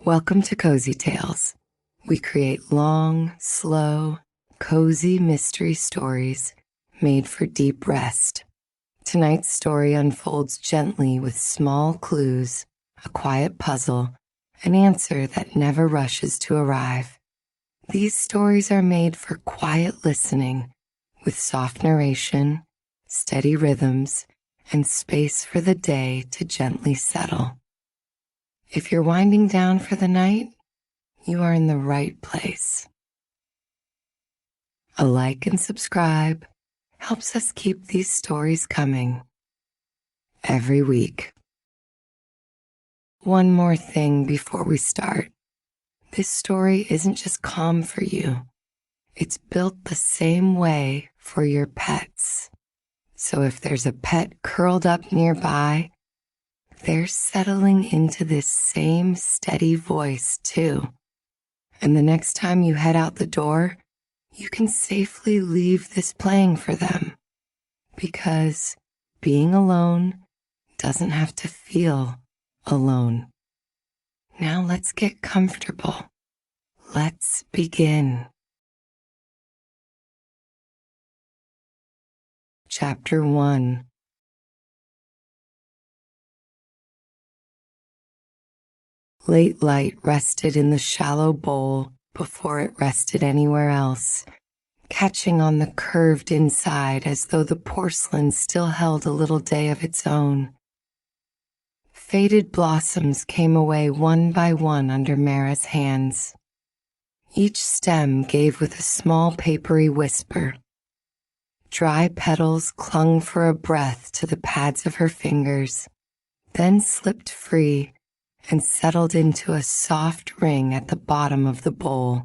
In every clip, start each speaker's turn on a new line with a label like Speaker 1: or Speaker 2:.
Speaker 1: Welcome to Cozy Tales. We create long, slow, cozy mystery stories made for deep rest. Tonight's story unfolds gently with small clues, a quiet puzzle, an answer that never rushes to arrive. These stories are made for quiet listening, with soft narration, steady rhythms, and space for the day to gently settle. If you're winding down for the night, you are in the right place. A like and subscribe helps us keep these stories coming every week. One more thing before we start. This story isn't just calm for you. It's built the same way for your pets. So if there's a pet curled up nearby, they're settling into this same steady voice too. And the next time you head out the door, you can safely leave this playing for them, because being alone doesn't have to feel alone. Now let's get comfortable. Let's begin. Chapter 1. Late light rested in the shallow bowl before it rested anywhere else, catching on the curved inside as though the porcelain still held a little day of its own. Faded blossoms came away one by one under Mara's hands. Each stem gave with a small papery whisper. Dry petals clung for a breath to the pads of her fingers, then slipped free and settled into a soft ring at the bottom of the bowl,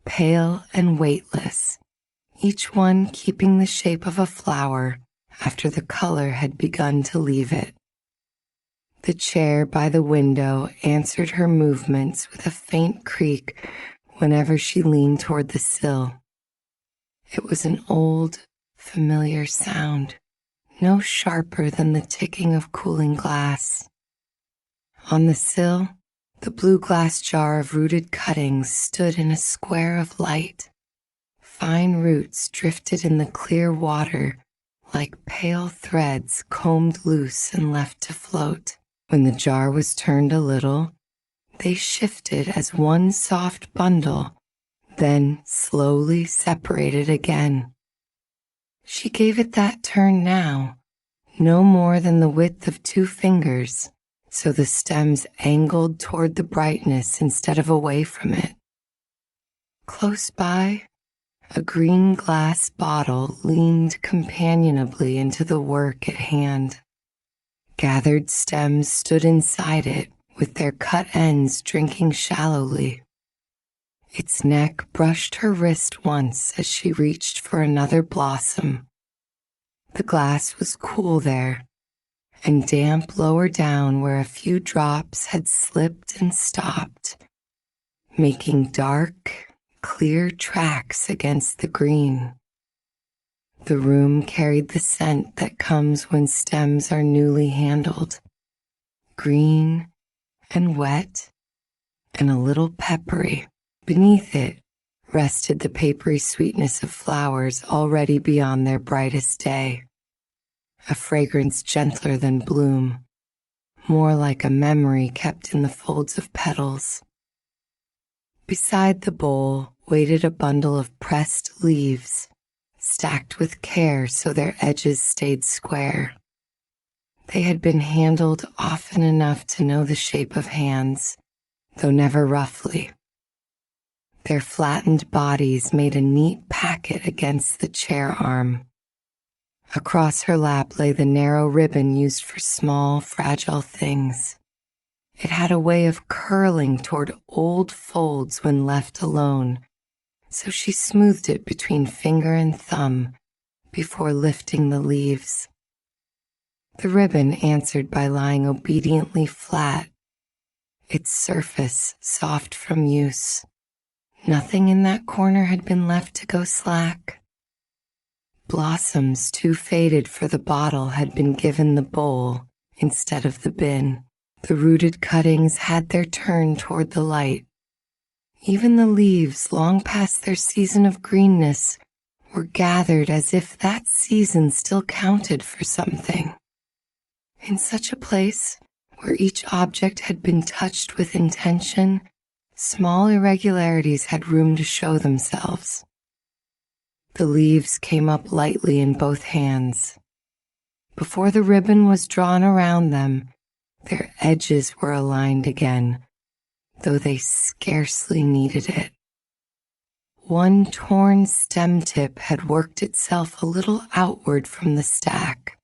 Speaker 1: pale and weightless, each one keeping the shape of a flower after the color had begun to leave it. The chair by the window answered her movements with a faint creak whenever she leaned toward the sill. It was an old, familiar sound, no sharper than the ticking of cooling glass. On the sill, the blue glass jar of rooted cuttings stood in a square of light. Fine roots drifted in the clear water like pale threads combed loose and left to float. When the jar was turned a little, they shifted as one soft bundle, then slowly separated again. She gave it that turn now, no more than the width of 2 fingers, so the stems angled toward the brightness instead of away from it. Close by, a green glass bottle leaned companionably into the work at hand. Gathered stems stood inside it, with their cut ends drinking shallowly. Its neck brushed her wrist once as she reached for another blossom. The glass was cool there, and damp lower down where a few drops had slipped and stopped, making dark, clear tracks against the green. The room carried the scent that comes when stems are newly handled, green and wet and a little peppery. Beneath it rested the papery sweetness of flowers already beyond their brightest day. A fragrance gentler than bloom, more like a memory kept in the folds of petals. Beside the bowl waited a bundle of pressed leaves, stacked with care so their edges stayed square. They had been handled often enough to know the shape of hands, though never roughly. Their flattened bodies made a neat packet against the chair arm. Across her lap lay the narrow ribbon used for small, fragile things. It had a way of curling toward old folds when left alone, so she smoothed it between finger and thumb before lifting the leaves. The ribbon answered by lying obediently flat, its surface soft from use. Nothing in that corner had been left to go slack. Blossoms too faded for the bottle had been given the bowl instead of the bin. The rooted cuttings had their turn toward the light. Even the leaves, long past their season of greenness, were gathered as if that season still counted for something. In such a place, where each object had been touched with intention, small irregularities had room to show themselves. The leaves came up lightly in both hands. Before the ribbon was drawn around them, their edges were aligned again, though they scarcely needed it. One torn stem tip had worked itself a little outward from the stack.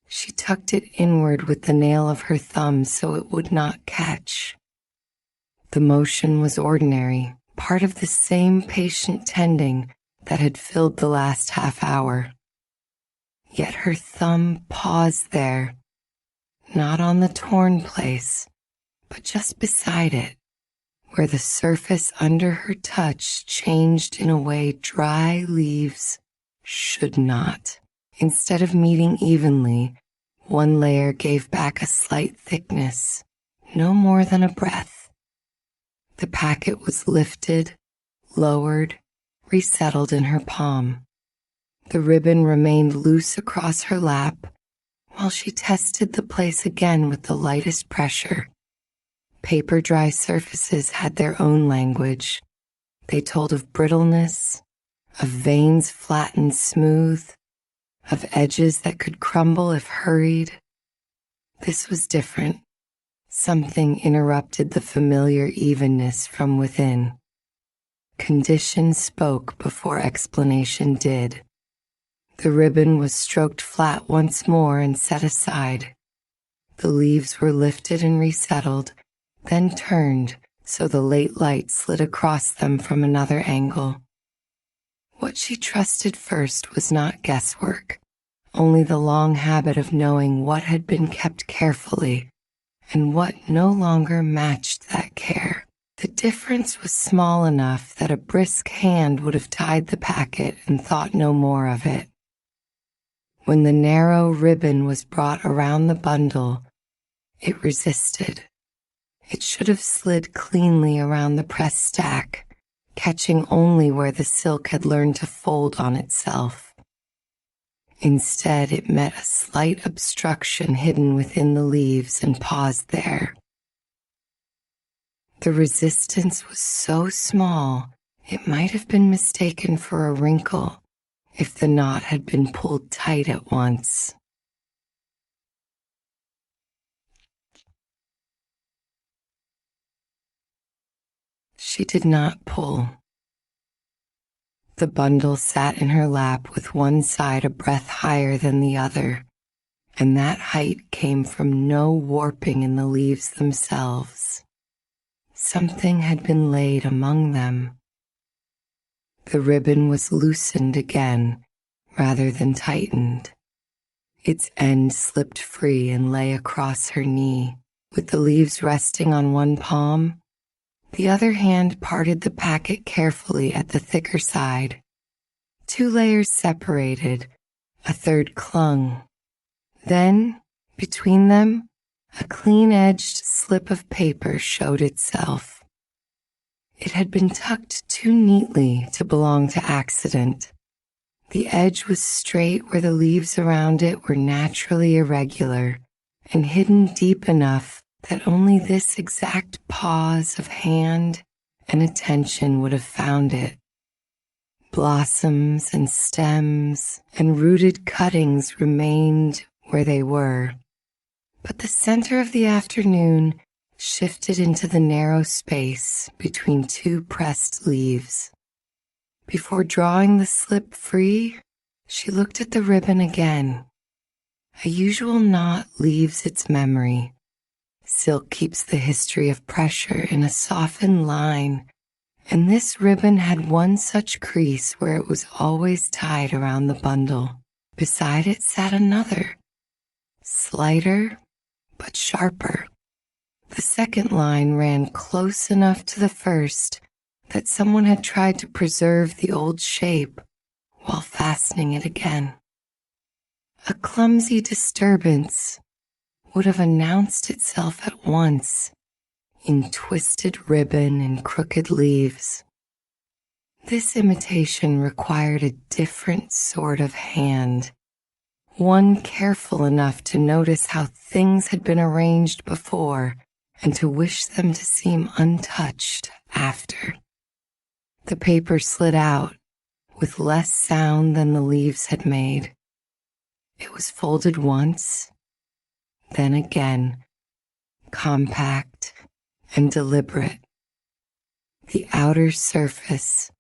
Speaker 1: She tucked it inward with the nail of her thumb so it would not catch. The motion was ordinary, part of the same patient tending that had filled the last half hour. Yet her thumb paused there, not on the torn place, but just beside it, where the surface under her touch changed in a way dry leaves should not. Instead of meeting evenly, one layer gave back a slight thickness, no more than a breath. The packet was lifted, lowered, resettled in her palm. The ribbon remained loose across her lap while she tested the place again with the lightest pressure. Paper dry surfaces had their own language. They told of brittleness, of veins flattened smooth, of edges that could crumble if hurried. This was different. Something interrupted the familiar evenness from within. Condition spoke before explanation did. The ribbon was stroked flat once more and set aside. The leaves were lifted and resettled, then turned so the late light slid across them from another angle. What she trusted first was not guesswork, only the long habit of knowing what had been kept carefully and what no longer matched that care. The difference was small enough that a brisk hand would have tied the packet and thought no more of it. When the narrow ribbon was brought around the bundle, it resisted. It should have slid cleanly around the press stack, catching only where the silk had learned to fold on itself. Instead, it met a slight obstruction hidden within the leaves and paused there. The resistance was so small, it might have been mistaken for a wrinkle if the knot had been pulled tight at once. She did not pull. The bundle sat in her lap with one side a breath higher than the other, and that height came from no warping in the leaves themselves. Something had been laid among them. The ribbon was loosened again, rather than tightened. Its end slipped free and lay across her knee, with the leaves resting on one palm. The other hand parted the packet carefully at the thicker side. 2 layers separated, a third clung. Then, between them, a clean-edged slip of paper showed itself. It had been tucked too neatly to belong to accident. The edge was straight where the leaves around it were naturally irregular and hidden deep enough that only this exact pause of hand and attention would have found it. Blossoms and stems and rooted cuttings remained where they were, but the center of the afternoon shifted into the narrow space between 2 pressed leaves. Before drawing the slip free, she looked at the ribbon again. A usual knot leaves its memory. Silk keeps the history of pressure in a softened line, and this ribbon had one such crease where it was always tied around the bundle. Beside it sat another, slighter but sharper. The second line ran close enough to the first that someone had tried to preserve the old shape while fastening it again. A clumsy disturbance, would have announced itself at once in twisted ribbon and crooked leaves. This imitation required a different sort of hand, one careful enough to notice how things had been arranged before and to wish them to seem untouched after. The paper slid out with less sound than the leaves had made. It was folded once, then again, compact and deliberate. The outer surface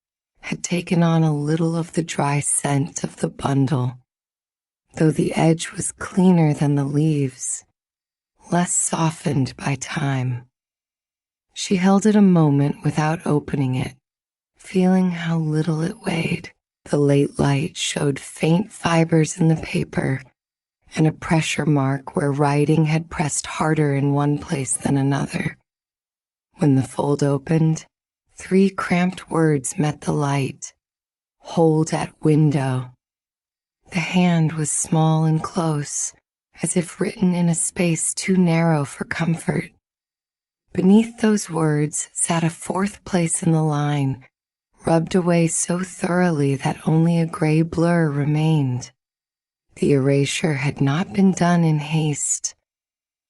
Speaker 1: had taken on a little of the dry scent of the bundle, though the edge was cleaner than the leaves, less softened by time. She held it a moment without opening it, feeling how little it weighed. The late light showed faint fibers in the paper and a pressure mark where writing had pressed harder in one place than another. When the fold opened, 3 cramped words met the light. Hold at window. The hand was small and close, as if written in a space too narrow for comfort. Beneath those words sat a 4th place in the line, rubbed away so thoroughly that only a gray blur remained. The erasure had not been done in haste.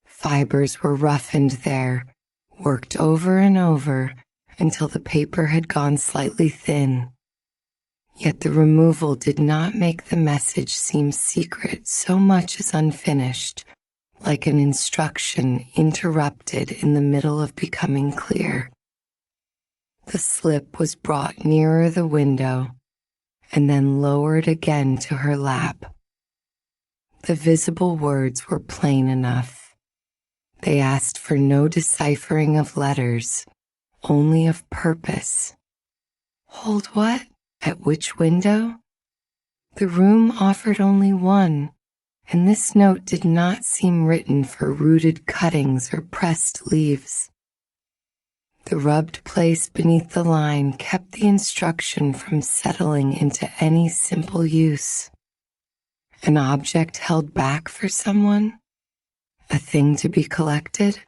Speaker 1: Fibers were roughened there, worked over and over until the paper had gone slightly thin. Yet the removal did not make the message seem secret so much as unfinished, like an instruction interrupted in the middle of becoming clear. The slip was brought nearer the window and then lowered again to her lap. The visible words were plain enough. They asked for no deciphering of letters, only of purpose. Hold what? At which window? The room offered only one, and this note did not seem written for rooted cuttings or pressed leaves. The rubbed place beneath the line kept the instruction from settling into any simple use. An object held back for someone? A thing to be collected?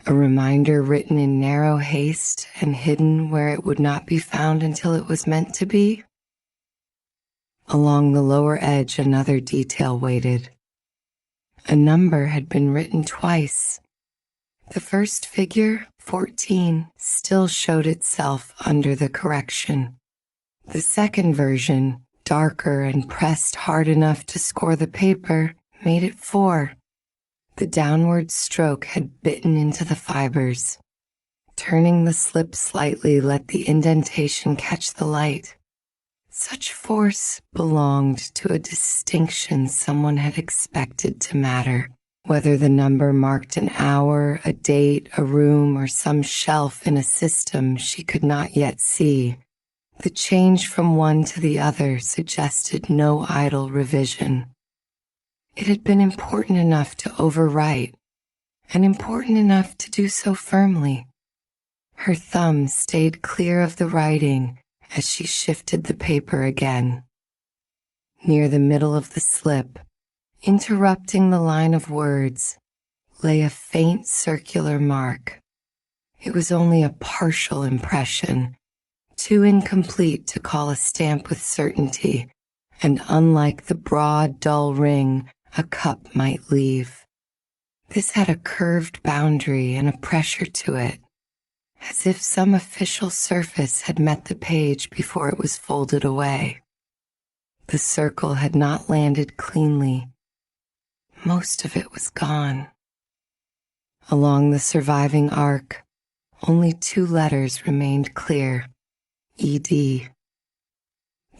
Speaker 1: A reminder written in narrow haste and hidden where it would not be found until it was meant to be? Along the lower edge, another detail waited. A number had been written twice. The first figure, 14, still showed itself under the correction. The second version, darker and pressed hard enough to score the paper, made it 4. The downward stroke had bitten into the fibers. Turning the slip slightly let the indentation catch the light. Such force belonged to a distinction someone had expected to matter, whether the number marked an hour, a date, a room, or some shelf in a system she could not yet see. The change from one to the other suggested no idle revision. It had been important enough to overwrite, and important enough to do so firmly. Her thumb stayed clear of the writing as she shifted the paper again. Near the middle of the slip, interrupting the line of words, lay a faint circular mark. It was only a partial impression, too incomplete to call a stamp with certainty, and unlike the broad, dull ring a cup might leave. This had a curved boundary and a pressure to it, as if some official surface had met the page before it was folded away. The circle had not landed cleanly. Most of it was gone. Along the surviving arc, only 2 letters remained clear, ED.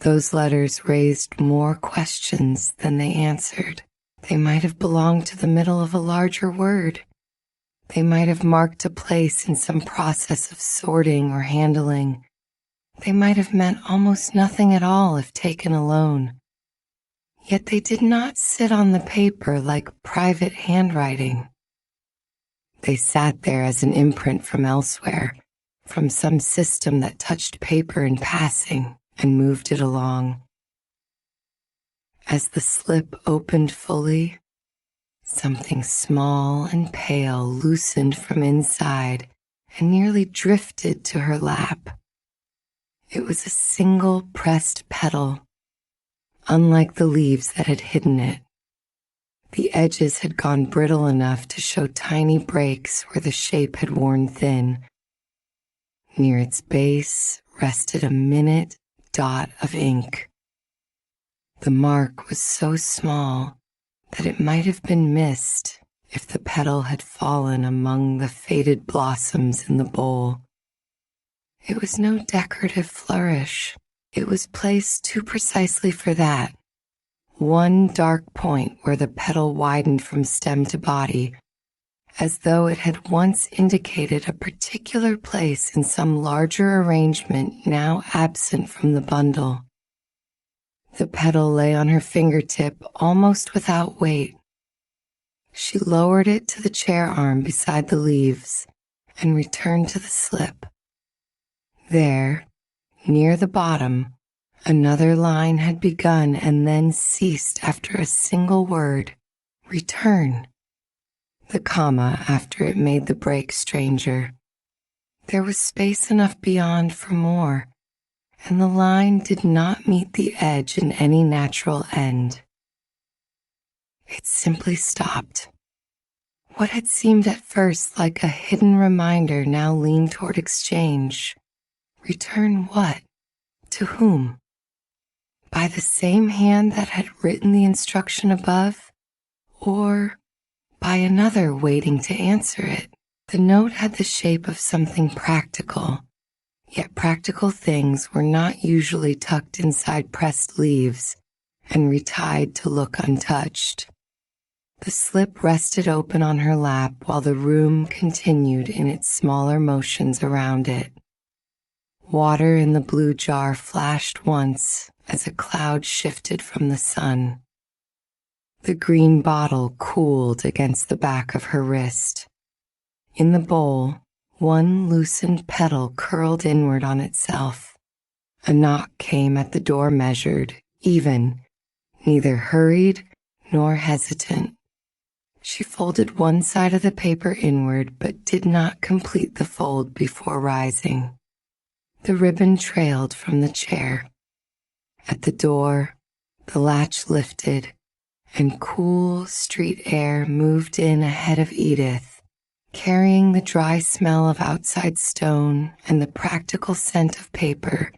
Speaker 1: Those letters raised more questions than they answered. They might have belonged to the middle of a larger word. They might have marked a place in some process of sorting or handling. They might have meant almost nothing at all if taken alone. Yet they did not sit on the paper like private handwriting. They sat there as an imprint from elsewhere, from some system that touched paper in passing and moved it along. As the slip opened fully, Something small and pale loosened from inside and nearly drifted to her lap. It was a single pressed petal, unlike the leaves that had hidden it. The edges had gone brittle enough to show tiny breaks where the shape had worn thin. Near its base rested a minute dot of ink. The mark was so small that it might have been missed if the petal had fallen among the faded blossoms in the bowl. It was no decorative flourish. It was placed too precisely for that. One dark point where the petal widened from stem to body, as though it had once indicated a particular place in some larger arrangement now absent from the bundle. The petal lay on her fingertip almost without weight. She lowered it to the chair arm beside the leaves and returned to the slip. There, near the bottom, another line had begun and then ceased after a single word, return. The comma after it made the break stranger. There was space enough beyond for more, and the line did not meet the edge in any natural end. It simply stopped. What had seemed at first like a hidden reminder now leaned toward exchange. Return what? To whom? By the same hand that had written the instruction above, or by another waiting to answer it? The note had the shape of something practical, yet practical things were not usually tucked inside pressed leaves and retied to look untouched. The slip rested open on her lap while the room continued in its smaller motions around it. Water in the blue jar flashed once as a cloud shifted from the sun. The green bottle cooled against the back of her wrist. In the bowl, one loosened petal curled inward on itself. A knock came at the door measured, even, neither hurried nor hesitant. She folded one side of the paper inward but did not complete the fold before rising. The ribbon trailed from the chair. At the door, the latch lifted, and cool street air moved in ahead of Edith, carrying the dry smell of outside stone and the practical scent of paper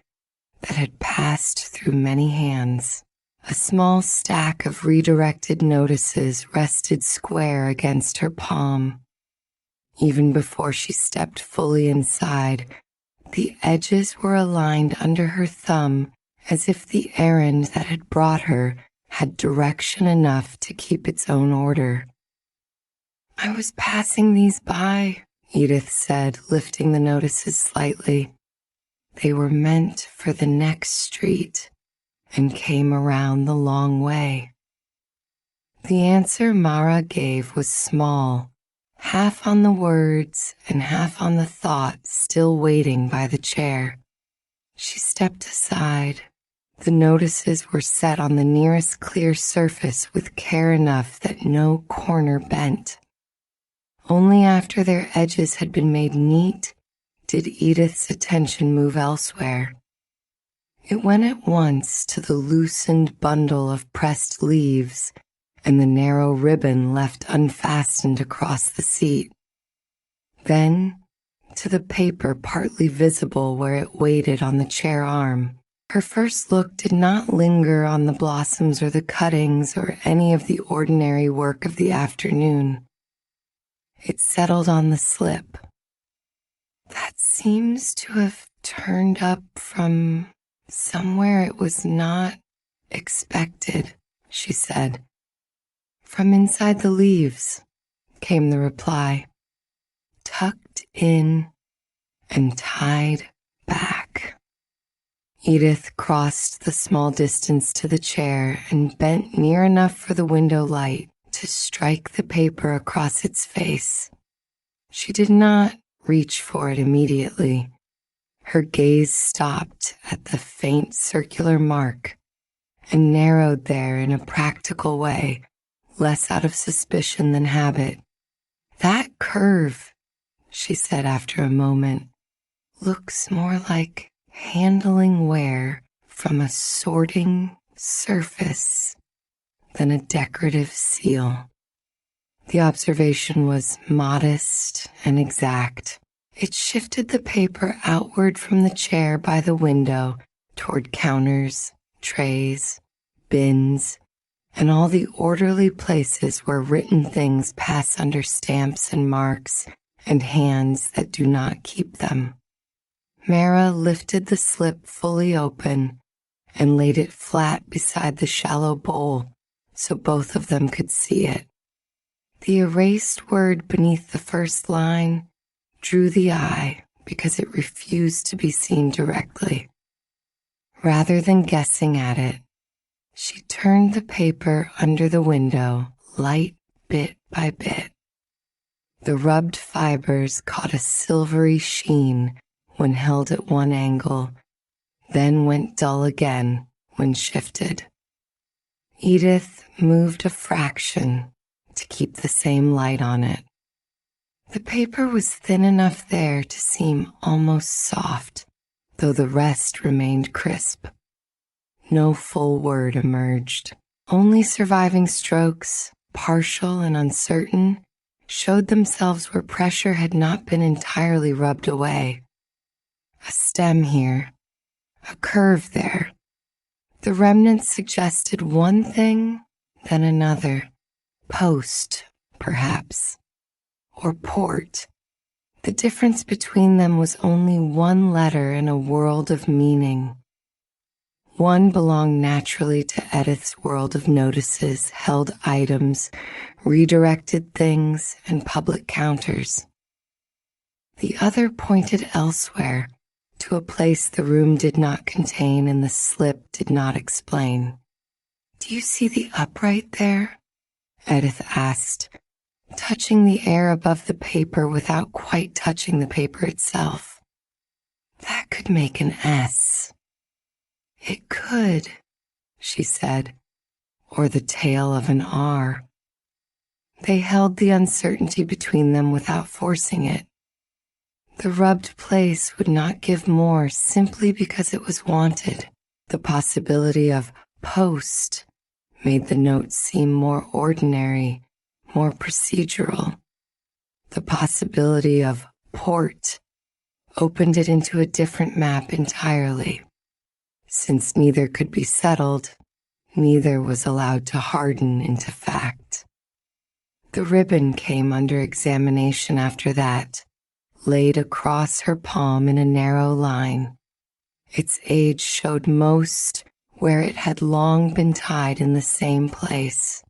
Speaker 1: that had passed through many hands. A small stack of redirected notices rested square against her palm. Even before she stepped fully inside, the edges were aligned under her thumb as if the errand that had brought her had direction enough to keep its own order. I was passing these by, Edith said, lifting the notices slightly. They were meant for the next street and came around the long way. The answer Mara gave was small, half on the words and half on the thought still waiting by the chair. She stepped aside. The notices were set on the nearest clear surface with care enough that no corner bent. Only after their edges had been made neat did Edith's attention move elsewhere. It went at once to the loosened bundle of pressed leaves and the narrow ribbon left unfastened across the seat. Then to the paper partly visible where it waited on the chair arm. Her first look did not linger on the blossoms or the cuttings or any of the ordinary work of the afternoon. It settled on the slip. That seems to have turned up from somewhere it was not expected, she said. From inside the leaves, came the reply. Tucked in and tied back. Edith crossed the small distance to the chair and bent near enough for the window light to strike the paper across its face. She did not reach for it immediately. Her gaze stopped at the faint circular mark and narrowed there in a practical way, less out of suspicion than habit. That curve, she said after a moment, looks more like handling ware from a sorting surface than a decorative seal. The observation was modest and exact. It shifted the paper outward from the chair by the window toward counters, trays, bins, and all the orderly places where written things pass under stamps and marks and hands that do not keep them. Mara lifted the slip fully open and laid it flat beside the shallow bowl so both of them could see it. The erased word beneath the first line drew the eye because it refused to be seen directly. Rather than guessing at it, she turned the paper under the window, light bit by bit. The rubbed fibers caught a silvery sheen when held at one angle, then went dull again when shifted. Edith moved a fraction to keep the same light on it. The paper was thin enough there to seem almost soft, though the rest remained crisp. No full word emerged. Only surviving strokes, partial and uncertain, showed themselves where pressure had not been entirely rubbed away. A stem here, a curve there. The remnants suggested one thing, then another. Post, perhaps, or port. The difference between them was only one letter in a world of meaning. One belonged naturally to Edith's world of notices, held items, redirected things, and public counters. The other pointed elsewhere, to a place the room did not contain and the slip did not explain. "Do you see the upright there?" Edith asked, touching the air above the paper without quite touching the paper itself. "That could make an S." "It could," she said, "or the tail of an R." They held the uncertainty between them without forcing it. The rubbed place would not give more simply because it was wanted. The possibility of post made the note seem more ordinary, more procedural. The possibility of port opened it into a different map entirely. Since neither could be settled, neither was allowed to harden into fact. The ribbon came under examination after that, laid across her palm in a narrow line. Its age showed most where it had long been tied in the same place.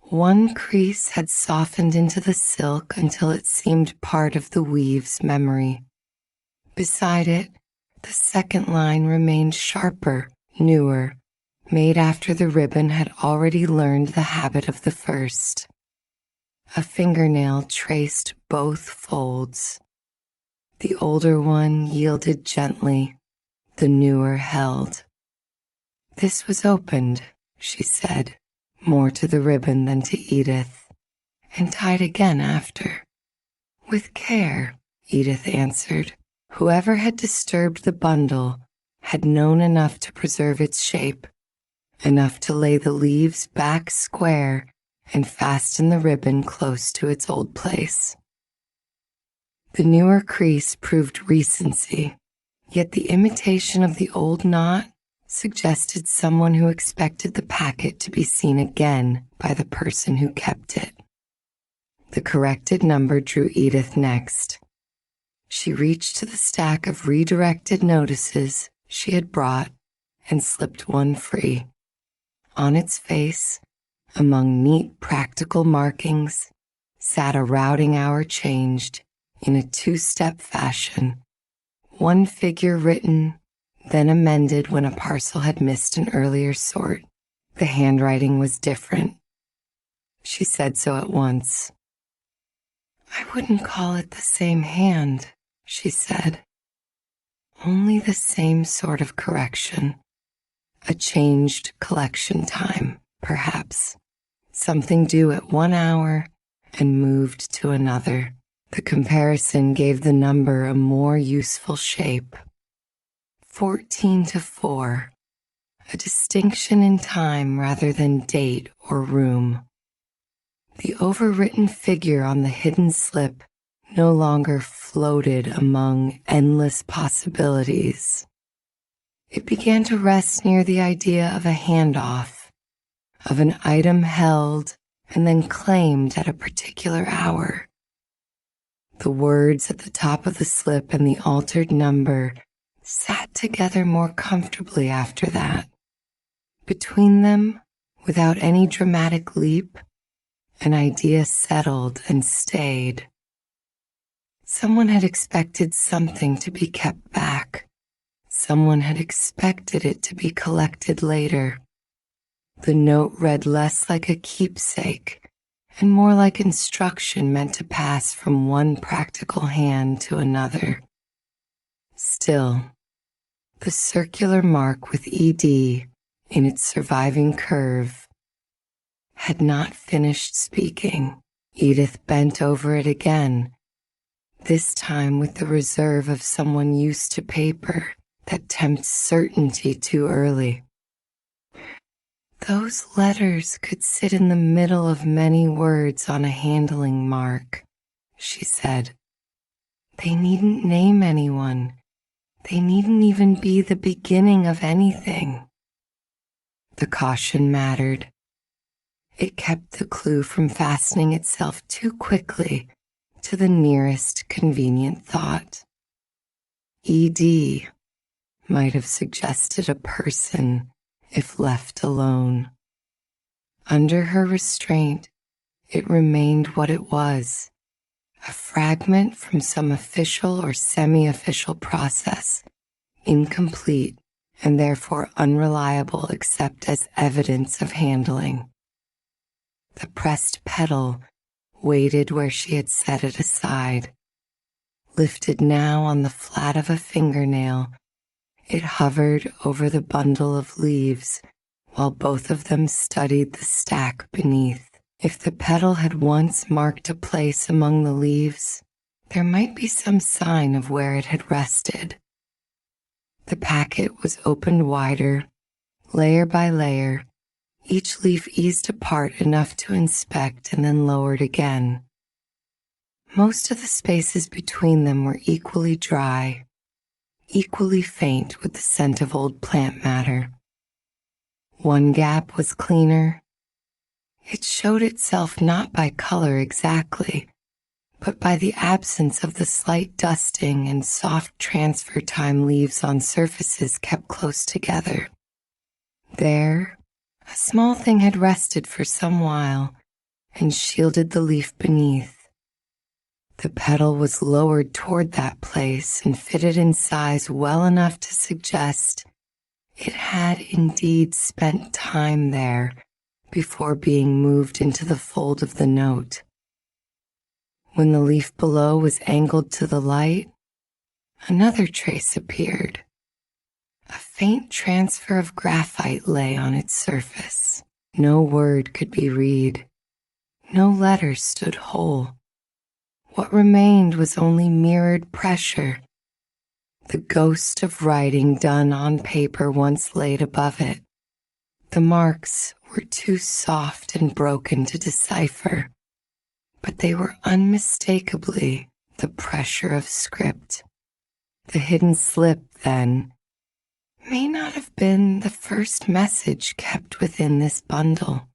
Speaker 1: One crease had softened into the silk until it seemed part of the weave's memory. Beside it, the second line remained sharper, newer, made after the ribbon had already learned the habit of the first. A fingernail traced both folds. The older one yielded gently, the newer held. "This was opened," she said, more to the ribbon than to Edith, "and tied again after." "With care," Edith answered. Whoever had disturbed the bundle had known enough to preserve its shape, enough to lay the leaves back square and fasten the ribbon close to its old place. The newer crease proved recency, yet the imitation of the old knot suggested someone who expected the packet to be seen again by the person who kept it. The corrected number drew Edith next. She reached to the stack of redirected notices she had brought and slipped one free. On its face, among neat practical markings, sat a routing hour changed in a two-step fashion. One figure written, then amended when a parcel had missed an earlier sort. The handwriting was different. She said so at once. "I wouldn't call it the same hand," she said. "Only the same sort of correction. A changed collection time, perhaps. something due at 1 hour and moved to another. The comparison gave the number a more useful shape. 14 to 4, a distinction in time rather than date or room. The overwritten figure on the hidden slip no longer floated among endless possibilities. It began to rest near the idea of a handoff, of an item held and then claimed at a particular hour. The words at the top of the slip and the altered number sat together more comfortably after that. Between them, without any dramatic leap, an idea settled and stayed. Someone had expected something to be kept back. Someone had expected it to be collected later. The note read less like a keepsake and more like instruction meant to pass from one practical hand to another. Still, the circular mark with ED in its surviving curve had not finished speaking. Edith bent over it again, this time with the reserve of someone used to paper that tempts certainty too early. Those letters could sit in the middle of many words on a handling mark, she said. They needn't name anyone. They needn't even be the beginning of anything. The caution mattered. It kept the clue from fastening itself too quickly to the nearest convenient thought. ED might have suggested a person if left alone. Under her restraint, it remained what it was, a fragment from some official or semi-official process, incomplete and therefore unreliable except as evidence of handling. The pressed petal waited where she had set it aside. Lifted now on the flat of a fingernail, it hovered over the bundle of leaves while both of them studied the stack beneath. If the petal had once marked a place among the leaves, there might be some sign of where it had rested. The packet was opened wider, layer by layer, each leaf eased apart enough to inspect and then lowered again. Most of the spaces between them were equally dry, equally faint with the scent of old plant matter. One gap was cleaner. It showed itself not by color exactly, but by the absence of the slight dusting and soft transfer time leaves on surfaces kept close together. There, a small thing had rested for some while and shielded the leaf beneath. The petal was lowered toward that place and fitted in size well enough to suggest it had indeed spent time there before being moved into the fold of the note. When the leaf below was angled to the light, another trace appeared. A faint transfer of graphite lay on its surface. No word could be read. No letter stood whole. What remained was only mirrored pressure, the ghost of writing done on paper once laid above it. The marks were too soft and broken to decipher, but they were unmistakably the pressure of script. The hidden slip, then, may not have been the first message kept within this bundle.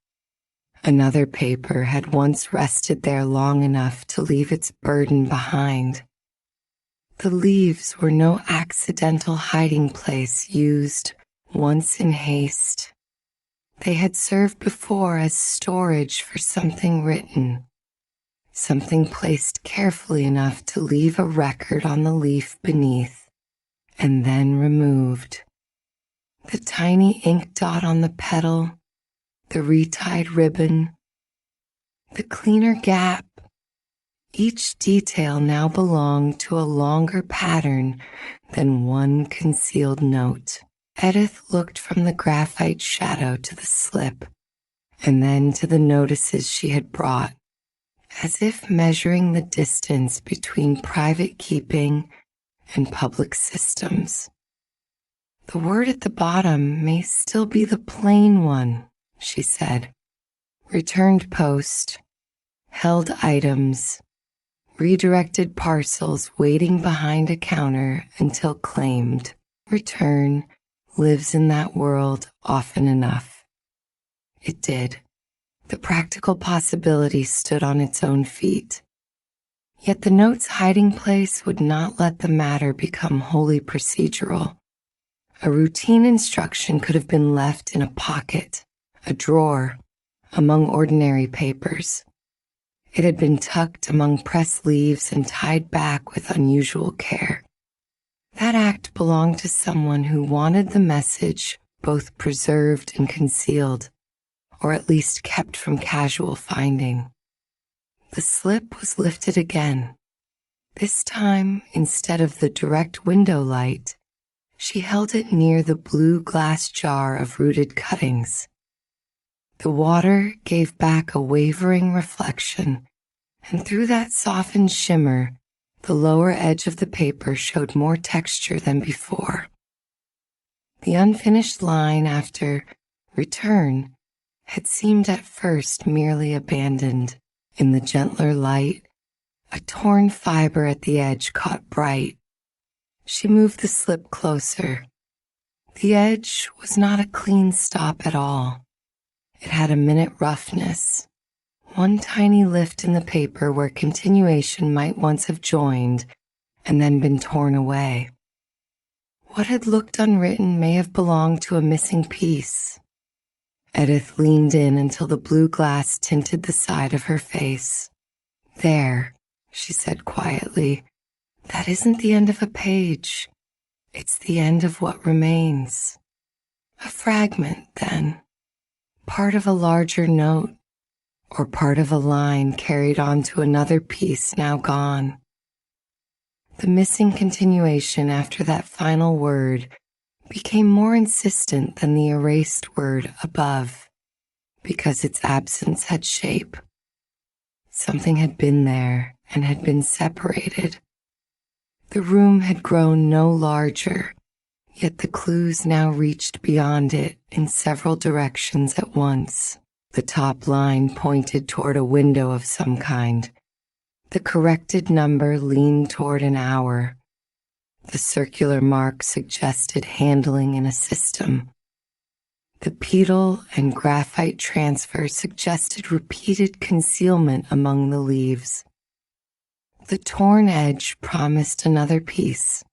Speaker 1: Another paper had once rested there long enough to leave its burden behind. The leaves were no accidental hiding place used once in haste. They had served before as storage for something written, something placed carefully enough to leave a record on the leaf beneath, and then removed. The tiny ink dot on the petal, the retied ribbon, the cleaner gap, each detail now belonged to a longer pattern than one concealed note. Edith looked from the graphite shadow to the slip and then to the notices she had brought, as if measuring the distance between private keeping and public systems. The word at the bottom may still be the plain one, she said. Returned post, held items, redirected parcels waiting behind a counter until claimed. Return lives in that world often enough. It did. The practical possibility stood on its own feet. Yet the note's hiding place would not let the matter become wholly procedural. A routine instruction could have been left in a pocket, a drawer, among ordinary papers. It had been tucked among pressed leaves and tied back with unusual care. That act belonged to someone who wanted the message both preserved and concealed, or at least kept from casual finding. The slip was lifted again. This time, instead of the direct window light, she held it near the blue glass jar of rooted cuttings. The water gave back a wavering reflection, and through that softened shimmer, the lower edge of the paper showed more texture than before. The unfinished line after return had seemed at first merely abandoned. In the gentler light, a torn fiber at the edge caught bright. She moved the slip closer. The edge was not a clean stop at all. It had a minute roughness, one tiny lift in the paper where continuation might once have joined and then been torn away. What had looked unwritten may have belonged to a missing piece. Edith leaned in until the blue glass tinted the side of her face. There, she said quietly, that isn't the end of a page. It's the end of what remains. A fragment, then. Part of a larger note, or part of a line carried on to another piece now gone. The missing continuation after that final word became more insistent than the erased word above, because its absence had shape. Something had been there and had been separated. The room had grown no larger, yet the clues now reached beyond it in several directions at once. The top line pointed toward a window of some kind. The corrected number leaned toward an hour. The circular mark suggested handling in a system. The petal and graphite transfer suggested repeated concealment among the leaves. The torn edge promised another piece.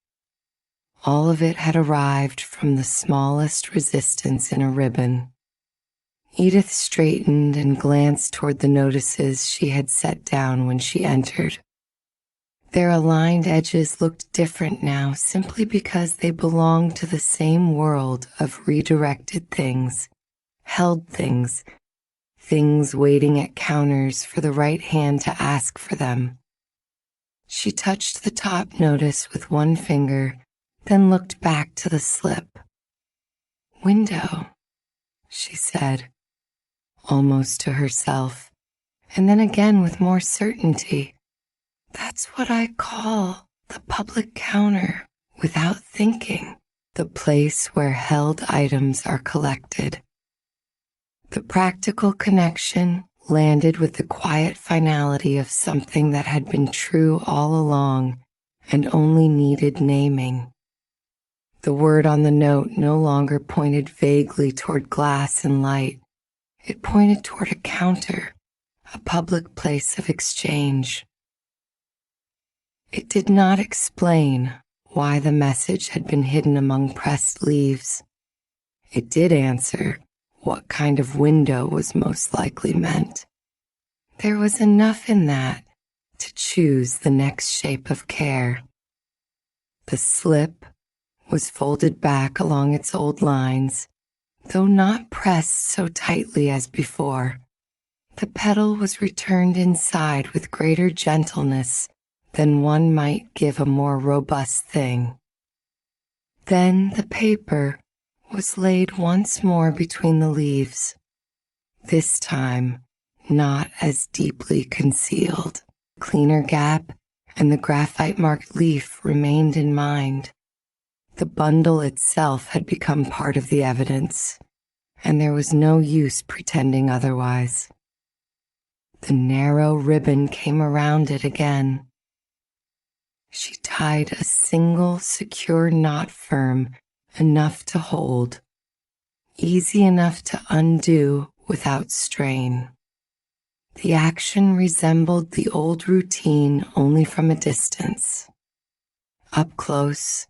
Speaker 1: All of it had arrived from the smallest resistance in a ribbon. Edith straightened and glanced toward the notices she had set down when she entered. Their aligned edges looked different now simply because they belonged to the same world of redirected things, held things, things waiting at counters for the right hand to ask for them. She touched the top notice with one finger, then looked back to the slip. Window, she said, almost to herself, and then again with more certainty. That's what I call the public counter, without thinking, the place where held items are collected. The practical connection landed with the quiet finality of something that had been true all along and only needed naming. The word on the note no longer pointed vaguely toward glass and light. It pointed toward a counter, a public place of exchange. It did not explain why the message had been hidden among pressed leaves. It did answer what kind of window was most likely meant. There was enough in that to choose the next shape of care. The slip was folded back along its old lines, though not pressed so tightly as before. The petal was returned inside with greater gentleness than one might give a more robust thing. Then the paper was laid once more between the leaves. this time not as deeply concealed. Cleaner gap and the graphite-marked leaf remained in mind. The bundle itself had become part of the evidence, and there was no use pretending otherwise. The narrow ribbon came around it again. She tied a single secure knot firm enough to hold, easy enough to undo without strain. The action resembled the old routine only from a distance. Up close,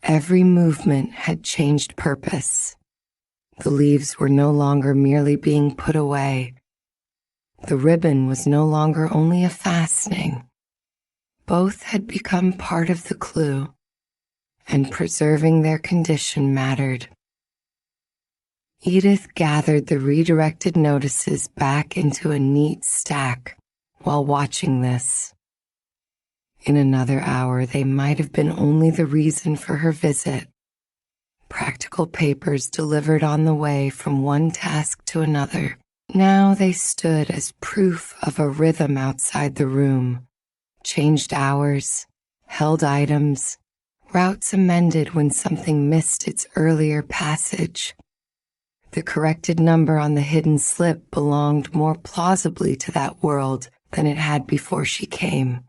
Speaker 1: every movement had changed purpose. The leaves were no longer merely being put away. The ribbon was no longer only a fastening. Both had become part of the clue, and preserving their condition mattered. Edith gathered the redirected notices back into a neat stack while watching this. In another hour, they might have been only the reason for her visit. Practical papers delivered on the way from one task to another. Now they stood as proof of a rhythm outside the room. Changed hours, held items, routes amended when something missed its earlier passage. The corrected number on the hidden slip belonged more plausibly to that world than it had before she came.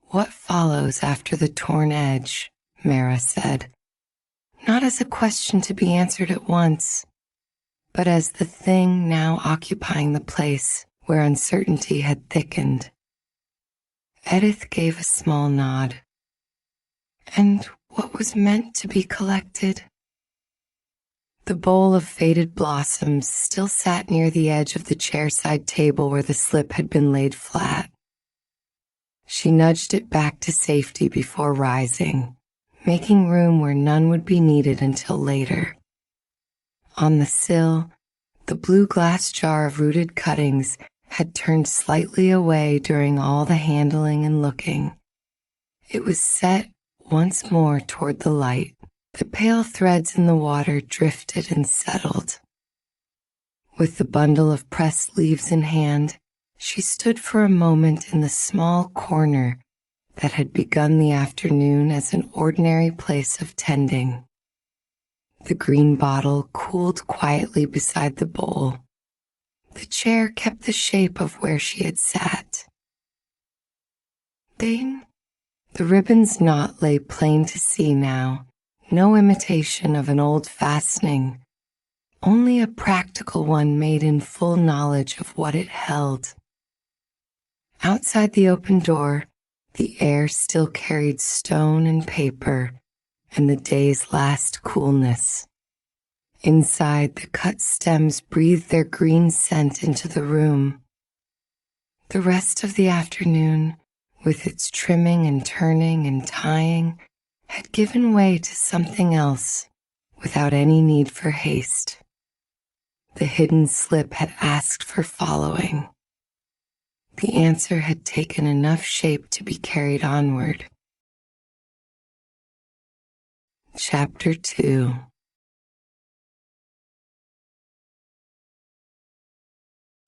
Speaker 1: "What follows after the torn edge?" Mara said, not as a question to be answered at once, but as the thing now occupying the place where uncertainty had thickened. Edith gave a small nod. And what was meant to be collected? The bowl of faded blossoms still sat near the edge of the chairside table where the slip had been laid flat. She nudged it back to safety before rising, making room where none would be needed until later. On the sill, the blue glass jar of rooted cuttings had turned slightly away during all the handling and looking. It was set once more toward the light. The pale threads in the water drifted and settled. With the bundle of pressed leaves in hand, she stood for a moment in the small corner that had begun the afternoon as an ordinary place of tending. The green bottle cooled quietly beside the bowl. The chair kept the shape of where she had sat. Dane, the ribbon's knot lay plain to see now, no imitation of an old fastening, only a practical one made in full knowledge of what it held. Outside the open door, the air still carried stone and paper and the day's last coolness. Inside, the cut stems breathed their green scent into the room. The rest of the afternoon, with its trimming and turning and tying, had given way to something else without any need for haste. The hidden slip had asked for following. The answer had taken enough shape to be carried onward. Chapter 2.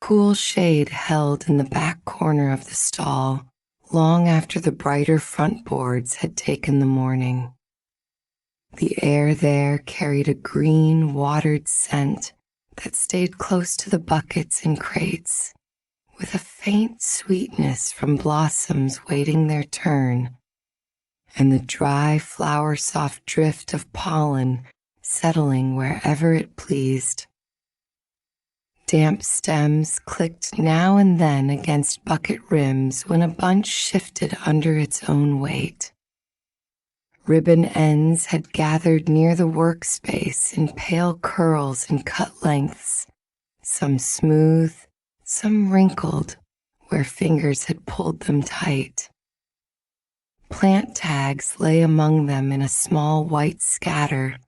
Speaker 1: Cool shade held in the back corner of the stall long after the brighter front boards had taken the morning. The air there carried a green, watered scent that stayed close to the buckets and crates, with a faint sweetness from blossoms waiting their turn, and the dry, flower-soft drift of pollen settling wherever it pleased. Damp stems clicked now and then against bucket rims when a bunch shifted under its own weight. Ribbon ends had gathered near the workspace in pale curls and cut lengths, some smooth, some wrinkled, where fingers had pulled them tight. Plant tags lay among them in a small white scatter,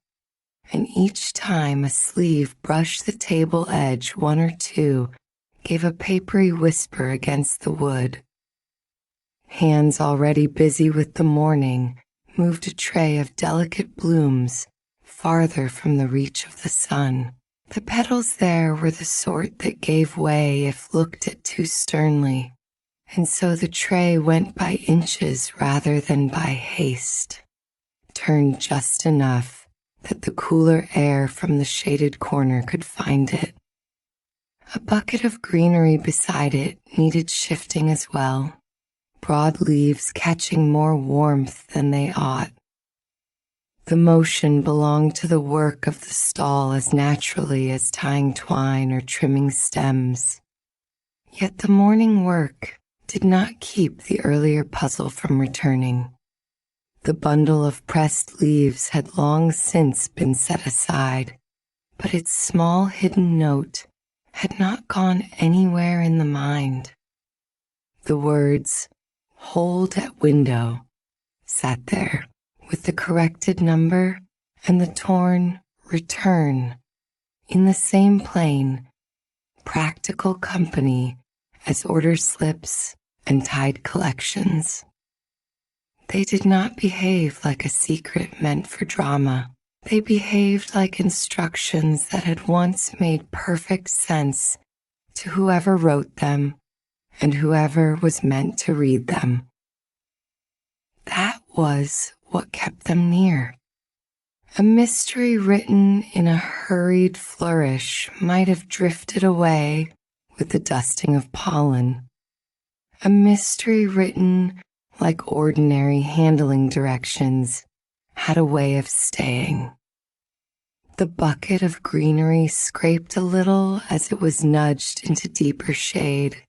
Speaker 1: and each time a sleeve brushed the table edge, one or two gave a papery whisper against the wood. Hands already busy with the morning moved a tray of delicate blooms farther from the reach of the sun. The petals there were the sort that gave way if looked at too sternly, and so the tray went by inches rather than by haste, turned just enough that the cooler air from the shaded corner could find it. A bucket of greenery beside it needed shifting as well, broad leaves catching more warmth than they ought. The motion belonged to the work of the stall as naturally as tying twine or trimming stems. Yet the morning work did not keep the earlier puzzle from returning. The bundle of pressed leaves had long since been set aside, but its small hidden note had not gone anywhere in the mind. The words, "Hold at window," sat there, with the corrected number and the torn "return" in the same plane, practical company as order slips and tied collections. They did not behave like a secret meant for drama. They behaved like instructions that had once made perfect sense to whoever wrote them and whoever was meant to read them. That was what kept them near. A mystery written in a hurried flourish might have drifted away with the dusting of pollen. A mystery written like ordinary handling directions had a way of staying. The bucket of greenery scraped a little as it was nudged into deeper shade.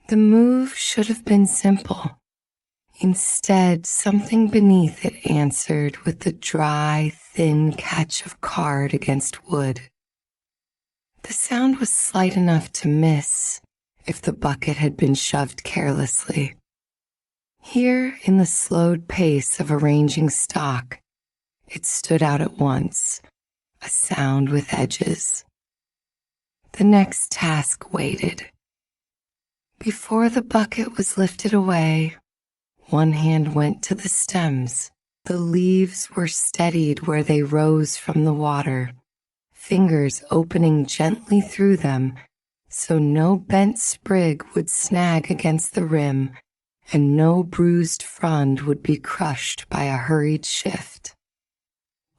Speaker 1: The move should have been simple. Instead, something beneath it answered with the dry, thin catch of card against wood. The sound was slight enough to miss if the bucket had been shoved carelessly. Here, in the slowed pace of arranging stock, it stood out at once, a sound with edges. The next task waited. Before the bucket was lifted away, one hand went to the stems. The leaves were steadied where they rose from the water, fingers opening gently through them so no bent sprig would snag against the rim and no bruised frond would be crushed by a hurried shift.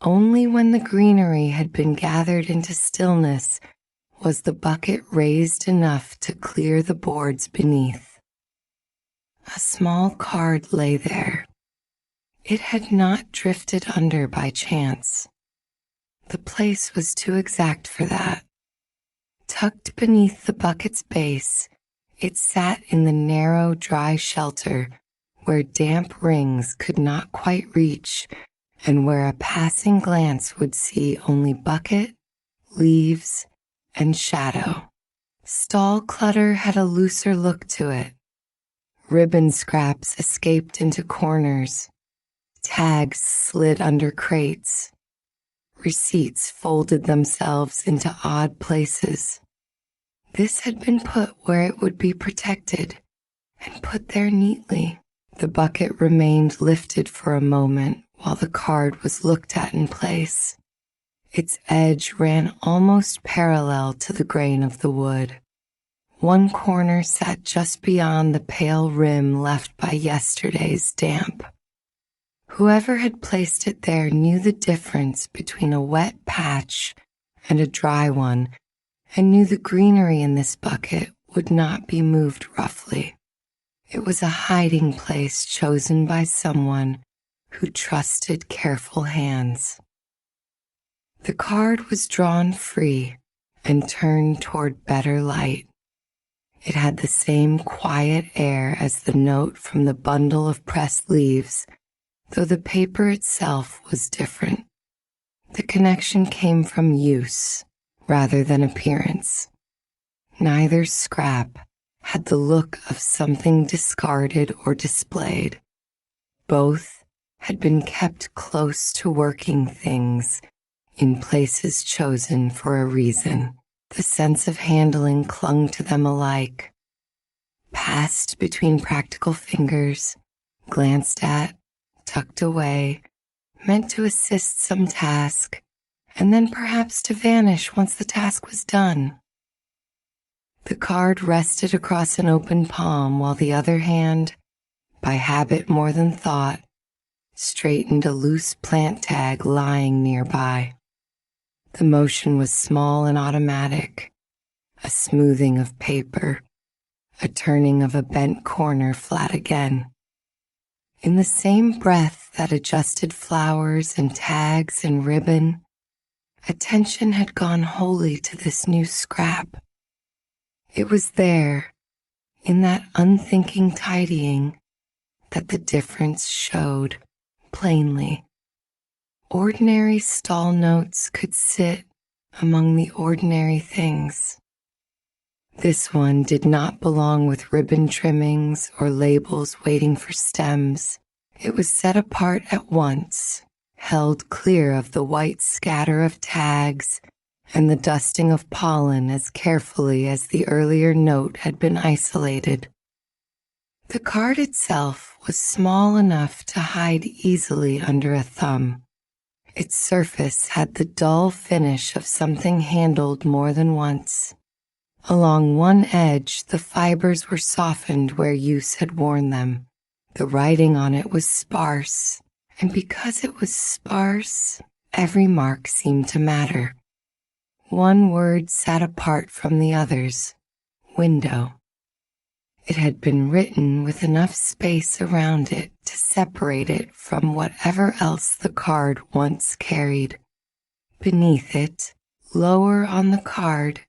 Speaker 1: Only when the greenery had been gathered into stillness was the bucket raised enough to clear the boards beneath. A small card lay there. It had not drifted under by chance. The place was too exact for that. Tucked beneath the bucket's base, it sat in the narrow, dry shelter where damp rings could not quite reach and where a passing glance would see only bucket, leaves, and shadow. Stall clutter had a looser look to it. Ribbon scraps escaped into corners. Tags slid under crates. Receipts folded themselves into odd places. This had been put where it would be protected, and put there neatly. The bucket remained lifted for a moment while the card was looked at in place. Its edge ran almost parallel to the grain of the wood. One corner sat just beyond the pale rim left by yesterday's damp. Whoever had placed it there knew the difference between a wet patch and a dry one, and knew the greenery in this bucket would not be moved roughly. It was a hiding place chosen by someone who trusted careful hands. The card was drawn free and turned toward better light. It had the same quiet air as the note from the bundle of pressed leaves, though the paper itself was different. The connection came from use rather than appearance. Neither scrap had the look of something discarded or displayed. Both had been kept close to working things in places chosen for a reason. The sense of handling clung to them alike, passed between practical fingers, glanced at, tucked away, meant to assist some task, and then perhaps to vanish once the task was done. The card rested across an open palm while the other hand, by habit more than thought, straightened a loose plant tag lying nearby. The motion was small and automatic, a smoothing of paper, a turning of a bent corner flat again. In the same breath that adjusted flowers and tags and ribbon, attention had gone wholly to this new scrap. It was there, in that unthinking tidying, that the difference showed plainly. Ordinary stall notes could sit among the ordinary things. This one did not belong with ribbon trimmings or labels waiting for stems. It was set apart at once, held clear of the white scatter of tags and the dusting of pollen as carefully as the earlier note had been isolated. The card itself was small enough to hide easily under a thumb. Its surface had the dull finish of something handled more than once. Along one edge, the fibers were softened where use had worn them. The writing on it was sparse, and because it was sparse, every mark seemed to matter. One word sat apart from the others: window. It had been written with enough space around it to separate it from whatever else the card once carried. Beneath it, lower on the card,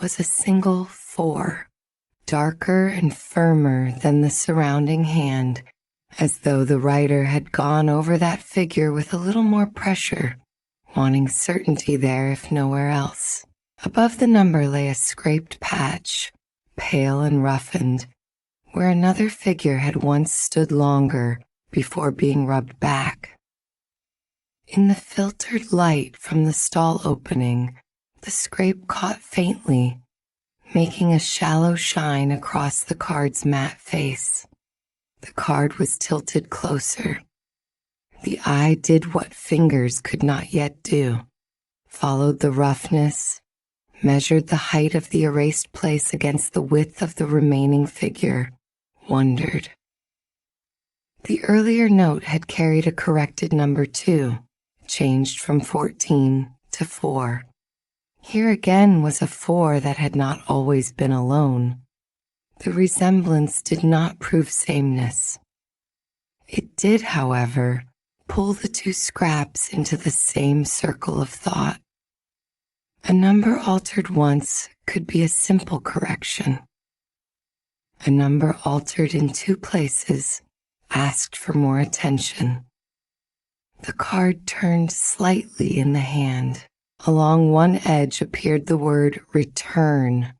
Speaker 1: was a single 4, darker and firmer than the surrounding hand, as though the writer had gone over that figure with a little more pressure, wanting certainty there if nowhere else. Above the number lay a scraped patch, pale and roughened, where another figure had once stood longer before being rubbed back. In the filtered light from the stall opening, the scrape caught faintly, making a shallow shine across the card's matte face. The card was tilted closer. The eye did what fingers could not yet do, followed the roughness, measured the height of the erased place against the width of the remaining figure, wondered. The earlier note had carried a corrected number 2, changed from 14 to 4. Here again was a 4 that had not always been alone. The resemblance did not prove sameness. It did, however, pull the two scraps into the same circle of thought. A number altered once could be a simple correction. A number altered in 2 places asked for more attention. The card turned slightly in the hand. Along one edge appeared the word return,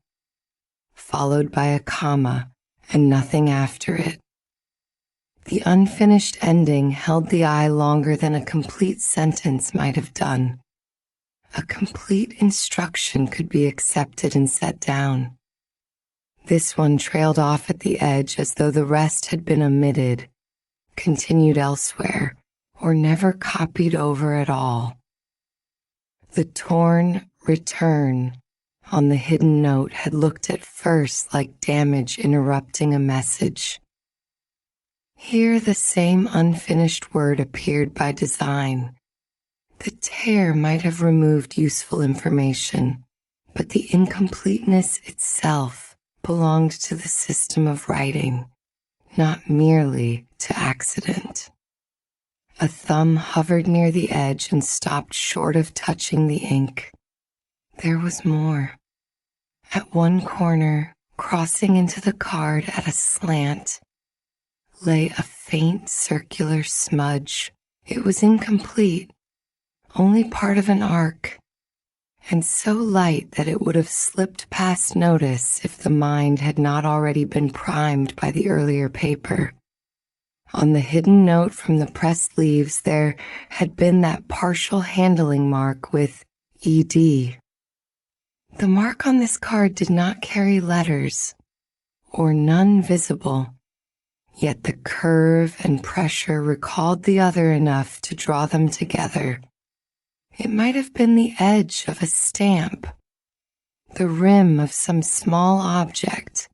Speaker 1: followed by a comma and nothing after it. The unfinished ending held the eye longer than a complete sentence might have done. A complete instruction could be accepted and set down. This one trailed off at the edge as though the rest had been omitted, continued elsewhere, or never copied over at all. The torn return on the hidden note had looked at first like damage interrupting a message. Here the same unfinished word appeared by design. The tear might have removed useful information, but the incompleteness itself belonged to the system of writing, not merely to accident. A thumb hovered near the edge and stopped short of touching the ink. There was more. At one corner, crossing into the card at a slant, lay a faint circular smudge. It was incomplete, only part of an arc, and so light that it would have slipped past notice if the mind had not already been primed by the earlier paper. On the hidden note from the pressed leaves there had been that partial handling mark with ED. The mark on this card did not carry letters, or none visible, yet the curve and pressure recalled the other enough to draw them together. It might have been the edge of a stamp, the rim of some small object,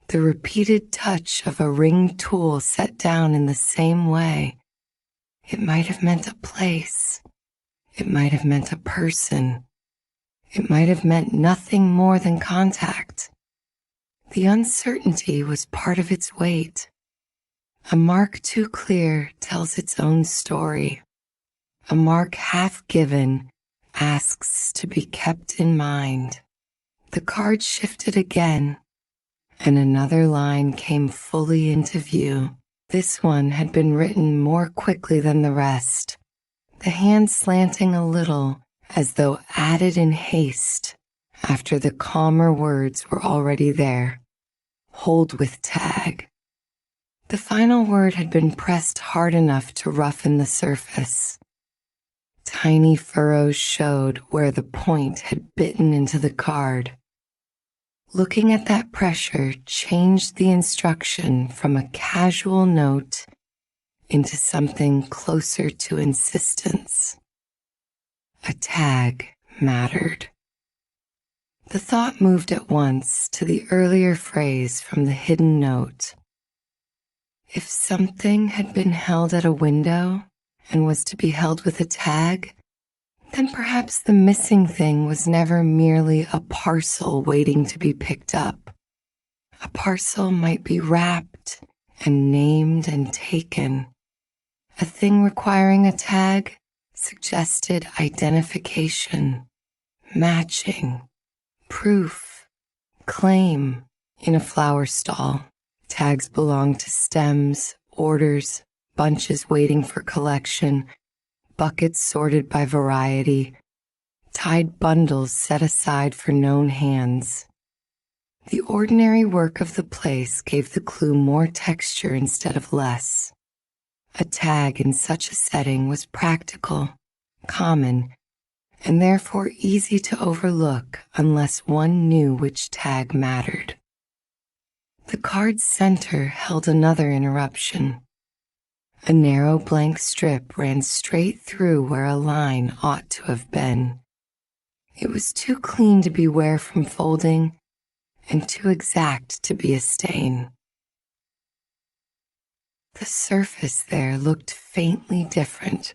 Speaker 1: the repeated touch of a ring tool set down in the same way. It might have meant a place. It might have meant a person. It might have meant nothing more than contact. The uncertainty was part of its weight. A mark too clear tells its own story. A mark half given asks to be kept in mind. The card shifted again, and another line came fully into view. This one had been written more quickly than the rest, the hand slanting a little as though added in haste after the calmer words were already there. Hold with tag. The final word had been pressed hard enough to roughen the surface. Tiny furrows showed where the point had bitten into the card. Looking at that pressure changed the instruction from a casual note into something closer to insistence. A tag mattered. The thought moved at once to the earlier phrase from the hidden note. If something had been held at a window and was to be held with a tag, then perhaps the missing thing was never merely a parcel waiting to be picked up. A parcel might be wrapped and named and taken. A thing requiring a tag suggested identification, matching, proof, claim. In a flower stall, tags belong to stems, orders, bunches waiting for collection, buckets sorted by variety, tied bundles set aside for known hands. The ordinary work of the place gave the clue more texture instead of less. A tag in such a setting was practical, common, and therefore easy to overlook unless one knew which tag mattered. The card's center held another interruption. A narrow blank strip ran straight through where a line ought to have been. It was too clean to be wear from folding and too exact to be a stain. The surface there looked faintly different,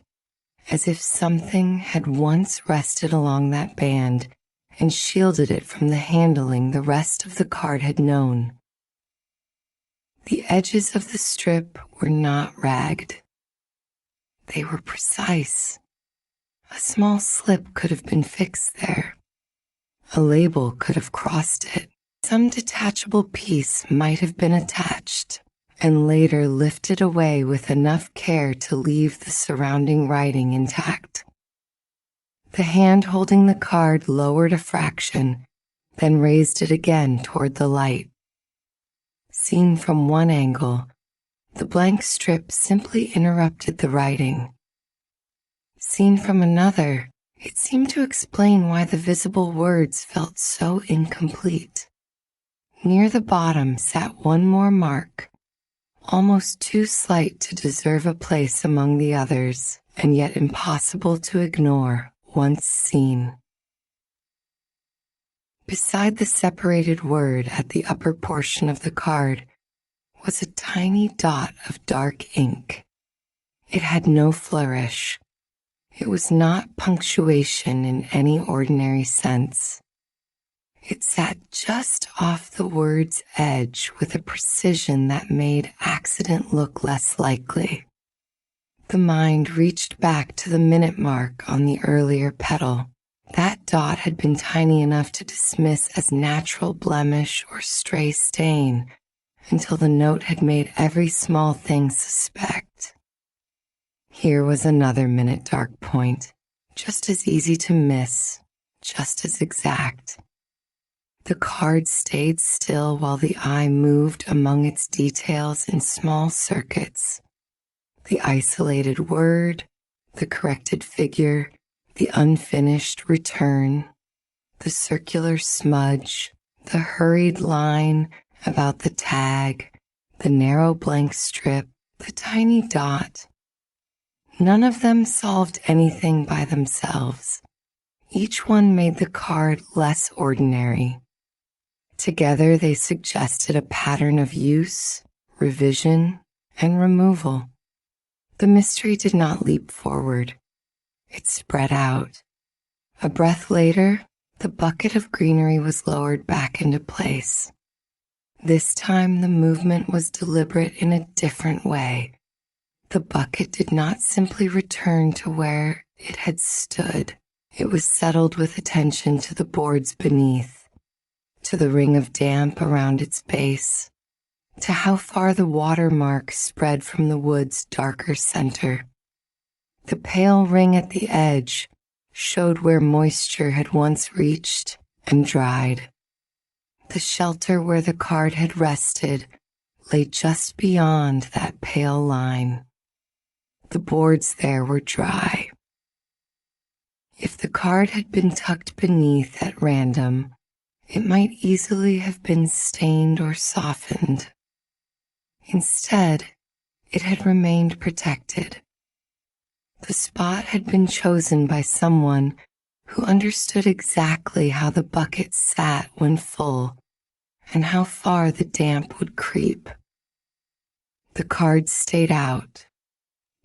Speaker 1: as if something had once rested along that band and shielded it from the handling the rest of the card had known. The edges of the strip were not ragged. They were precise. A small slip could have been fixed there. A label could have crossed it. Some detachable piece might have been attached and later lifted away with enough care to leave the surrounding writing intact. The hand holding the card lowered a fraction, then raised it again toward the light. Seen from one angle, the blank strip simply interrupted the writing. Seen from another, it seemed to explain why the visible words felt so incomplete. Near the bottom sat one more mark, almost too slight to deserve a place among the others, and yet impossible to ignore once seen. Beside the separated word at the upper portion of the card was a tiny dot of dark ink. It had no flourish. It was not punctuation in any ordinary sense. It sat just off the word's edge with a precision that made accident look less likely. The mind reached back to the minute mark on the earlier petal. That dot had been tiny enough to dismiss as natural blemish or stray stain until the note had made every small thing suspect. Here was another minute dark point, just as easy to miss, just as exact. The card stayed still while the eye moved among its details in small circuits. The isolated word, the corrected figure, the unfinished return, the circular smudge, the hurried line about the tag, the narrow blank strip, the tiny dot. None of them solved anything by themselves. Each one made the card less ordinary. Together, they suggested a pattern of use, revision, and removal. The mystery did not leap forward. It spread out. A breath later, the bucket of greenery was lowered back into place. This time, the movement was deliberate in a different way. The bucket did not simply return to where it had stood. It was settled with attention to the boards beneath, to the ring of damp around its base, to how far the watermark spread from the wood's darker center. The pale ring at the edge showed where moisture had once reached and dried. The shelter where the card had rested lay just beyond that pale line. The boards there were dry. If the card had been tucked beneath at random, it might easily have been stained or softened. Instead, it had remained protected. The spot had been chosen by someone who understood exactly how the bucket sat when full and how far the damp would creep. The card stayed out.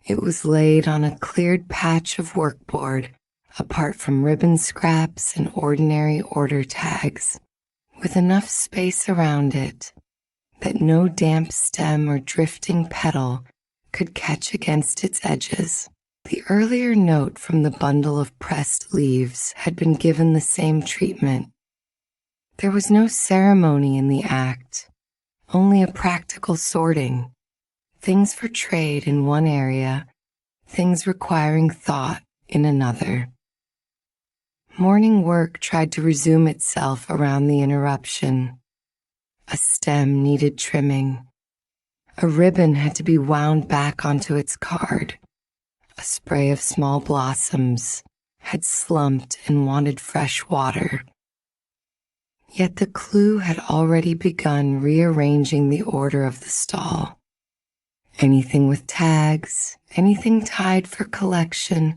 Speaker 1: It was laid on a cleared patch of workboard apart from ribbon scraps and ordinary order tags, with enough space around it that no damp stem or drifting petal could catch against its edges. The earlier note from the bundle of pressed leaves had been given the same treatment. There was no ceremony in the act, only a practical sorting. Things for trade in one area, things requiring thought in another. Morning work tried to resume itself around the interruption. A stem needed trimming. A ribbon had to be wound back onto its card. A spray of small blossoms had slumped and wanted fresh water. Yet the clue had already begun rearranging the order of the stall. Anything with tags, anything tied for collection,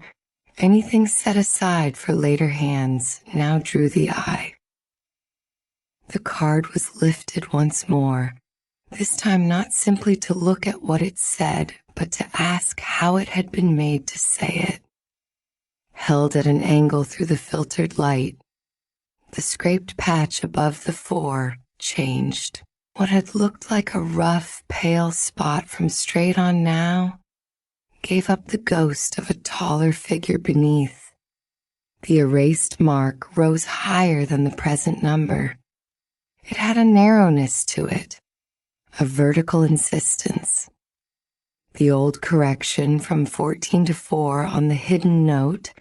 Speaker 1: anything set aside for later hands now drew the eye. The card was lifted once more, this time not simply to look at what it said, but to ask how it had been made to say it. Held at an angle through the filtered light, the scraped patch above the 4 changed. What had looked like a rough, pale spot from straight on now gave up the ghost of a taller figure beneath. The erased mark rose higher than the present number. It had a narrowness to it, a vertical insistence. The old correction from 14 to 4 on the hidden note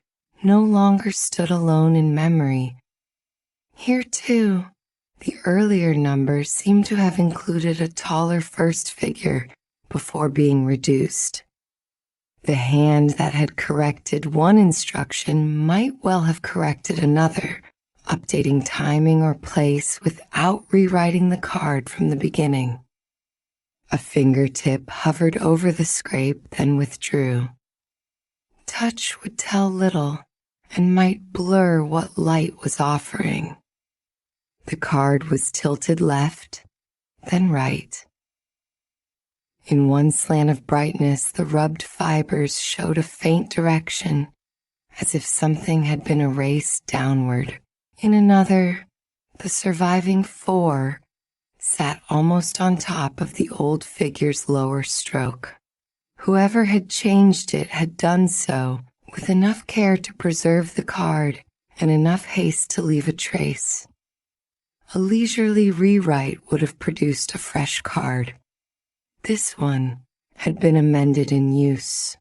Speaker 1: no longer stood alone in memory. Here, too, the earlier number seemed to have included a taller first figure before being reduced. The hand that had corrected one instruction might well have corrected another, updating timing or place without rewriting the card from the beginning. A fingertip hovered over the scrape, then withdrew. Touch would tell little and might blur what light was offering. The card was tilted left, then right. In one slant of brightness, the rubbed fibers showed a faint direction, as if something had been erased downward. In another, the surviving 4 sat almost on top of the old figure's lower stroke. Whoever had changed it had done so with enough care to preserve the card and enough haste to leave a trace. A leisurely rewrite would have produced a fresh card. This one had been amended in use.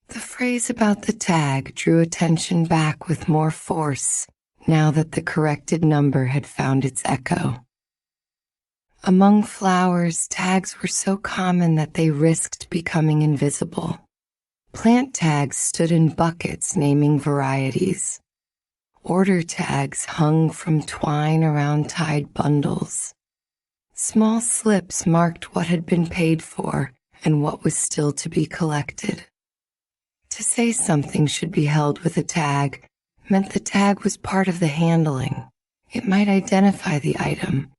Speaker 1: The phrase about the tag drew attention back with more force now that the corrected number had found its echo. Among flowers, tags were so common that they risked becoming invisible. Plant tags stood in buckets naming varieties. Order tags hung from twine around tied bundles. Small slips marked what had been paid for and what was still to be collected. To say something should be held with a tag meant the tag was part of the handling. It might identify the item.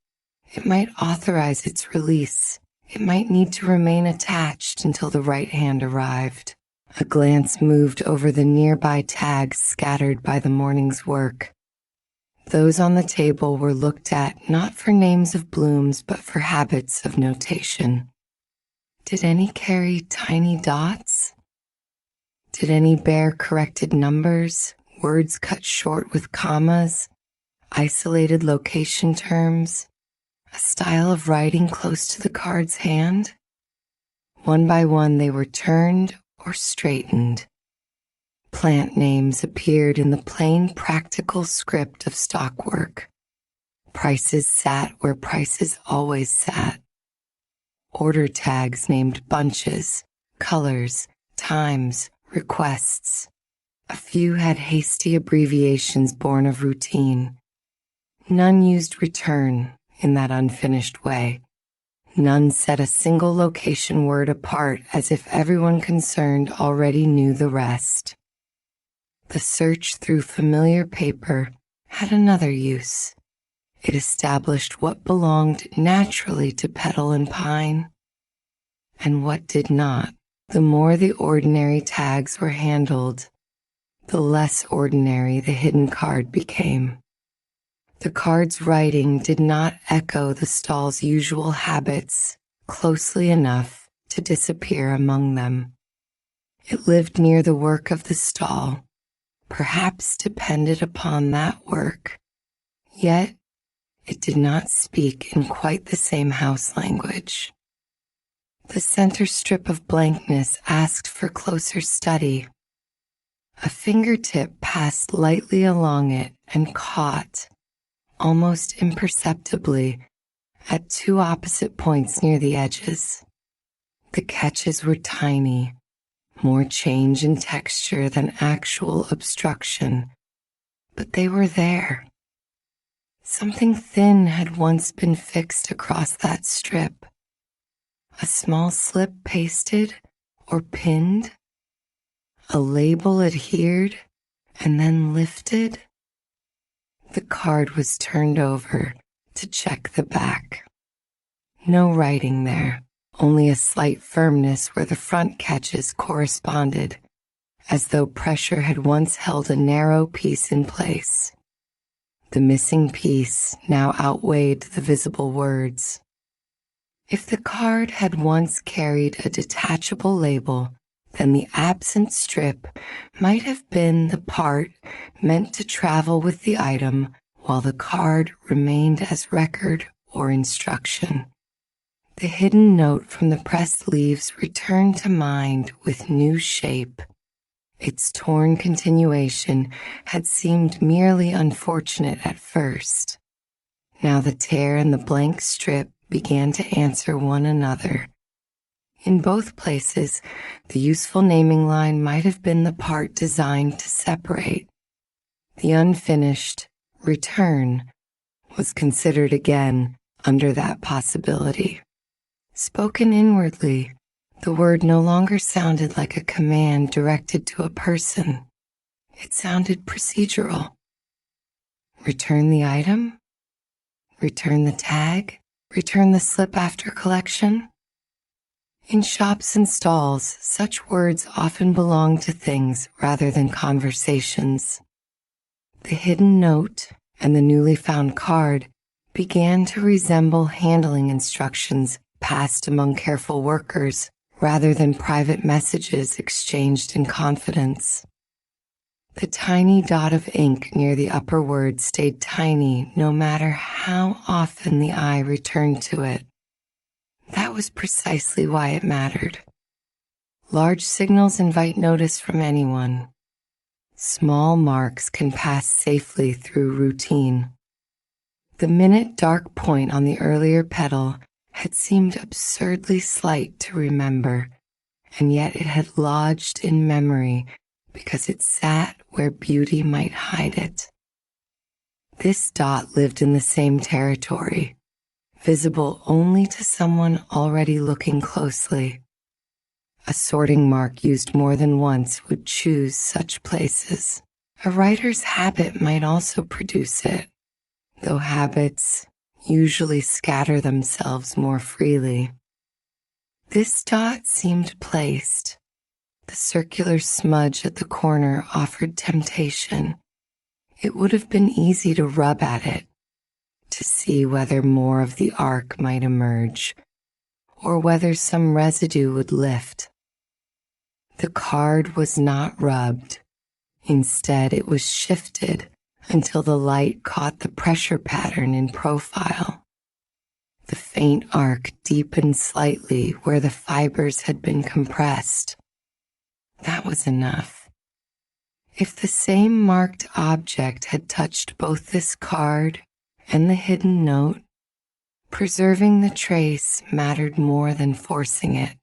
Speaker 1: It might authorize its release. It might need to remain attached until the right hand arrived. A glance moved over the nearby tags scattered by the morning's work. Those on the table were looked at not for names of blooms, but for habits of notation. Did any carry tiny dots? Did any bear corrected numbers, words cut short with commas, isolated location terms, a style of writing close to the card's hand? One by one they were turned or straightened. Plant names appeared in the plain practical script of stockwork. Prices sat where prices always sat. Order tags named bunches, colors, times, requests. A few had hasty abbreviations born of routine. None used return in that unfinished way. None set a single location word apart as if everyone concerned already knew the rest. The search through familiar paper had another use. It established what belonged naturally to Petal and Pine and what did not. The more the ordinary tags were handled, the less ordinary the hidden card became. The card's writing did not echo the stall's usual habits closely enough to disappear among them. It lived near the work of the stall, perhaps depended upon that work, yet it did not speak in quite the same house language. The center strip of blankness asked for closer study. A fingertip passed lightly along it and caught, almost imperceptibly, at two opposite points near the edges. The catches were tiny, more change in texture than actual obstruction, but they were there. Something thin had once been fixed across that strip. A small slip pasted or pinned. A label adhered and then lifted. The card was turned over to check the back. No writing there, only a slight firmness where the front catches corresponded, as though pressure had once held a narrow piece in place. The missing piece now outweighed the visible words. If the card had once carried a detachable label, then the absent strip might have been the part meant to travel with the item while the card remained as record or instruction. The hidden note from the pressed leaves returned to mind with new shape. Its torn continuation had seemed merely unfortunate at first. Now the tear and the blank strip began to answer one another. In both places, the useful naming line might have been the part designed to separate. The unfinished return was considered again under that possibility. Spoken inwardly, the word no longer sounded like a command directed to a person. It sounded procedural. Return the item? Return the tag? Return the slip after collection? In shops and stalls, such words often belong to things rather than conversations. The hidden note and the newly found card began to resemble handling instructions passed among careful workers rather than private messages exchanged in confidence. The tiny dot of ink near the upper word stayed tiny no matter how often the eye returned to it. That was precisely why it mattered. Large signals invite notice from anyone. Small marks can pass safely through routine. The minute dark point on the earlier petal had seemed absurdly slight to remember, and yet it had lodged in memory because it sat where beauty might hide it. This dot lived in the same territory, visible only to someone already looking closely. A sorting mark used more than once would choose such places. A writer's habit might also produce it, though habits usually scatter themselves more freely. This dot seemed placed. The circular smudge at the corner offered temptation. It would have been easy to rub at it, to see whether more of the arc might emerge, or whether some residue would lift. The card was not rubbed. Instead, it was shifted until the light caught the pressure pattern in profile. The faint arc deepened slightly where the fibers had been compressed. That was enough. If the same marked object had touched both this card and the hidden note, preserving the trace mattered more than forcing it.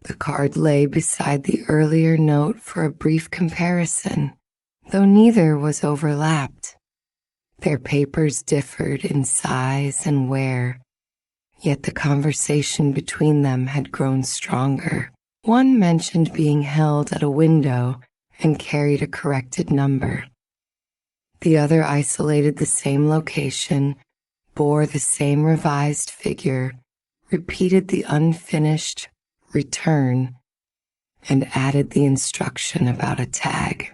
Speaker 1: The card lay beside the earlier note for a brief comparison, though neither was overlapped. Their papers differed in size and wear, yet the conversation between them had grown stronger. One mentioned being held at a window and carried a corrected number. The other isolated the same location, bore the same revised figure, repeated the unfinished return, and added the instruction about a tag.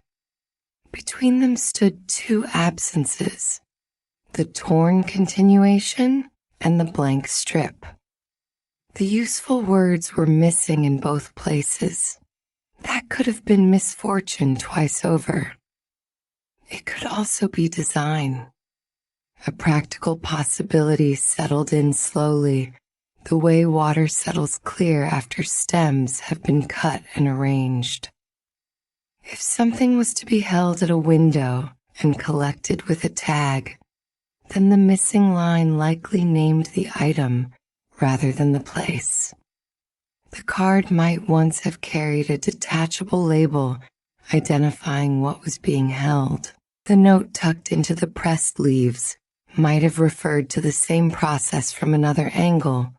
Speaker 1: Between them stood two absences, the torn continuation and the blank strip. The useful words were missing in both places. That could have been misfortune twice over. It could also be design. A practical possibility settled in slowly, the way water settles clear after stems have been cut and arranged. If something was to be held at a window and collected with a tag, then the missing line likely named the item rather than the place. The card might once have carried a detachable label identifying what was being held. The note tucked into the pressed leaves might have referred to the same process from another angle,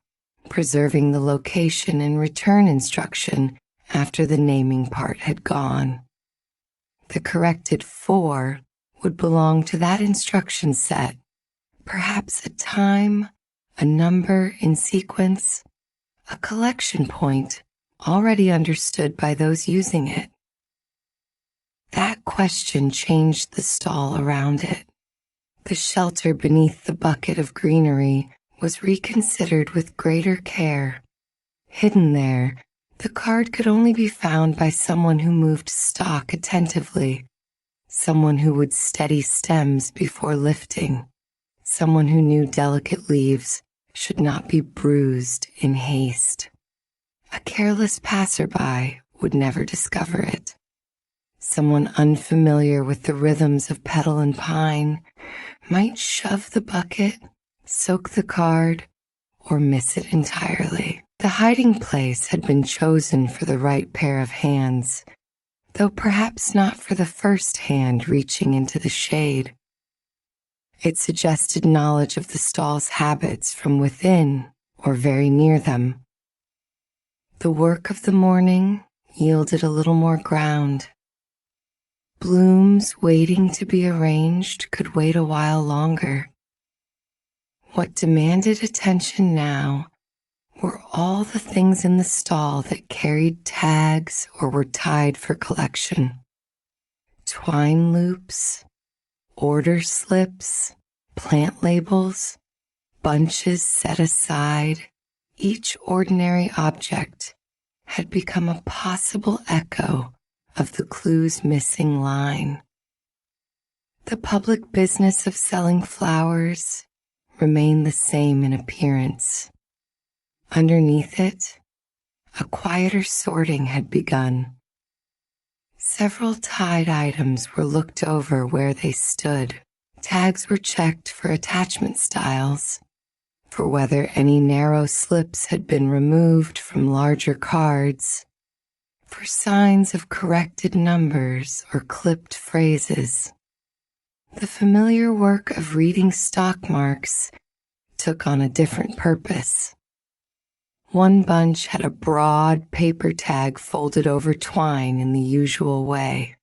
Speaker 1: preserving the location and return instruction after the naming part had gone. The corrected 4 would belong to that instruction set, perhaps a time, a number in sequence, a collection point already understood by those using it. That question changed the stall around it. The shelter beneath the bucket of greenery was reconsidered with greater care. Hidden there, the card could only be found by someone who moved stock attentively, someone who would steady stems before lifting, someone who knew delicate leaves should not be bruised in haste. A careless passerby would never discover it. Someone unfamiliar with the rhythms of petal and pine might shove the bucket, soak the card, or miss it entirely. The hiding place had been chosen for the right pair of hands, though perhaps not for the first hand reaching into the shade. It suggested knowledge of the stall's habits from within or very near them. The work of the morning yielded a little more ground. Blooms waiting to be arranged could wait a while longer. What demanded attention now were all the things in the stall that carried tags or were tied for collection. Twine loops, order slips, plant labels, bunches set aside. Each ordinary object had become a possible echo of the clue's missing line. The public business of selling flowers remained the same in appearance. Underneath it, a quieter sorting had begun. Several tied items were looked over where they stood. Tags were checked for attachment styles, for whether any narrow slips had been removed from larger cards, for signs of corrected numbers or clipped phrases. The familiar work of reading stock marks took on a different purpose. One bunch had a broad paper tag folded over twine in the usual way.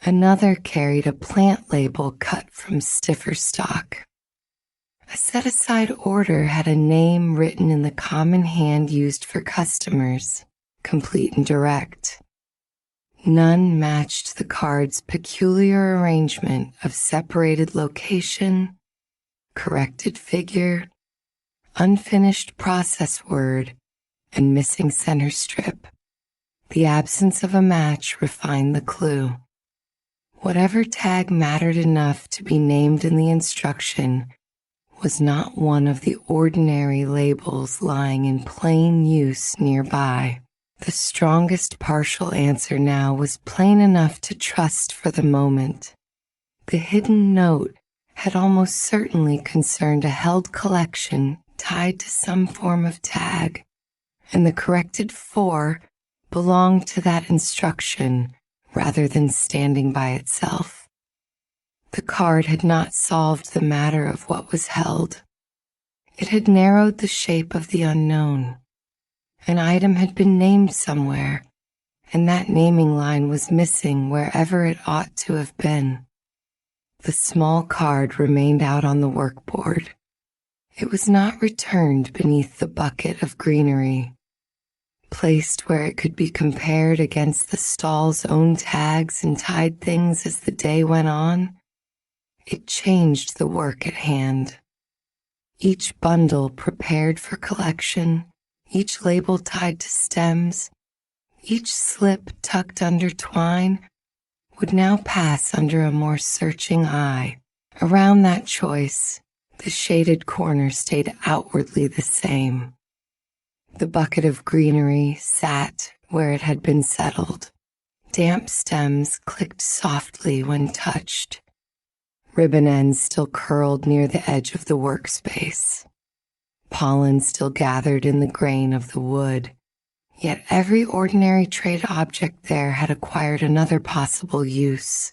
Speaker 1: Another carried a plant label cut from stiffer stock. A set-aside order had a name written in the common hand used for customers, complete and direct. None matched the card's peculiar arrangement of separated location, corrected figure, unfinished process word, and missing center strip. The absence of a match refined the clue. Whatever tag mattered enough to be named in the instruction was not one of the ordinary labels lying in plain use nearby. The strongest partial answer now was plain enough to trust for the moment. The hidden note had almost certainly concerned a held collection tied to some form of tag, and the corrected 4 belonged to that instruction rather than standing by itself. The card had not solved the matter of what was held. It had narrowed the shape of the unknown. An item had been named somewhere, and that naming line was missing wherever it ought to have been. The small card remained out on the workboard. It was not returned beneath the bucket of greenery. Placed where it could be compared against the stall's own tags and tied things as the day went on, it changed the work at hand. Each bundle prepared for collection, each label tied to stems, each slip tucked under twine, would now pass under a more searching eye. Around that choice, the shaded corner stayed outwardly the same. The bucket of greenery sat where it had been settled. Damp stems clicked softly when touched. Ribbon ends still curled near the edge of the workspace. Pollen still gathered in the grain of the wood. Yet every ordinary trade object there had acquired another possible use.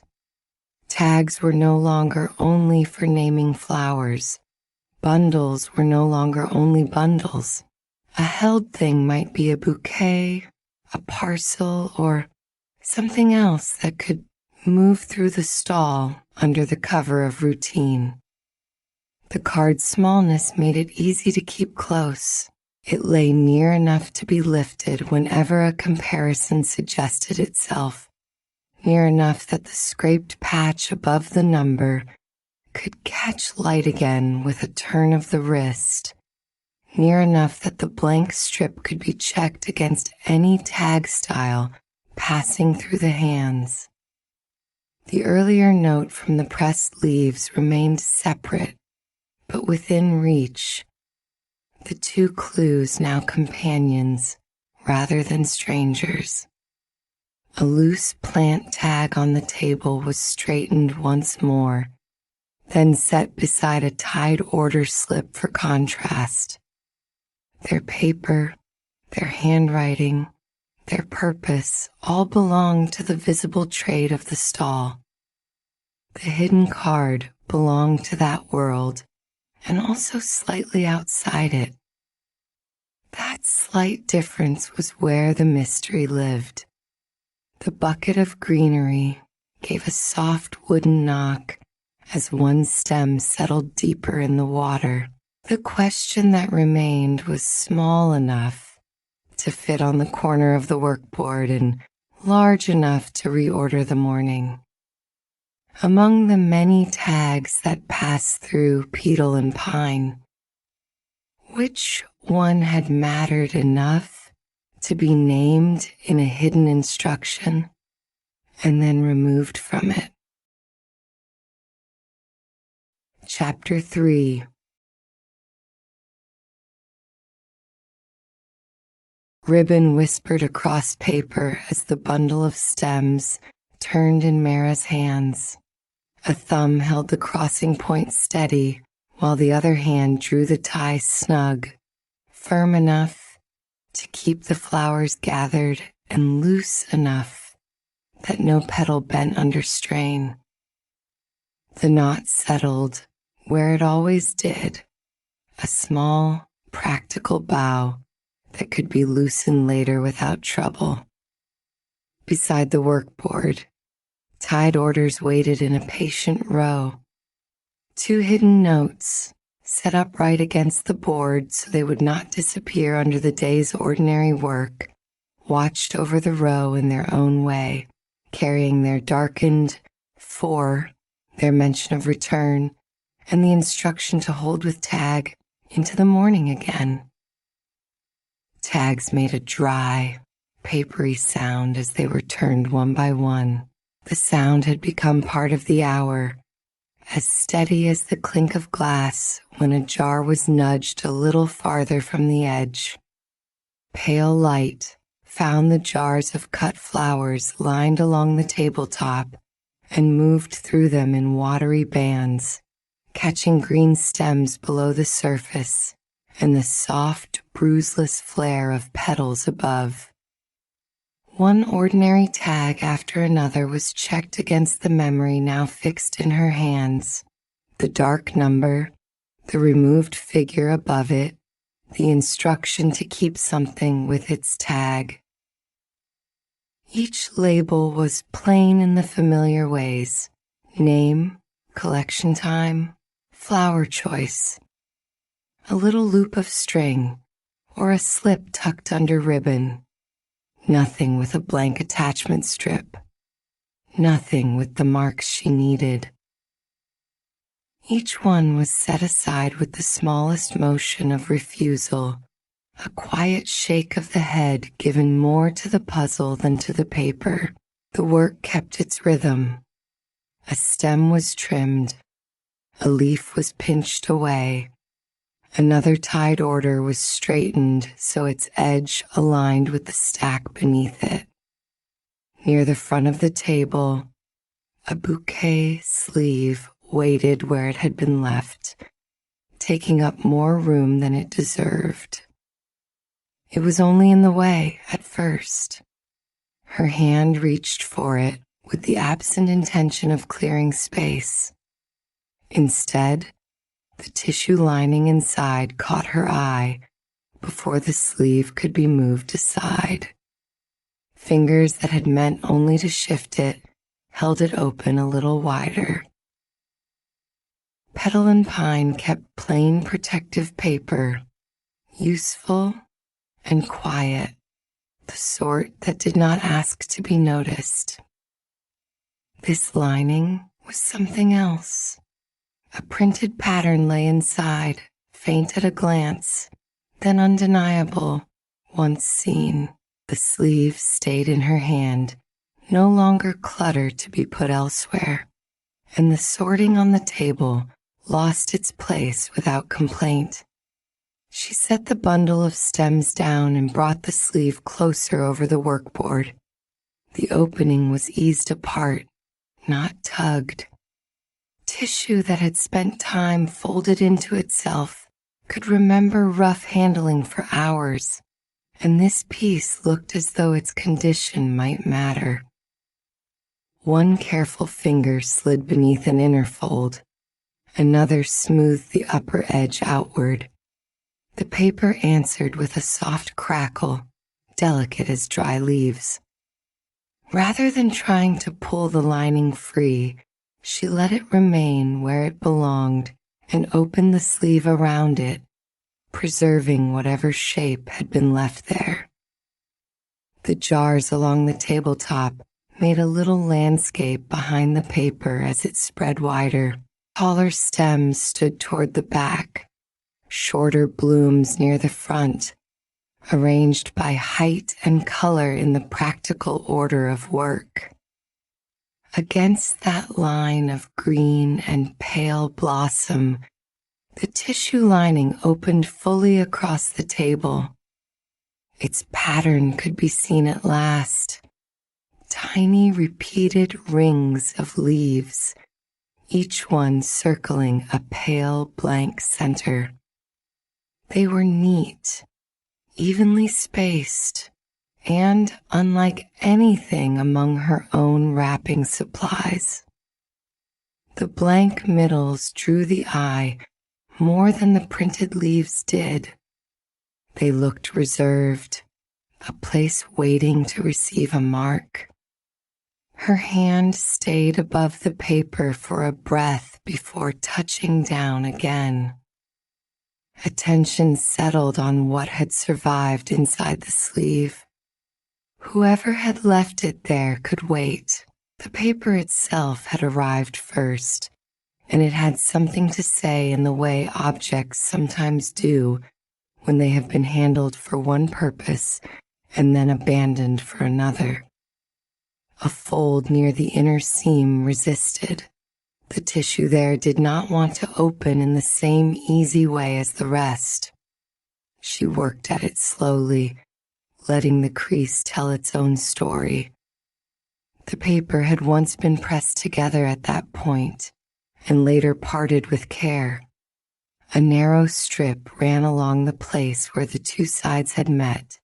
Speaker 1: Tags were no longer only for naming flowers. Bundles were no longer only bundles. A held thing might be a bouquet, a parcel, or something else that could move through the stall under the cover of routine. The card's smallness made it easy to keep close. It lay near enough to be lifted whenever a comparison suggested itself, near enough that the scraped patch above the number could catch light again with a turn of the wrist, near enough that the blank strip could be checked against any tag style passing through the hands. The earlier note from the pressed leaves remained separate, but within reach. The 2 clues now companions rather than strangers. A loose plant tag on the table was straightened once more, then set beside a tied order slip for contrast. Their paper, their handwriting, their purpose all belonged to the visible trade of the stall. The hidden card belonged to that world, and also slightly outside it. That slight difference was where the mystery lived. The bucket of greenery gave a soft wooden knock as one stem settled deeper in the water. The question that remained was small enough to fit on the corner of the workboard and large enough to reorder the morning. Among the many tags that passed through Petal and Pine, which one had mattered enough to be named in a hidden instruction and then removed from it? Chapter 3. Ribbon whispered across paper as the bundle of stems turned in Mara's hands. A thumb held the crossing point steady, while the other hand drew the tie snug, firm enough to keep the flowers gathered and loose enough that no petal bent under strain. The knot settled where it always did, a small, practical bow that could be loosened later without trouble. Beside the workboard, tied orders waited in a patient row. 2 hidden notes, set up right against the board so they would not disappear under the day's ordinary work, watched over the row in their own way, carrying their darkened "for," their mention of return, and the instruction to hold with tag into the morning again. Tags made a dry, papery sound as they were turned one by one. The sound had become part of the hour, as steady as the clink of glass when a jar was nudged a little farther from the edge. Pale light found the jars of cut flowers lined along the tabletop and moved through them in watery bands, catching green stems below the surface and the soft, bruiseless flare of petals above. One ordinary tag after another was checked against the memory now fixed in her hands. The dark number, the removed figure above it, the instruction to keep something with its tag. Each label was plain in the familiar ways: name, collection time, flower choice. A little loop of string, or a slip tucked under ribbon. Nothing with a blank attachment strip. Nothing with the marks she needed. Each one was set aside with the smallest motion of refusal, a quiet shake of the head given more to the puzzle than to the paper. The work kept its rhythm. A stem was trimmed. A leaf was pinched away. Another tied order was straightened so its edge aligned with the stack beneath it. Near the front of the table, a bouquet sleeve waited where it had been left, taking up more room than it deserved. It was only in the way at first. Her hand reached for it with the absent intention of clearing space. Instead, the tissue lining inside caught her eye before the sleeve could be moved aside. Fingers that had meant only to shift it held it open a little wider. Petal Pine kept plain protective paper, useful and quiet, the sort that did not ask to be noticed. This lining was something else. A printed pattern lay inside, faint at a glance, then undeniable once seen. The sleeve stayed in her hand, no longer clutter to be put elsewhere, and the sorting on the table lost its place without complaint. She set the bundle of stems down and brought the sleeve closer over the workboard. The opening was eased apart, not tugged. Tissue that had spent time folded into itself could remember rough handling for hours, and this piece looked as though its condition might matter. One careful finger slid beneath an inner fold, another smoothed the upper edge outward. The paper answered with a soft crackle, delicate as dry leaves. Rather than trying to pull the lining free, she let it remain where it belonged and opened the sleeve around it, preserving whatever shape had been left there. The jars along the tabletop made a little landscape behind the paper as it spread wider. Taller stems stood toward the back, shorter blooms near the front, arranged by height and color in the practical order of work. Against that line of green and pale blossom, the tissue lining opened fully across the table. Its pattern could be seen at last. Tiny repeated rings of leaves, each one circling a pale blank center. They were neat, evenly spaced, and unlike anything among her own wrapping supplies. The blank middles drew the eye more than the printed leaves did. They looked reserved, a place waiting to receive a mark. Her hand stayed above the paper for a breath before touching down again. Attention settled on what had survived inside the sleeve. Whoever had left it there could wait. The paper itself had arrived first, and it had something to say in the way objects sometimes do when they have been handled for one purpose and then abandoned for another. A fold near the inner seam resisted. The tissue there did not want to open in the same easy way as the rest. She worked at it slowly, letting the crease tell its own story. The paper had once been pressed together at that point, and later parted with care. A narrow strip ran along the place where the two sides had met,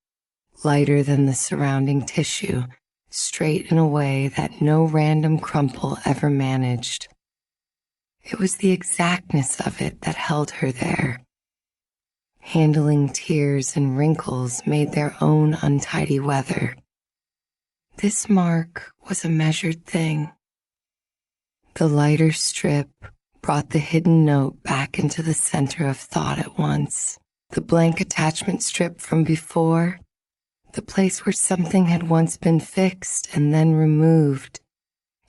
Speaker 1: lighter than the surrounding tissue, straight in a way that no random crumple ever managed. It was the exactness of it that held her there. Handling tears and wrinkles made their own untidy weather. This mark was a measured thing. The lighter strip brought the hidden note back into the center of thought at once. The blank attachment strip from before, the place where something had once been fixed and then removed,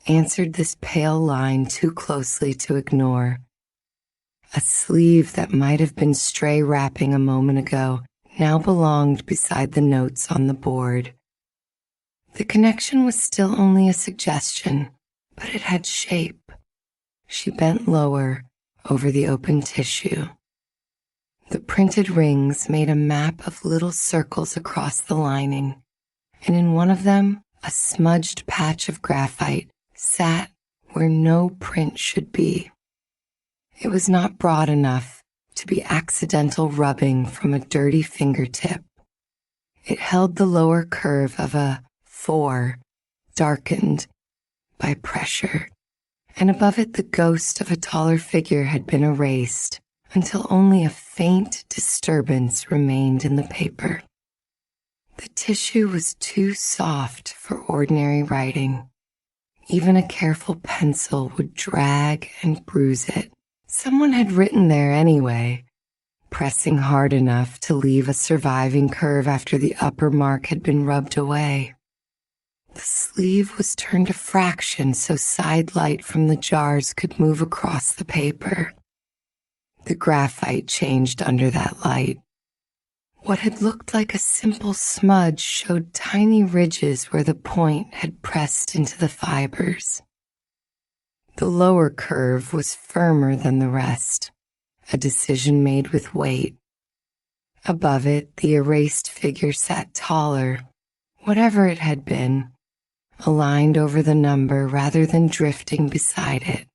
Speaker 1: answered this pale line too closely to ignore. A sleeve that might have been stray wrapping a moment ago now belonged beside the notes on the board. The connection was still only a suggestion, but it had shape. She bent lower over the open tissue. The printed rings made a map of little circles across the lining, and in one of them, a smudged patch of graphite sat where no print should be. It was not broad enough to be accidental rubbing from a dirty fingertip. It held the lower curve of a 4, darkened by pressure, and above it the ghost of a taller figure had been erased until only a faint disturbance remained in the paper. The tissue was too soft for ordinary writing. Even a careful pencil would drag and bruise it. Someone had written there anyway, pressing hard enough to leave a surviving curve after the upper mark had been rubbed away. The sleeve was turned a fraction so side light from the jars could move across the paper. The graphite changed under that light. What had looked like a simple smudge showed tiny ridges where the point had pressed into the fibers. The lower curve was firmer than the rest, a decision made with weight. Above it, the erased figure sat taller, whatever it had been, aligned over the number rather than drifting beside it.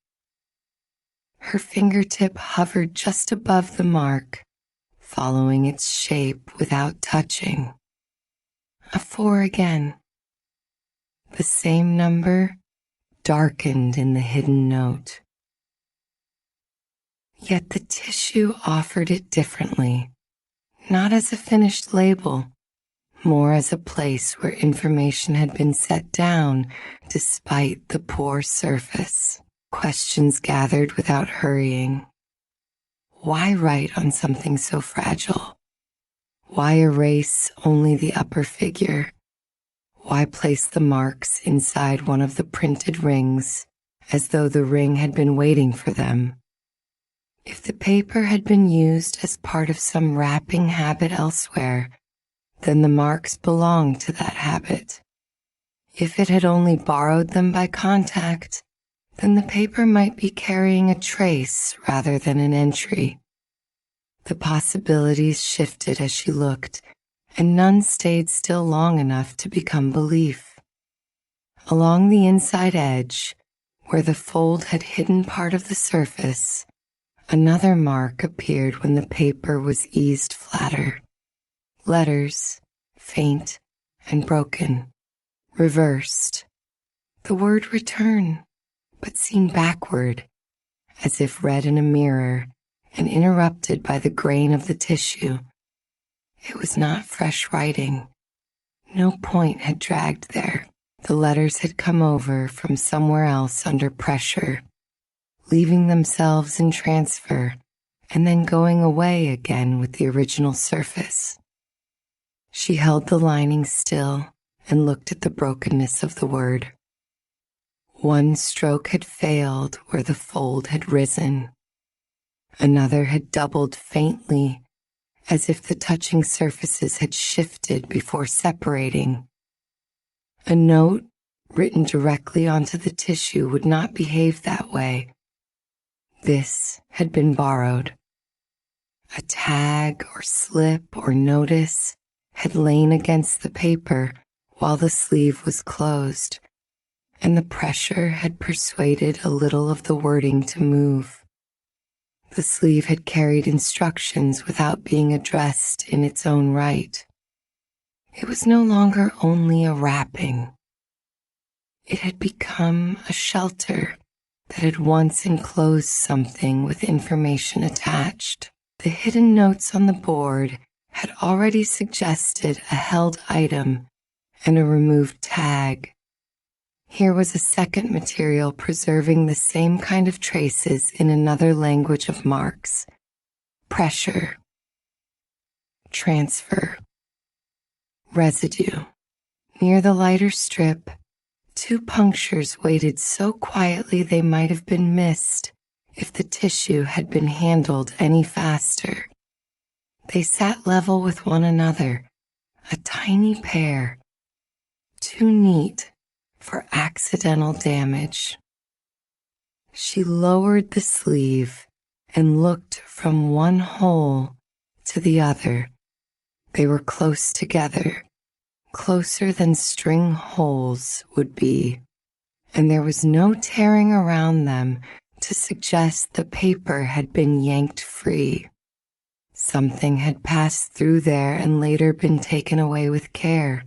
Speaker 1: Her fingertip hovered just above the mark, following its shape without touching. A 4 again. The same number darkened in the hidden note. Yet the tissue offered it differently, not as a finished label, more as a place where information had been set down despite the poor surface. Questions gathered without hurrying. Why write on something so fragile? Why erase only the upper figure? Why place the marks inside one of the printed rings as though the ring had been waiting for them? If the paper had been used as part of some wrapping habit elsewhere, then the marks belonged to that habit. If it had only borrowed them by contact, then the paper might be carrying a trace rather than an entry. The possibilities shifted as she looked, and none stayed still long enough to become belief. Along the inside edge, where the fold had hidden part of the surface, another mark appeared when the paper was eased flatter. Letters, faint and broken, reversed. The word return, but seen backward, as if read in a mirror and interrupted by the grain of the tissue. It was not fresh writing. No point had dragged there. The letters had come over from somewhere else under pressure, leaving themselves in transfer and then going away again with the original surface. She held the lining still and looked at the brokenness of the word. One stroke had failed where the fold had risen. Another had doubled faintly, as if the touching surfaces had shifted before separating. A note written directly onto the tissue would not behave that way. This had been borrowed. A tag or slip or notice had lain against the paper while the sleeve was closed, and the pressure had persuaded a little of the wording to move. The sleeve had carried instructions without being addressed in its own right. It was no longer only a wrapping. It had become a shelter that had once enclosed something with information attached. The hidden notes on the board had already suggested a held item and a removed tag. Here was a second material preserving the same kind of traces in another language of marks. Pressure, transfer, residue. Near the lighter strip, 2 punctures waited so quietly they might have been missed if the tissue had been handled any faster. They sat level with one another, a tiny pair, too neat for accidental damage. She lowered the sleeve and looked from one hole to the other. They were close together, closer than string holes would be, and there was no tearing around them to suggest the paper had been yanked free. Something had passed through there and later been taken away with care.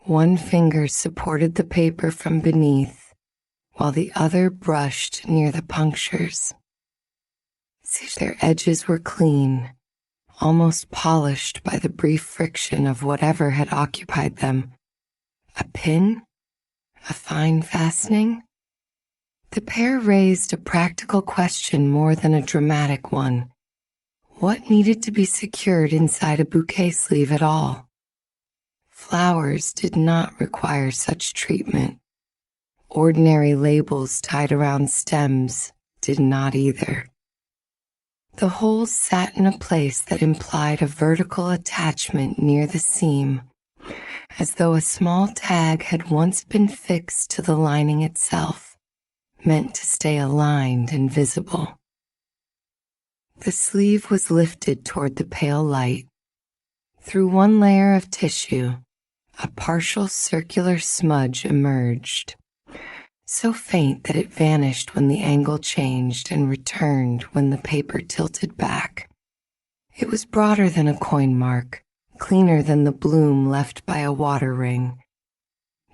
Speaker 1: One finger supported the paper from beneath, while the other brushed near the punctures. Their edges were clean, almost polished by the brief friction of whatever had occupied them. A pin? A fine fastening? The pair raised a practical question more than a dramatic one. What needed to be secured inside a bouquet sleeve at all? Flowers did not require such treatment. Ordinary labels tied around stems did not either. The holes sat in a place that implied a vertical attachment near the seam, as though a small tag had once been fixed to the lining itself, meant to stay aligned and visible. The sleeve was lifted toward the pale light. Through one layer of tissue, a partial circular smudge emerged, so faint that it vanished when the angle changed and returned when the paper tilted back. It was broader than a coin mark, cleaner than the bloom left by a water ring.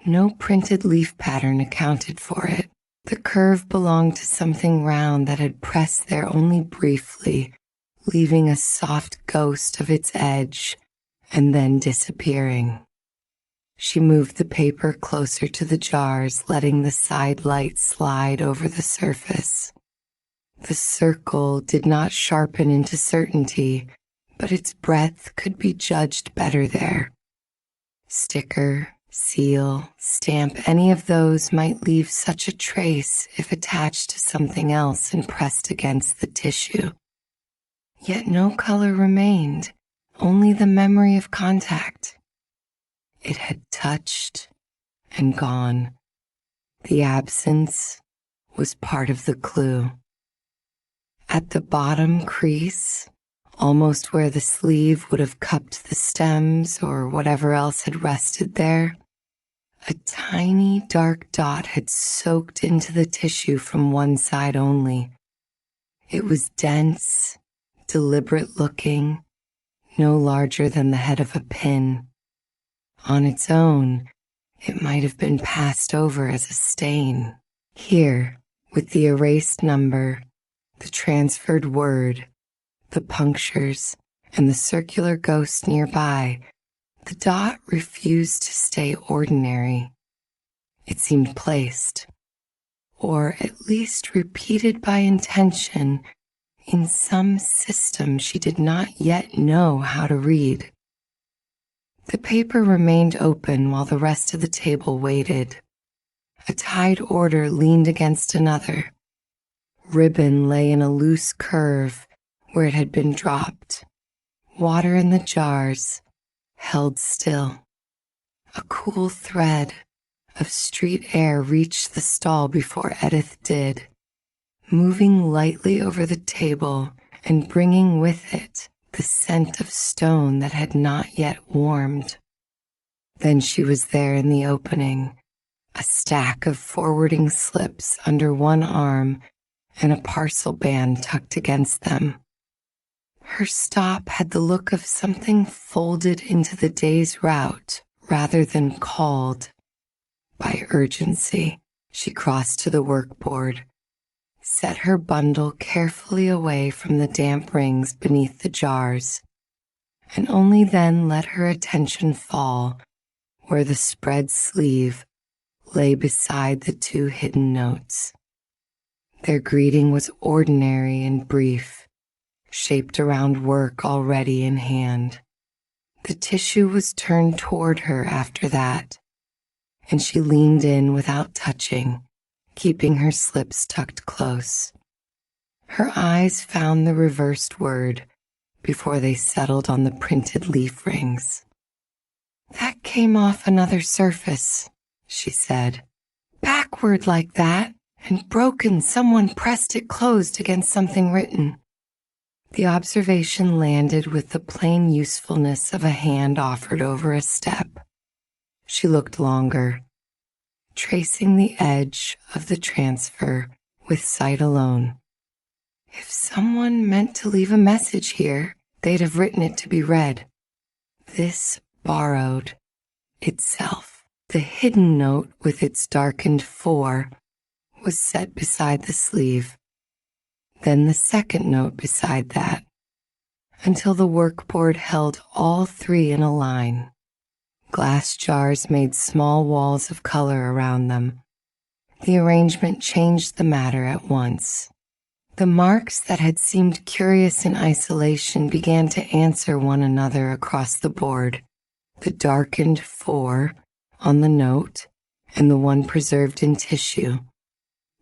Speaker 1: No printed leaf pattern accounted for it. The curve belonged to something round that had pressed there only briefly, leaving a soft ghost of its edge and then disappearing. She moved the paper closer to the jars, letting the side light slide over the surface. The circle did not sharpen into certainty, but its breadth could be judged better there. Sticker, seal, stamp, any of those might leave such a trace if attached to something else and pressed against the tissue. Yet no color remained, only the memory of contact. It had touched and gone. The absence was part of the clue. At the bottom crease, almost where the sleeve would have cupped the stems or whatever else had rested there, a tiny dark dot had soaked into the tissue from one side only. It was dense, deliberate looking, no larger than the head of a pin. On its own, it might have been passed over as a stain. Here, with the erased number, the transferred word, the punctures, and the circular ghost nearby, the dot refused to stay ordinary. It seemed placed, or at least repeated by intention, in some system she did not yet know how to read. The paper remained open while the rest of the table waited. A tied order leaned against another. Ribbon lay in a loose curve where it had been dropped. Water in the jars held still. A cool thread of street air reached the stall before Edith did, moving lightly over the table and bringing with it the scent of stone that had not yet warmed. Then she was there in the opening, a stack of forwarding slips under one arm and a parcel band tucked against them. Her stop had the look of something folded into the day's route rather than called. By urgency, she crossed to the workboard, set her bundle carefully away from the damp rings beneath the jars, and only then let her attention fall where the spread sleeve lay beside the two hidden notes. Their greeting was ordinary and brief, shaped around work already in hand. The tissue was turned toward her after that, and she leaned in without touching, keeping her slips tucked close. Her eyes found the reversed word before they settled on the printed leaf rings. "That came off another surface," she said. "Backward like that, and broken. Someone pressed it closed against something written." The observation landed with the plain usefulness of a hand offered over a step. She looked longer, tracing the edge of the transfer with sight alone. If someone meant to leave a message here, they'd have written it to be read. This borrowed itself. The hidden note with its darkened 4 was set beside the sleeve, then the second note beside that, until the workboard held all three in a line. Glass jars made small walls of color around them. The arrangement changed the matter at once. The marks that had seemed curious in isolation began to answer one another across the board. The darkened 4 on the note and the one preserved in tissue.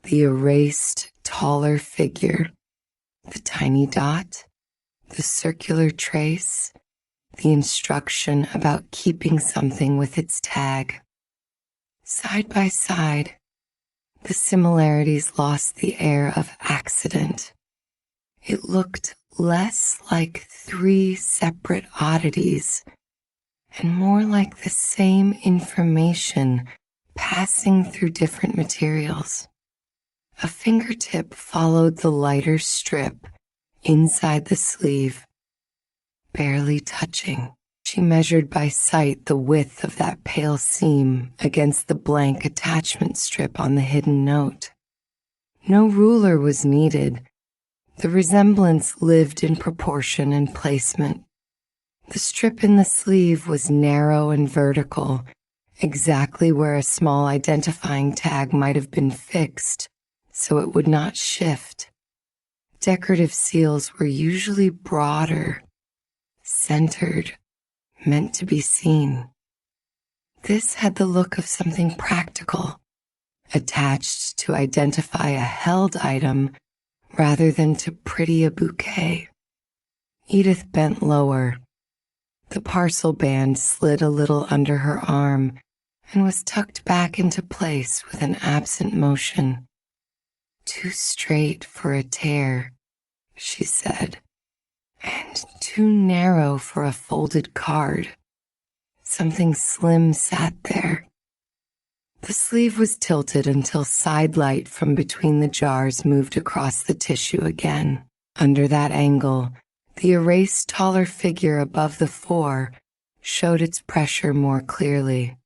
Speaker 1: The erased, taller figure, the tiny dot, the circular trace, the instruction about keeping something with its tag. Side by side, the similarities lost the air of accident. It looked less like 3 separate oddities and more like the same information passing through different materials. A fingertip followed the lighter strip inside the sleeve, barely touching. She measured by sight the width of that pale seam against the blank attachment strip on the hidden note. No ruler was needed. The resemblance lived in proportion and placement. The strip in the sleeve was narrow and vertical, exactly where a small identifying tag might have been fixed, so it would not shift. Decorative seals were usually broader, centered, meant to be seen. This had the look of something practical, attached to identify a held item rather than to pretty a bouquet. Edith bent lower. The parcel band slid a little under her arm and was tucked back into place with an absent motion. "Too straight for a tear," she said, "and too narrow for a folded card." Something slim sat there. The sleeve was tilted until side light from between the jars moved across the tissue again. Under that angle, the erased taller figure above the 4 showed its pressure more clearly.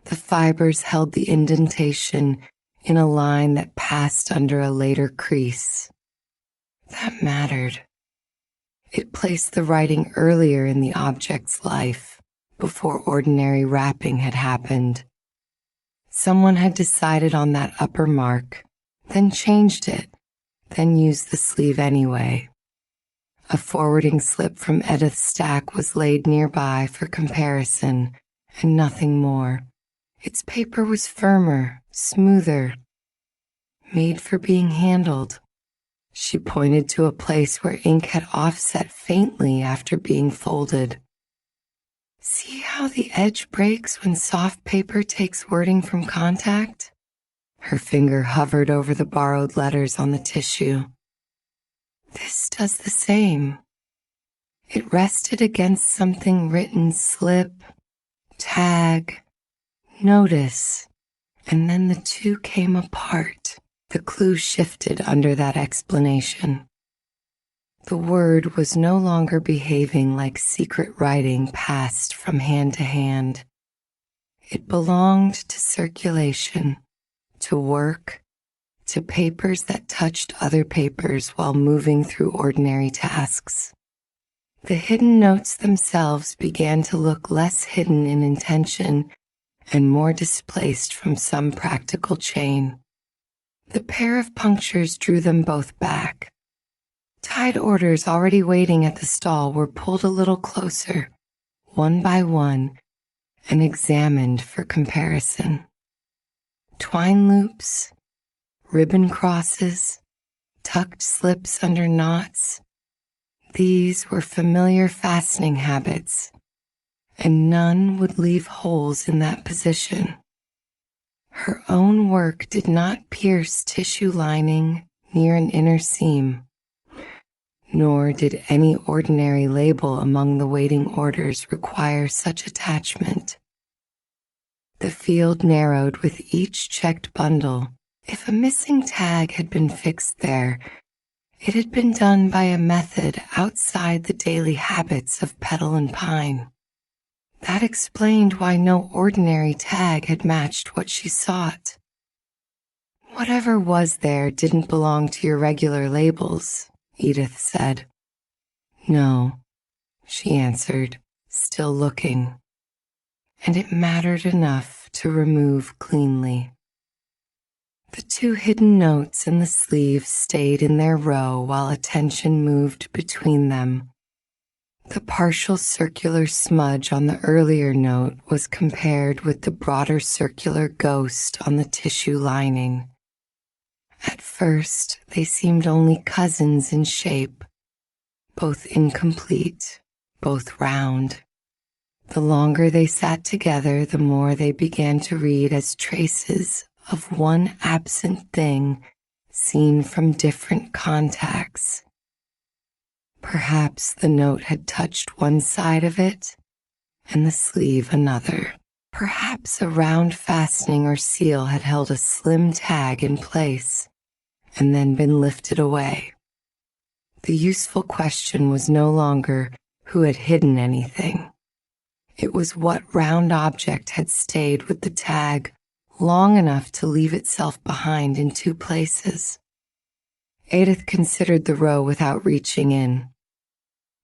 Speaker 1: The fibers held the indentation in a line that passed under a later crease. That mattered. It placed the writing earlier in the object's life, before ordinary wrapping had happened. Someone had decided on that upper mark, then changed it, then used the sleeve anyway. A forwarding slip from Edith's stack was laid nearby for comparison, and nothing more. Its paper was firmer, smoother, made for being handled. She pointed to a place where ink had offset faintly after being folded. See how the edge breaks when soft paper takes wording from contact? Her finger hovered over the borrowed letters on the tissue. This does the same. It rested against something written slip, tag, notice, and then the two came apart. The clue shifted under that explanation. The word was no longer behaving like secret writing passed from hand to hand. It belonged to circulation, to work, to papers that touched other papers while moving through ordinary tasks. The hidden notes themselves began to look less hidden in intention and more displaced from some practical chain. The pair of punctures drew them both back. Tide orders already waiting at the stall were pulled a little closer, one by one, and examined for comparison. Twine loops, ribbon crosses, tucked slips under knots. These were familiar fastening habits, and none would leave holes in that position. Her own work did not pierce tissue lining near an inner seam, nor did any ordinary label among the waiting orders require such attachment. The field narrowed with each checked bundle. If a missing tag had been fixed there, it had been done by a method outside the daily habits of Petal Pine. That explained why no ordinary tag had matched what she sought. Whatever was there didn't belong to your regular labels, Edith said. No, she answered, still looking. And it mattered enough to remove cleanly. The two hidden notes in the sleeve stayed in their row while attention moved between them. The partial circular smudge on the earlier note was compared with the broader circular ghost on the tissue lining. At first, they seemed only cousins in shape, both incomplete, both round. The longer they sat together, the more they began to read as traces of one absent thing seen from different contacts. Perhaps the note had touched one side of it and the sleeve another. Perhaps a round fastening or seal had held a slim tag in place and then been lifted away. The useful question was no longer who had hidden anything. It was what round object had stayed with the tag long enough to leave itself behind in two places. Edith considered the row without reaching in.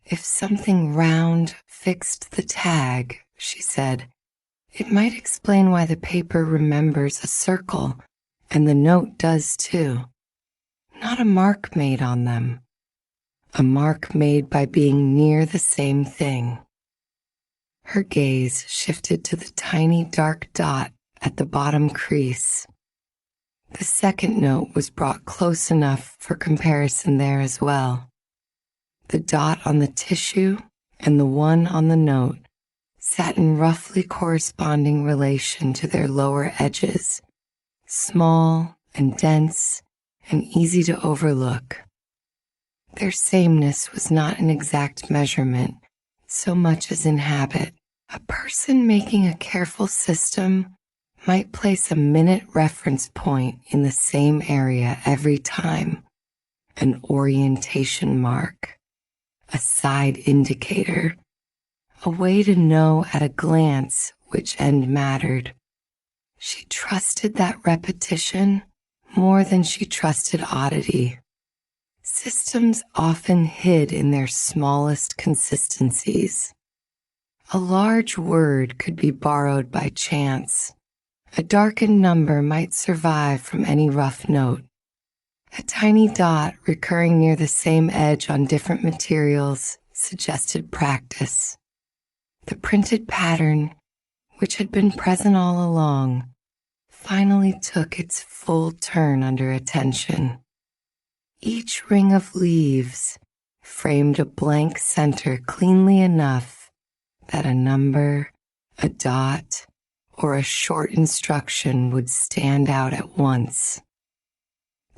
Speaker 1: If something round fixed the tag, she said, it might explain why the paper remembers a circle, and the note does too. Not a mark made on them. A mark made by being near the same thing. Her gaze shifted to the tiny dark dot at the bottom crease. The second note was brought close enough for comparison there as well. The dot on the tissue and the one on the note sat in roughly corresponding relation to their lower edges, small and dense and easy to overlook. Their sameness was not an exact measurement so much as in habit. A person making a careful system might place a minute reference point in the same area every time, an orientation mark, a side indicator, a way to know at a glance which end mattered. She trusted that repetition more than she trusted oddity. Systems often hid in their smallest consistencies. A large word could be borrowed by chance. A darkened number might survive from any rough note. A tiny dot recurring near the same edge on different materials suggested practice. The printed pattern, which had been present all along, finally took its full turn under attention. Each ring of leaves framed a blank center cleanly enough that a number, a dot, or a short instruction would stand out at once.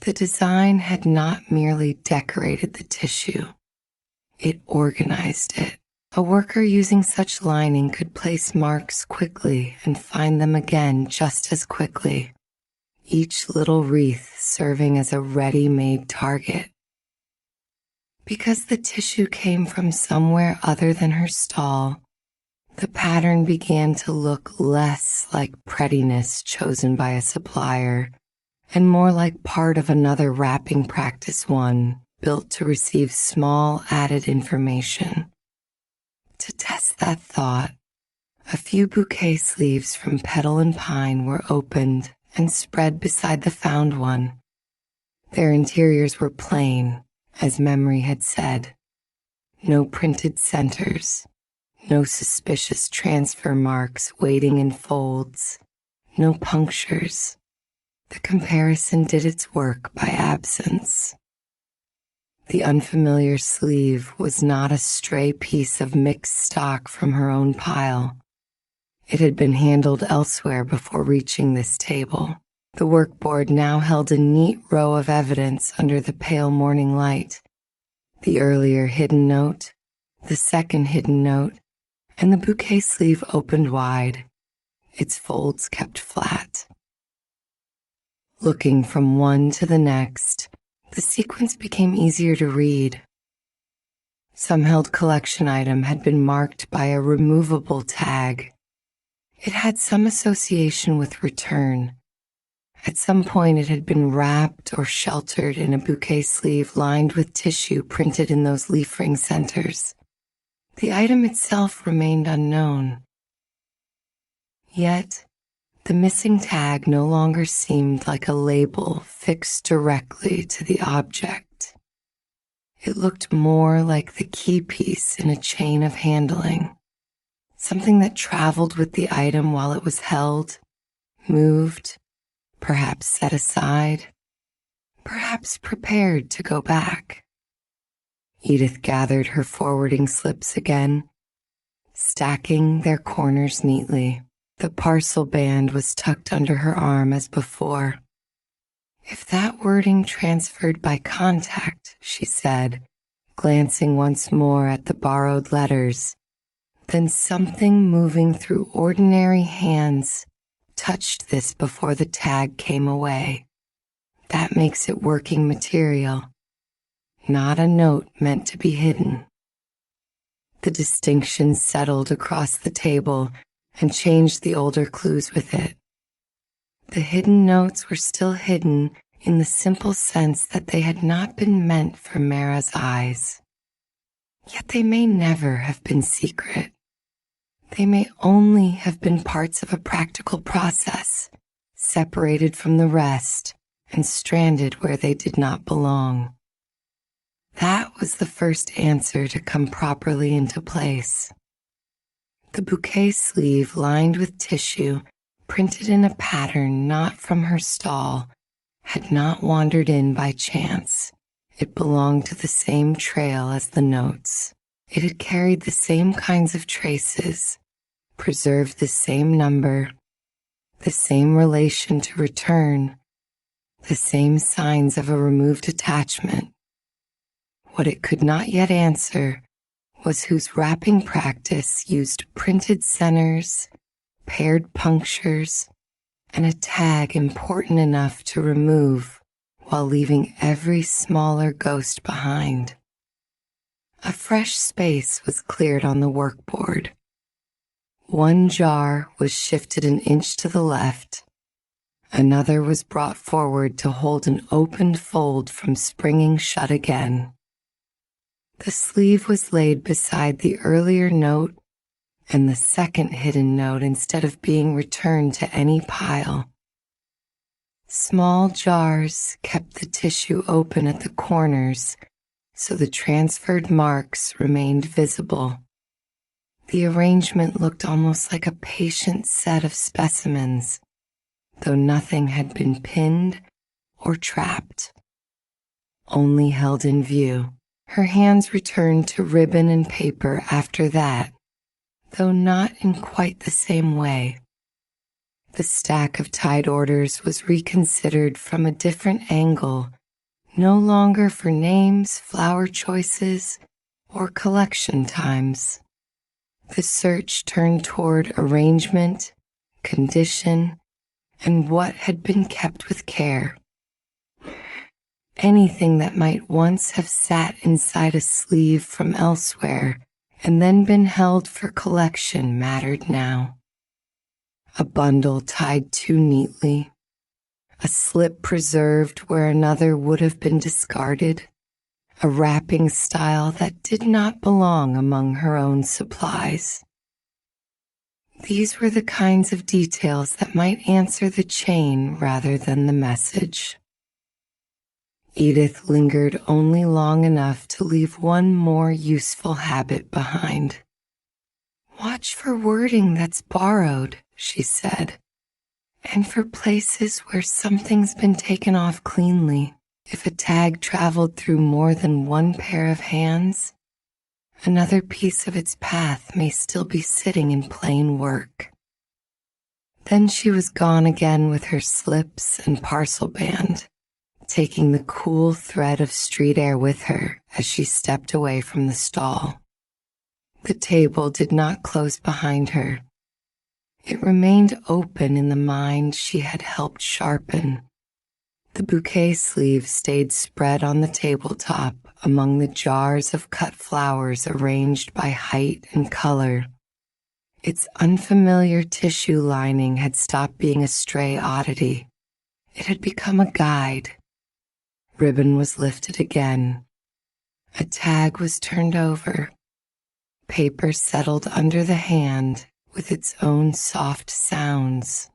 Speaker 1: The design had not merely decorated the tissue, it organized it. A worker using such lining could place marks quickly and find them again just as quickly, each little wreath serving as a ready-made target. Because the tissue came from somewhere other than her stall, the pattern began to look less like prettiness chosen by a supplier and more like part of another wrapping practice one built to receive small added information. To test that thought, a few bouquet sleeves from Petal Pine were opened and spread beside the found one. Their interiors were plain, as memory had said. No printed centers, no suspicious transfer marks waiting in folds, no punctures. The comparison did its work by absence. The unfamiliar sleeve was not a stray piece of mixed stock from her own pile. It had been handled elsewhere before reaching this table. The workboard now held a neat row of evidence under the pale morning light. The earlier hidden note, the second hidden note, and the bouquet sleeve opened wide, its folds kept flat. Looking from one to the next, the sequence became easier to read. Some held collection item had been marked by a removable tag. It had some association with return. At some point it had been wrapped or sheltered in a bouquet sleeve lined with tissue printed in those leaf ring centers. The item itself remained unknown. Yet, the missing tag no longer seemed like a label fixed directly to the object. It looked more like the key piece in a chain of handling, something that traveled with the item while it was held, moved, perhaps set aside, perhaps prepared to go back. Edith gathered her forwarding slips again, stacking their corners neatly. The parcel band was tucked under her arm as before. If that wording transferred by contact, she said, glancing once more at the borrowed letters, then something moving through ordinary hands touched this before the tag came away. That makes it working material, not a note meant to be hidden. The distinction settled across the table and changed the older clues with it. The hidden notes were still hidden in the simple sense that they had not been meant for Mara's eyes. Yet they may never have been secret. They may only have been parts of a practical process, separated from the rest and stranded where they did not belong. That was the first answer to come properly into place. The bouquet sleeve lined with tissue, printed in a pattern not from her stall, had not wandered in by chance. It belonged to the same trail as the notes. It had carried the same kinds of traces, preserved the same number, the same relation to return, the same signs of a removed attachment. What it could not yet answer was whose wrapping practice used printed centers, paired punctures, and a tag important enough to remove while leaving every smaller ghost behind. A fresh space was cleared on the workboard. One jar was shifted an inch to the left, Another was brought forward to hold an opened fold from springing shut again. The sleeve was laid beside the earlier note and the second hidden note instead of being returned to any pile. Small jars kept the tissue open at the corners so the transferred marks remained visible. The arrangement looked almost like a patient set of specimens, though nothing had been pinned or trapped, only held in view. Her hands returned to ribbon and paper after that, though not in quite the same way. The stack of tied orders was reconsidered from a different angle, no longer for names, flower choices, or collection times. The search turned toward arrangement, condition, and what had been kept with care. Anything that might once have sat inside a sleeve from elsewhere and then been held for collection mattered now. A bundle tied too neatly, a slip preserved where another would have been discarded, a wrapping style that did not belong among her own supplies. These were the kinds of details that might answer the chain rather than the message. Edith lingered only long enough to leave one more useful habit behind. "Watch for wording that's borrowed," she said, "and for places where something's been taken off cleanly. If a tag traveled through more than one pair of hands, another piece of its path may still be sitting in plain work." Then she was gone again with her slips and parcel band, taking the cool thread of street air with her as she stepped away from the stall. The table did not close behind her. It remained open in the mind she had helped sharpen. The bouquet sleeve stayed spread on the tabletop among the jars of cut flowers arranged by height and color. Its unfamiliar tissue lining had stopped being a stray oddity. It had become a guide. Ribbon was lifted again. A tag was turned over. Paper settled under the hand with its own soft sounds.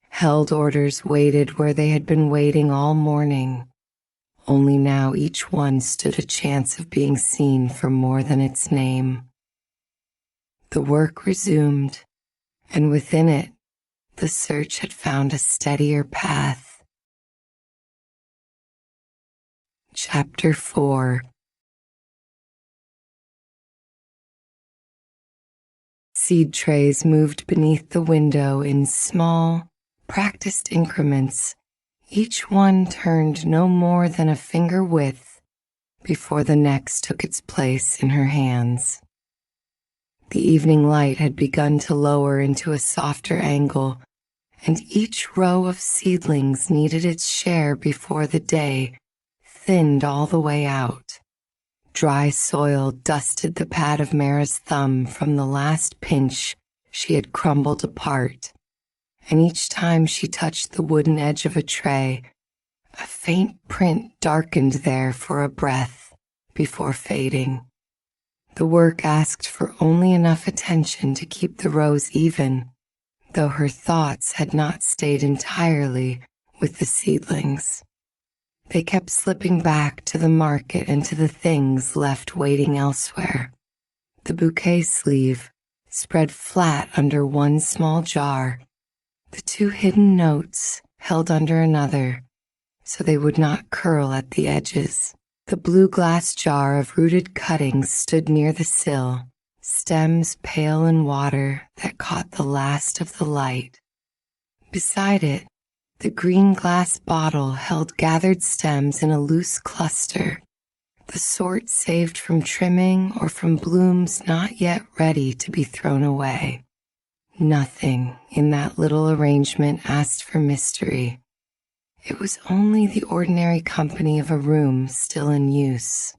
Speaker 1: Held orders waited where they had been waiting all morning, only now each one stood a chance of being seen for more than its name. The work resumed, and within it, the search had found a steadier path. Chapter 4. Seed trays moved beneath the window in small, practiced increments, each one turned no more than a finger width before the next took its place in her hands. The evening light had begun to lower into a softer angle, and each row of seedlings needed its share before the day thinned all the way out. Dry soil dusted the pad of Mara's thumb from the last pinch she had crumbled apart, and each time she touched the wooden edge of a tray, a faint print darkened there for a breath before fading. The work asked for only enough attention to keep the rows even, though her thoughts had not stayed entirely with the seedlings. They kept slipping back to the market and to the things left waiting elsewhere. The bouquet sleeve spread flat under one small jar, the two hidden notes held under another, so they would not curl at the edges. The blue glass jar of rooted cuttings stood near the sill, stems pale in water that caught the last of the light. Beside it, the green glass bottle held gathered stems in a loose cluster, the sort saved from trimming or from blooms not yet ready to be thrown away. Nothing in that little arrangement asked for mystery. It was only the ordinary company of a room still in use.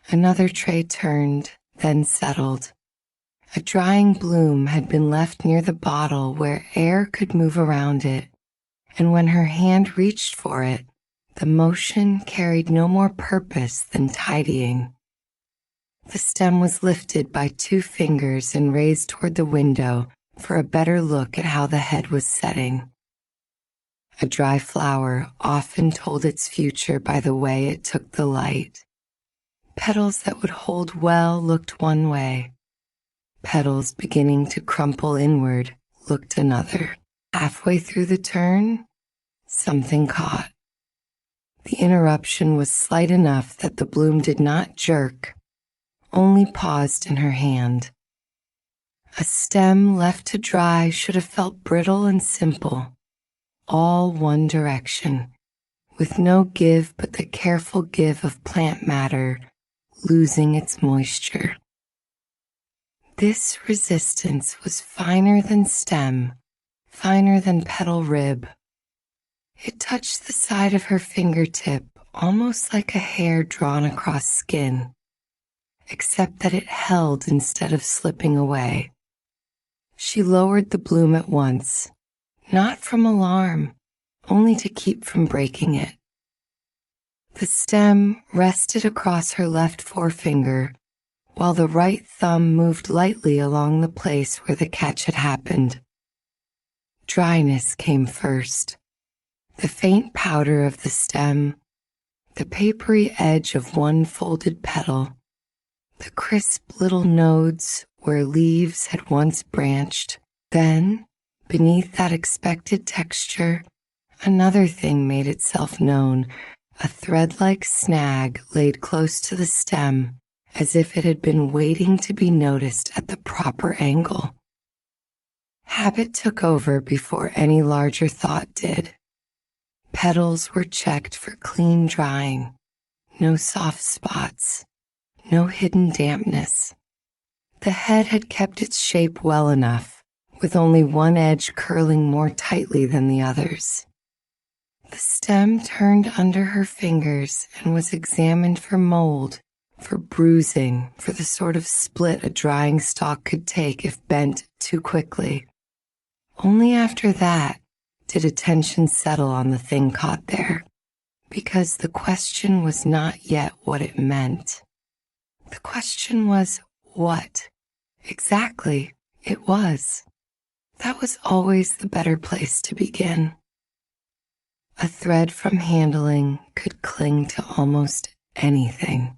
Speaker 1: Another tray turned, then settled, A drying bloom had been left near the bottle where air could move around it, and when her hand reached for it, the motion carried no more purpose than tidying. The stem was lifted by 2 fingers and raised toward the window for a better look at how the head was setting. A dry flower often told its future by the way it took the light. Petals that would hold well looked one way. Petals beginning to crumple inward looked another. Halfway through the turn, something caught. The interruption was slight enough that the bloom did not jerk, only paused in her hand. A stem left to dry should have felt brittle and simple, all one direction, with no give but the careful give of plant matter losing its moisture. This resistance was finer than stem, finer than petal rib. It touched the side of her fingertip almost like a hair drawn across skin, except that it held instead of slipping away. She lowered the bloom at once, not from alarm, only to keep from breaking it. The stem rested across her left forefinger, while the right thumb moved lightly along the place where the catch had happened. Dryness came first. The faint powder of the stem, the papery edge of one folded petal, the crisp little nodes where leaves had once branched. Then, beneath that expected texture, another thing made itself known, a thread-like snag laid close to the stem, as if it had been waiting to be noticed at the proper angle. Habit took over before any larger thought did. Petals were checked for clean drying, no soft spots, no hidden dampness. The head had kept its shape well enough, with only one edge curling more tightly than the others. The stem turned under her fingers and was examined for mold, for bruising, for the sort of split a drying stalk could take if bent too quickly. Only after that did attention settle on the thing caught there, because the question was not yet what it meant. The question was what exactly it was. That was always the better place to begin. A thread from handling could cling to almost anything.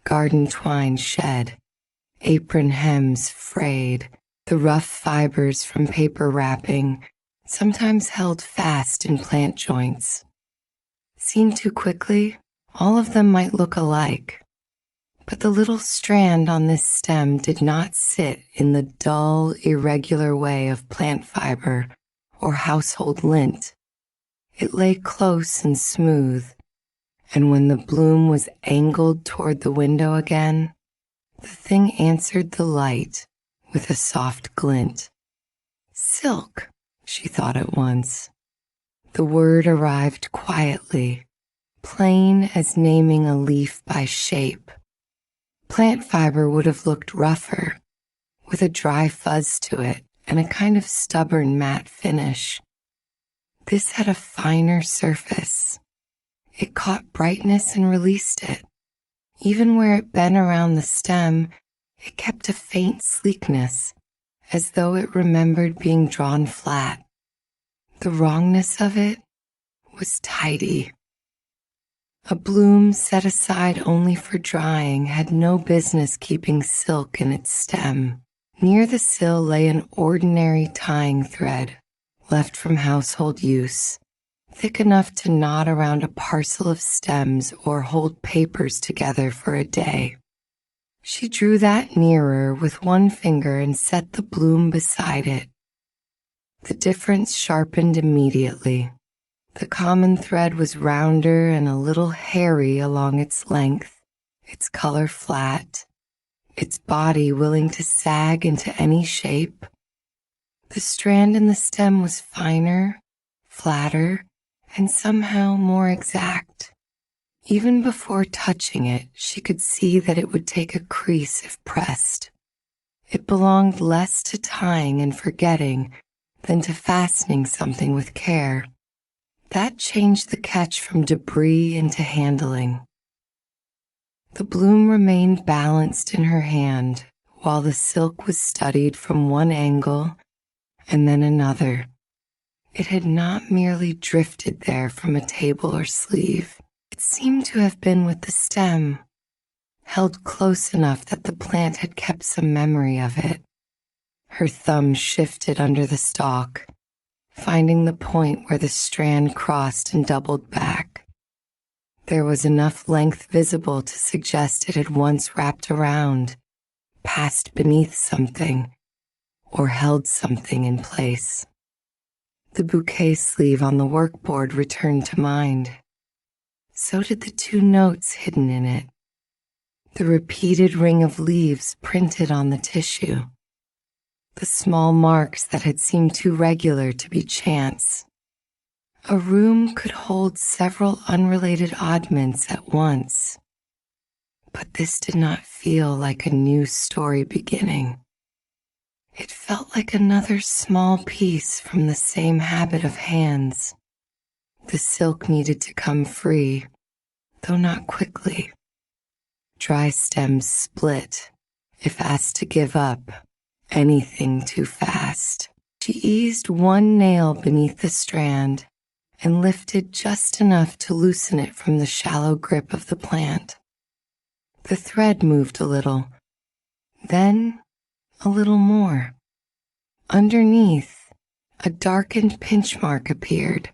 Speaker 1: Garden twine shed, apron hems frayed, the rough fibers from paper wrapping, sometimes held fast in plant joints. Seen too quickly, all of them might look alike, but the little strand on this stem did not sit in the dull, irregular way of plant fiber or household lint. It lay close and smooth, and when the bloom was angled toward the window again, the thing answered the light with a soft glint. Silk, she thought at once. The word arrived quietly, plain as naming a leaf by shape. Plant fiber would have looked rougher, with a dry fuzz to it and a kind of stubborn matte finish. This had a finer surface. It caught brightness and released it. Even where it bent around the stem, it kept a faint sleekness, as though it remembered being drawn flat. The wrongness of it was tidy. A bloom set aside only for drying had no business keeping silk in its stem. Near the sill lay an ordinary tying thread, left from household use, thick enough to knot around a parcel of stems or hold papers together for a day. She drew that nearer with one finger and set the bloom beside it. The difference sharpened immediately. The common thread was rounder and a little hairy along its length, its color flat, its body willing to sag into any shape. The strand in the stem was finer, flatter, and somehow more exact. Even before touching it, she could see that it would take a crease if pressed. It belonged less to tying and forgetting than to fastening something with care. That changed the catch from debris into handling. The bloom remained balanced in her hand while the silk was studied from one angle and then another. It had not merely drifted there from a table or sleeve. It seemed to have been with the stem, held close enough that the plant had kept some memory of it. Her thumb shifted under the stalk, finding the point where the strand crossed and doubled back. There was enough length visible to suggest it had once wrapped around, passed beneath something, or held something in place. The bouquet sleeve on the workboard returned to mind. So did the two notes hidden in it, the repeated ring of leaves printed on the tissue, the small marks that had seemed too regular to be chance. A room could hold several unrelated oddments at once, but this did not feel like a new story beginning. It felt like another small piece from the same habit of hands. The silk needed to come free, though not quickly. Dry stems split if asked to give up anything too fast. She eased one nail beneath the strand and lifted just enough to loosen it from the shallow grip of the plant. The thread moved a little, then a little more. Underneath, a darkened pinch mark appeared.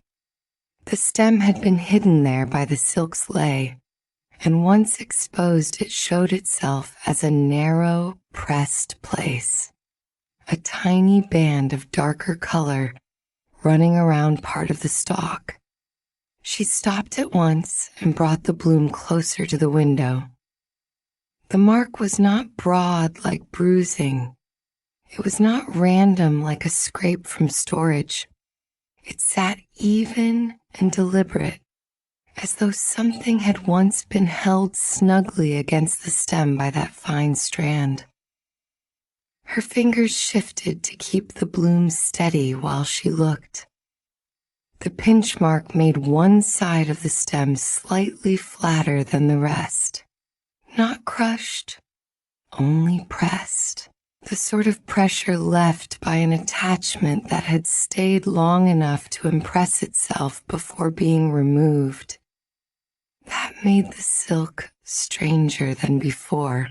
Speaker 1: The stem had been hidden there by the silk's lay, and once exposed it showed itself as a narrow, pressed place, a tiny band of darker color running around part of the stalk. She stopped at once and brought the bloom closer to the window. The mark was not broad like bruising. It was not random like a scrape from storage. It sat even and deliberate, as though something had once been held snugly against the stem by that fine strand. Her fingers shifted to keep the bloom steady while she looked. The pinch mark made one side of the stem slightly flatter than the rest. Not crushed, only pressed. The sort of pressure left by an attachment that had stayed long enough to impress itself before being removed. That made the silk stranger than before.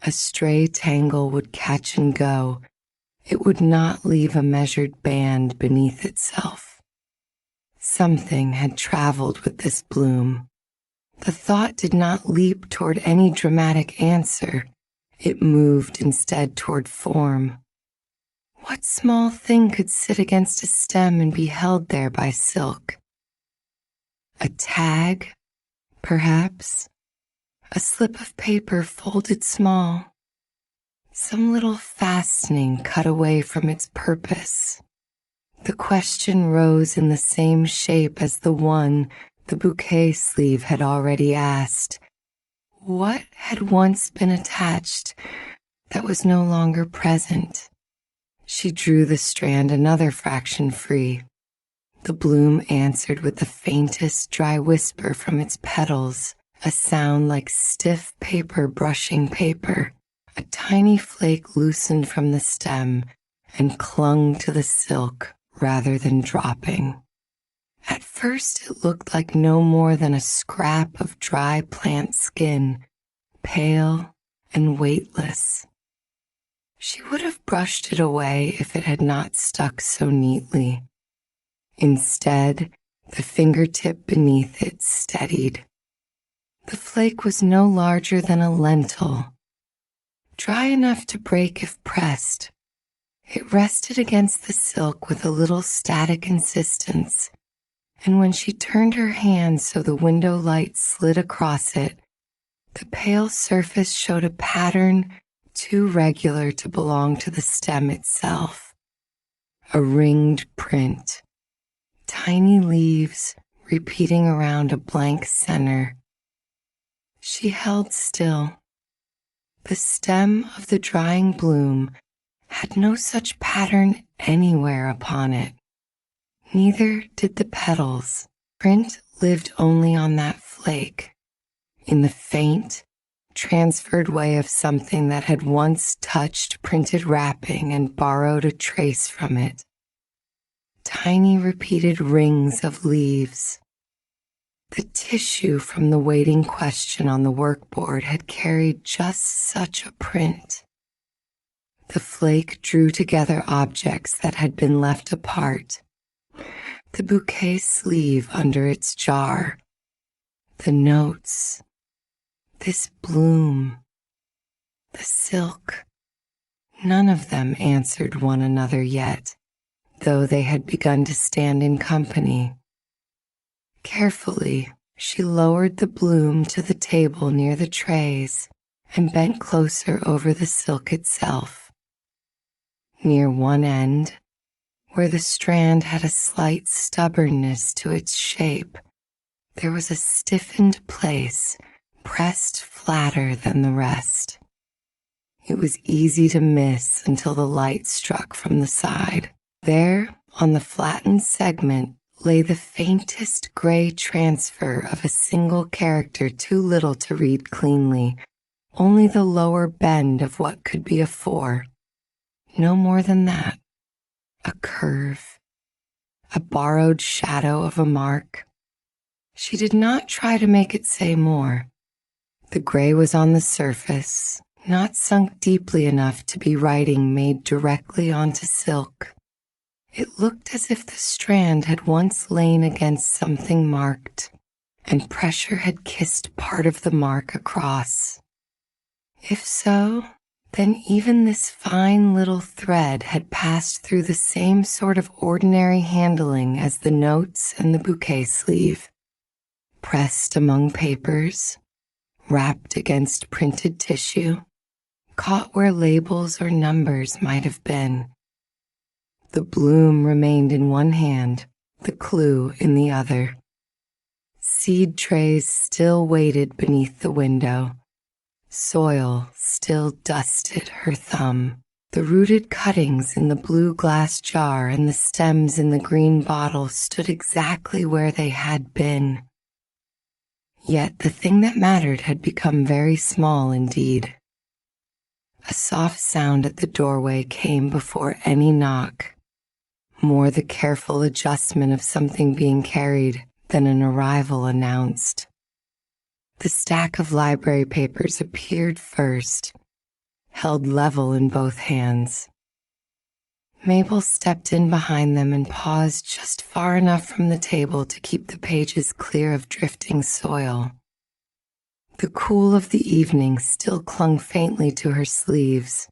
Speaker 1: A stray tangle would catch and go. It would not leave a measured band beneath itself. Something had traveled with this bloom. The thought did not leap toward any dramatic answer. It moved instead toward form. What small thing could sit against a stem and be held there by silk? A tag, perhaps? A slip of paper folded small? Some little fastening cut away from its purpose? The question rose in the same shape as the one the bouquet sleeve had already asked. What had once been attached that was no longer present? She drew the strand another fraction free. The bloom answered with the faintest dry whisper from its petals, a sound like stiff paper brushing paper. A tiny flake loosened from the stem and clung to the silk rather than dropping. At first it looked like no more than a scrap of dry plant skin, pale and weightless. She would have brushed it away if it had not stuck so neatly. Instead, the fingertip beneath it steadied. The flake was no larger than a lentil, dry enough to break if pressed. It rested against the silk with a little static insistence, and when she turned her hand so the window light slid across it, the pale surface showed a pattern too regular to belong to the stem itself. A ringed print, tiny leaves repeating around a blank center. She held still. The stem of the drying bloom had no such pattern anywhere upon it. Neither did the petals. Print lived only on that flake, in the faint, transferred way of something that had once touched printed wrapping and borrowed a trace from it. Tiny repeated rings of leaves. The tissue from the waiting question on the workboard had carried just such a print. The flake drew together objects that had been left apart. The bouquet sleeve under its jar. The notes. This bloom. The silk. None of them answered one another yet, though they had begun to stand in company. Carefully, she lowered the bloom to the table near the trays and bent closer over the silk itself. Near one end, where the strand had a slight stubbornness to its shape, there was a stiffened place pressed flatter than the rest. It was easy to miss until the light struck from the side. There, on the flattened segment, lay the faintest gray transfer of a single character too little to read cleanly, only the lower bend of what could be a 4. No more than that. A curve. A borrowed shadow of a mark. She did not try to make it say more. The gray was on the surface, not sunk deeply enough to be writing made directly onto silk. It looked as if the strand had once lain against something marked, and pressure had kissed part of the mark across. If so, then even this fine little thread had passed through the same sort of ordinary handling as the notes and the bouquet sleeve, pressed among papers, wrapped against printed tissue, caught where labels or numbers might have been. The bloom remained in one hand, the clue in the other. Seed trays still waited beneath the window. Soil still dusted her thumb. The rooted cuttings in the blue glass jar and the stems in the green bottle stood exactly where they had been. Yet the thing that mattered had become very small indeed. A soft sound at the doorway came before any knock, more the careful adjustment of something being carried than an arrival announced. The stack of library papers appeared first, held level in both hands. Mabel stepped in behind them and paused just far enough from the table to keep the pages clear of drifting soil. The cool of the evening still clung faintly to her sleeves,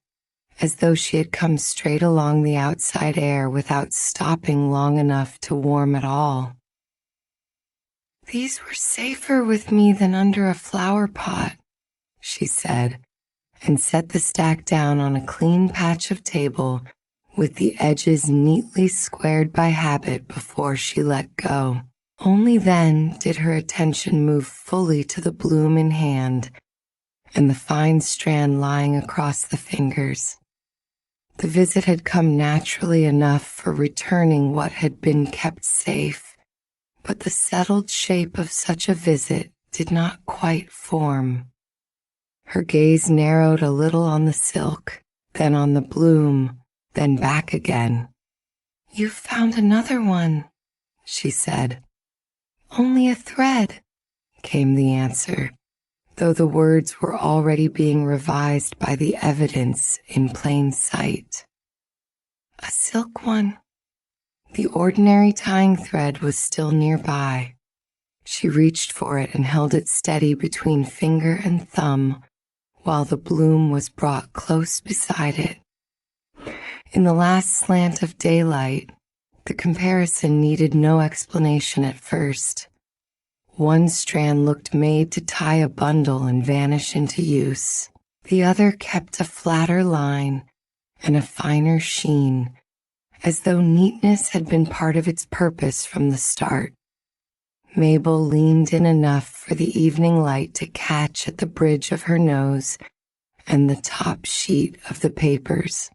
Speaker 1: as though she had come straight along the outside air without stopping long enough to warm at all. "These were safer with me than under a flower pot," she said, and set the stack down on a clean patch of table with the edges neatly squared by habit before she let go. Only then did her attention move fully to the bloom in hand and the fine strand lying across the fingers. The visit had come naturally enough for returning what had been kept safe, but the settled shape of such a visit did not quite form. Her gaze narrowed a little on the silk, then on the bloom, then back again. "You've found another one," she said. "Only a thread," came the answer, though the words were already being revised by the evidence in plain sight. "A silk one." The ordinary tying thread was still nearby. She reached for it and held it steady between finger and thumb while the bloom was brought close beside it. In the last slant of daylight, the comparison needed no explanation at first. One strand looked made to tie a bundle and vanish into use. The other kept a flatter line and a finer sheen, as though neatness had been part of its purpose from the start. Mabel leaned in enough for the evening light to catch at the bridge of her nose and the top sheet of the papers.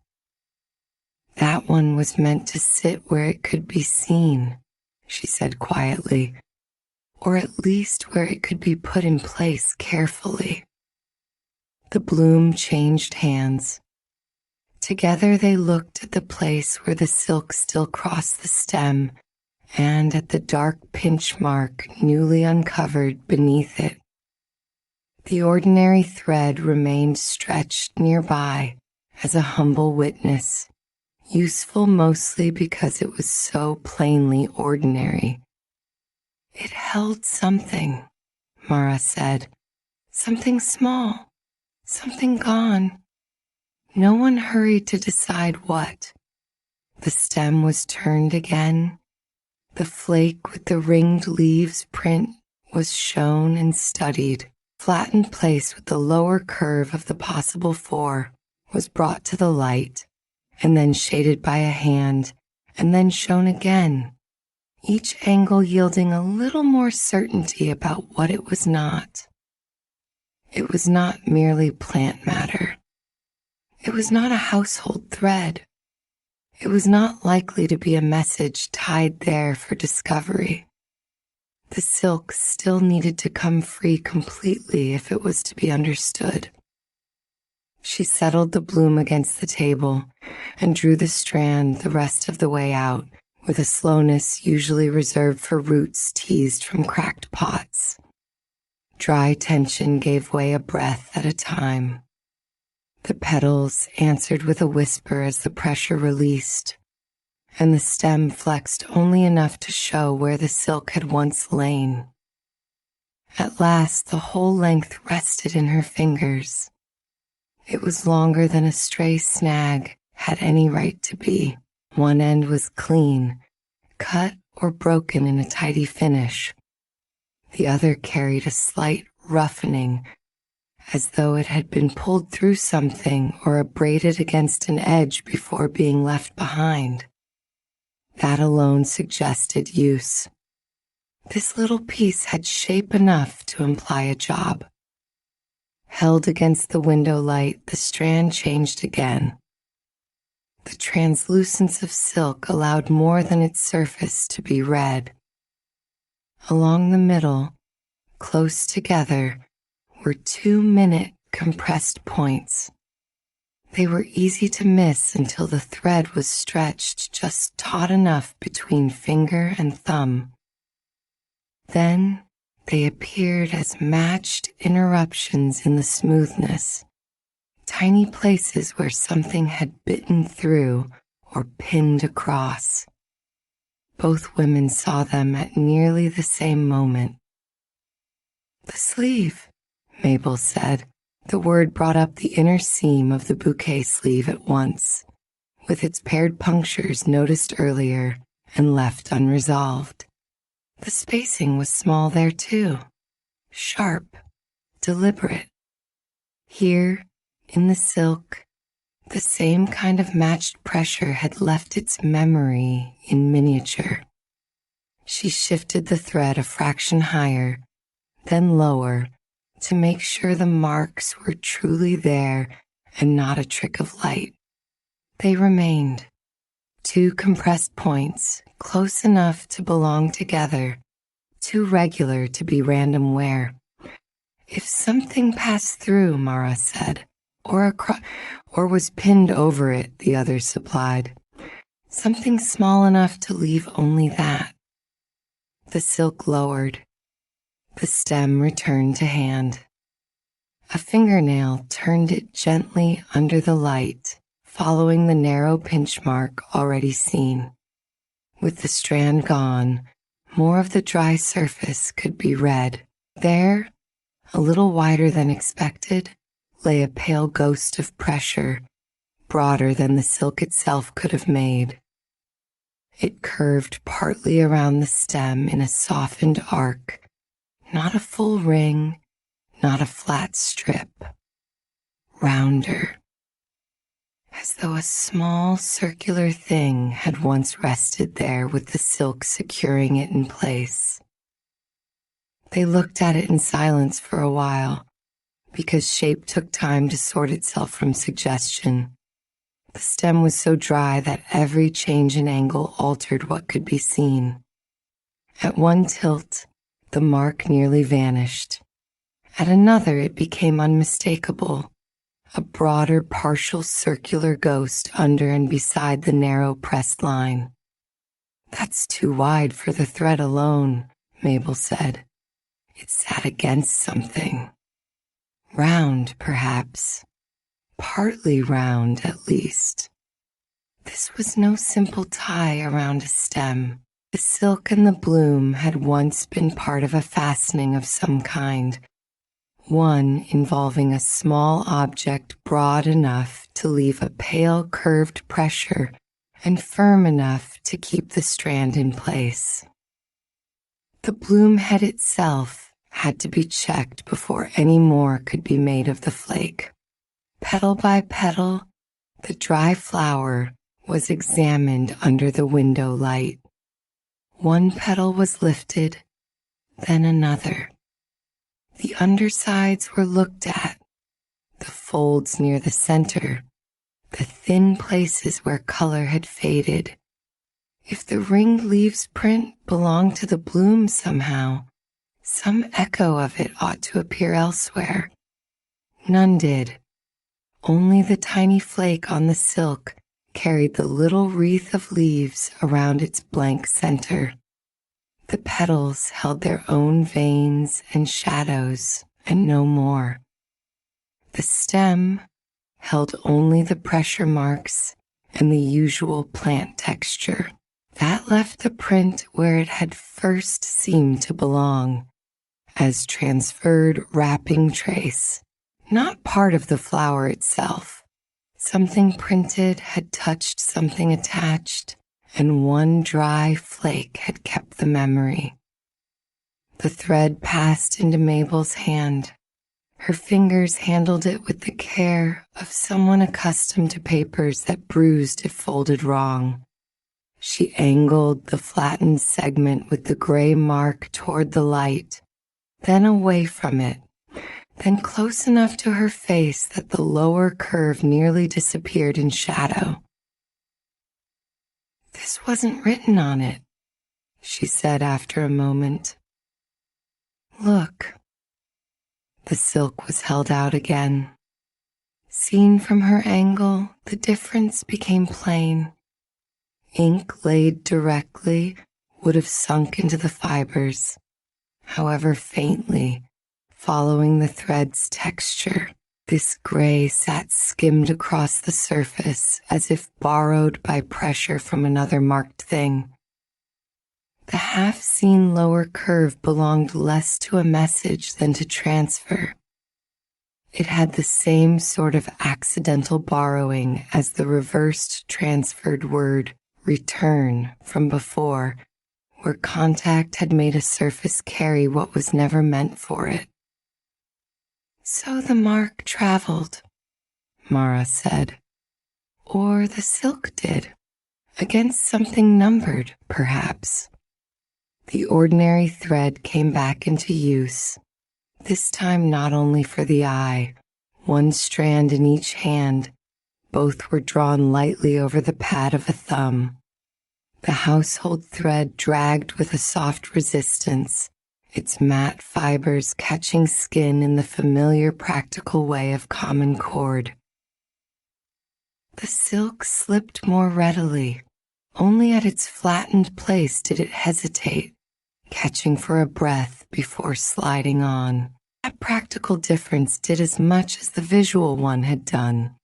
Speaker 1: That one was meant to sit where it could be seen, she said quietly, or at least where it could be put in place carefully. The bloom changed hands. Together they looked at the place where the silk still crossed the stem and at the dark pinch mark newly uncovered beneath it. The ordinary thread remained stretched nearby as a humble witness, useful mostly because it was so plainly ordinary. It held something, Mara said. Something small, something gone. No one hurried to decide what. The stem was turned again. The flake with the ringed leaves print was shown and studied. Flattened place with the lower curve of the possible four was brought to the light, and then shaded by a hand, and then shown again, each angle yielding a little more certainty about what it was not. It was not merely plant matter. It was not a household thread. It was not likely to be a message tied there for discovery. The silk still needed to come free completely if it was to be understood. She settled the bloom against the table and drew the strand the rest of the way out with a slowness usually reserved for roots teased from cracked pots. Dry tension gave way a breath at a time. The petals answered with a whisper as the pressure released, and the stem flexed only enough to show where the silk had once lain. At last, the whole length rested in her fingers. It was longer than a stray snag had any right to be. One end was clean, cut or broken in a tidy finish. The other carried a slight roughening, as though it had been pulled through something or abraded against an edge before being left behind. That alone suggested use. This little piece had shape enough to imply a job. Held against the window light, the strand changed again. The translucence of silk allowed more than its surface to be read. Along the middle, close together, were 2-minute compressed points. They were easy to miss until the thread was stretched just taut enough between finger and thumb. Then they appeared as matched interruptions in the smoothness, tiny places where something had bitten through or pinned across. Both women saw them at nearly the same moment. "The sleeve," Mabel said. The word brought up the inner seam of the bouquet sleeve at once, with its paired punctures noticed earlier and left unresolved. The spacing was small there too, sharp, deliberate. Here, in the silk, the same kind of matched pressure had left its memory in miniature. She shifted the thread a fraction higher, then lower, to make sure the marks were truly there and not a trick of light. They remained, 2 compressed points, close enough to belong together, too regular to be random wear. If something passed through, Mara said, or was pinned over it, the others supplied. Something small enough to leave only that. The silk lowered. The stem returned to hand. A fingernail turned it gently under the light, following the narrow pinch mark already seen. With the strand gone, more of the dry surface could be read. There, a little wider than expected, lay a pale ghost of pressure, broader than the silk itself could have made. It curved partly around the stem in a softened arc, not a full ring, not a flat strip. Rounder, as though a small circular thing had once rested there with the silk securing it in place. They looked at it in silence for a while, because shape took time to sort itself from suggestion. The stem was so dry that every change in angle altered what could be seen. At one tilt, the mark nearly vanished. At another, it became unmistakable, a broader partial circular ghost under and beside the narrow pressed line. "That's too wide for the thread alone," Mabel said. It sat against something. Round, perhaps. Partly round, at least. This was no simple tie around a stem. The silk and the bloom had once been part of a fastening of some kind, one involving a small object broad enough to leave a pale curved pressure and firm enough to keep the strand in place. The bloom head itself had to be checked before any more could be made of the flake. Petal by petal, the dry flower was examined under the window light. One petal was lifted, then another. The undersides were looked at, the folds near the center, the thin places where color had faded. If the ringed leaves print belonged to the bloom somehow, some echo of it ought to appear elsewhere. None did. Only the tiny flake on the silk carried the little wreath of leaves around its blank center. The petals held their own veins and shadows, and no more. The stem held only the pressure marks and the usual plant texture. That left the print where it had first seemed to belong, as transferred wrapping trace, not part of the flower itself. Something printed had touched something attached, and one dry flake had kept the memory. The thread passed into Mabel's hand. Her fingers handled it with the care of someone accustomed to papers that bruised if folded wrong. She angled the flattened segment with the gray mark toward the light, then away from it, then close enough to her face that the lower curve nearly disappeared in shadow. "This wasn't written on it," she said after a moment. "Look." The silk was held out again. Seen from her angle, the difference became plain. Ink laid directly would have sunk into the fibers, however faintly, following the thread's texture. This gray sat skimmed across the surface as if borrowed by pressure from another marked thing. The half-seen lower curve belonged less to a message than to transfer. It had the same sort of accidental borrowing as the reversed transferred word return from before, where contact had made a surface carry what was never meant for it. "So the mark traveled," Mara said. "Or the silk did, against something numbered, perhaps." The ordinary thread came back into use, this time not only for the eye, one strand in each hand. Both were drawn lightly over the pad of a thumb. The household thread dragged with a soft resistance, its matte fibers catching skin in the familiar practical way of common cord. The silk slipped more readily. Only at its flattened place did it hesitate, catching for a breath before sliding on. That practical difference did as much as the visual one had done.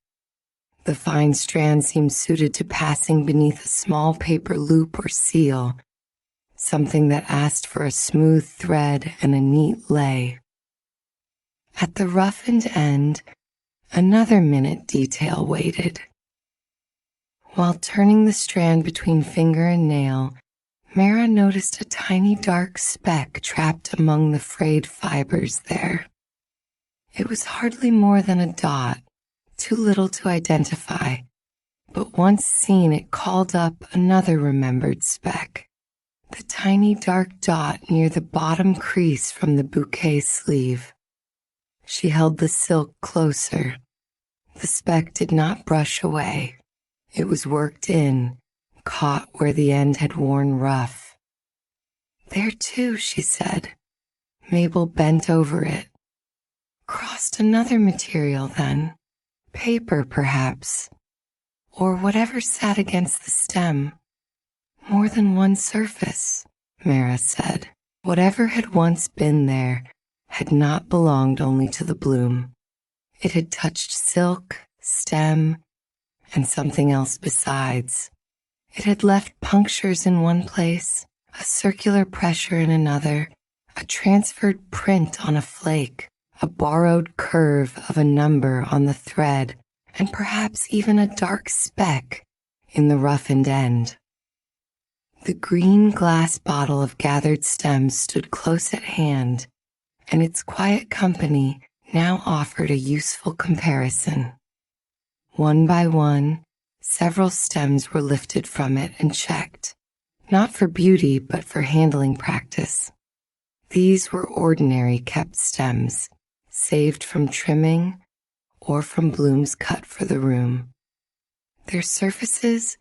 Speaker 1: The fine strand seemed suited to passing beneath a small paper loop or seal, something that asked for a smooth thread and a neat lay. At the roughened end, another minute detail waited. While turning the strand between finger and nail, Mara noticed a tiny dark speck trapped among the frayed fibers there. It was hardly more than a dot, too little to identify, but once seen it called up another remembered speck, the tiny dark dot near the bottom crease from the bouquet sleeve. She held the silk closer. The speck did not brush away. It was worked in, caught where the end had worn rough. There too, she said. Mabel bent over it. Crossed another material then. Paper, perhaps. Or whatever sat against the stem. More than one surface, Mara said. Whatever had once been there had not belonged only to the bloom. It had touched silk, stem, and something else besides. It had left punctures in one place, a circular pressure in another, a transferred print on a flake, a borrowed curve of a number on the thread, and perhaps even a dark speck in the roughened end. The green glass bottle of gathered stems stood close at hand, and its quiet company now offered a useful comparison. One by one, several stems were lifted from it and checked, not for beauty but for handling practice. These were ordinary kept stems, saved from trimming or from blooms cut for the room. Their surfaces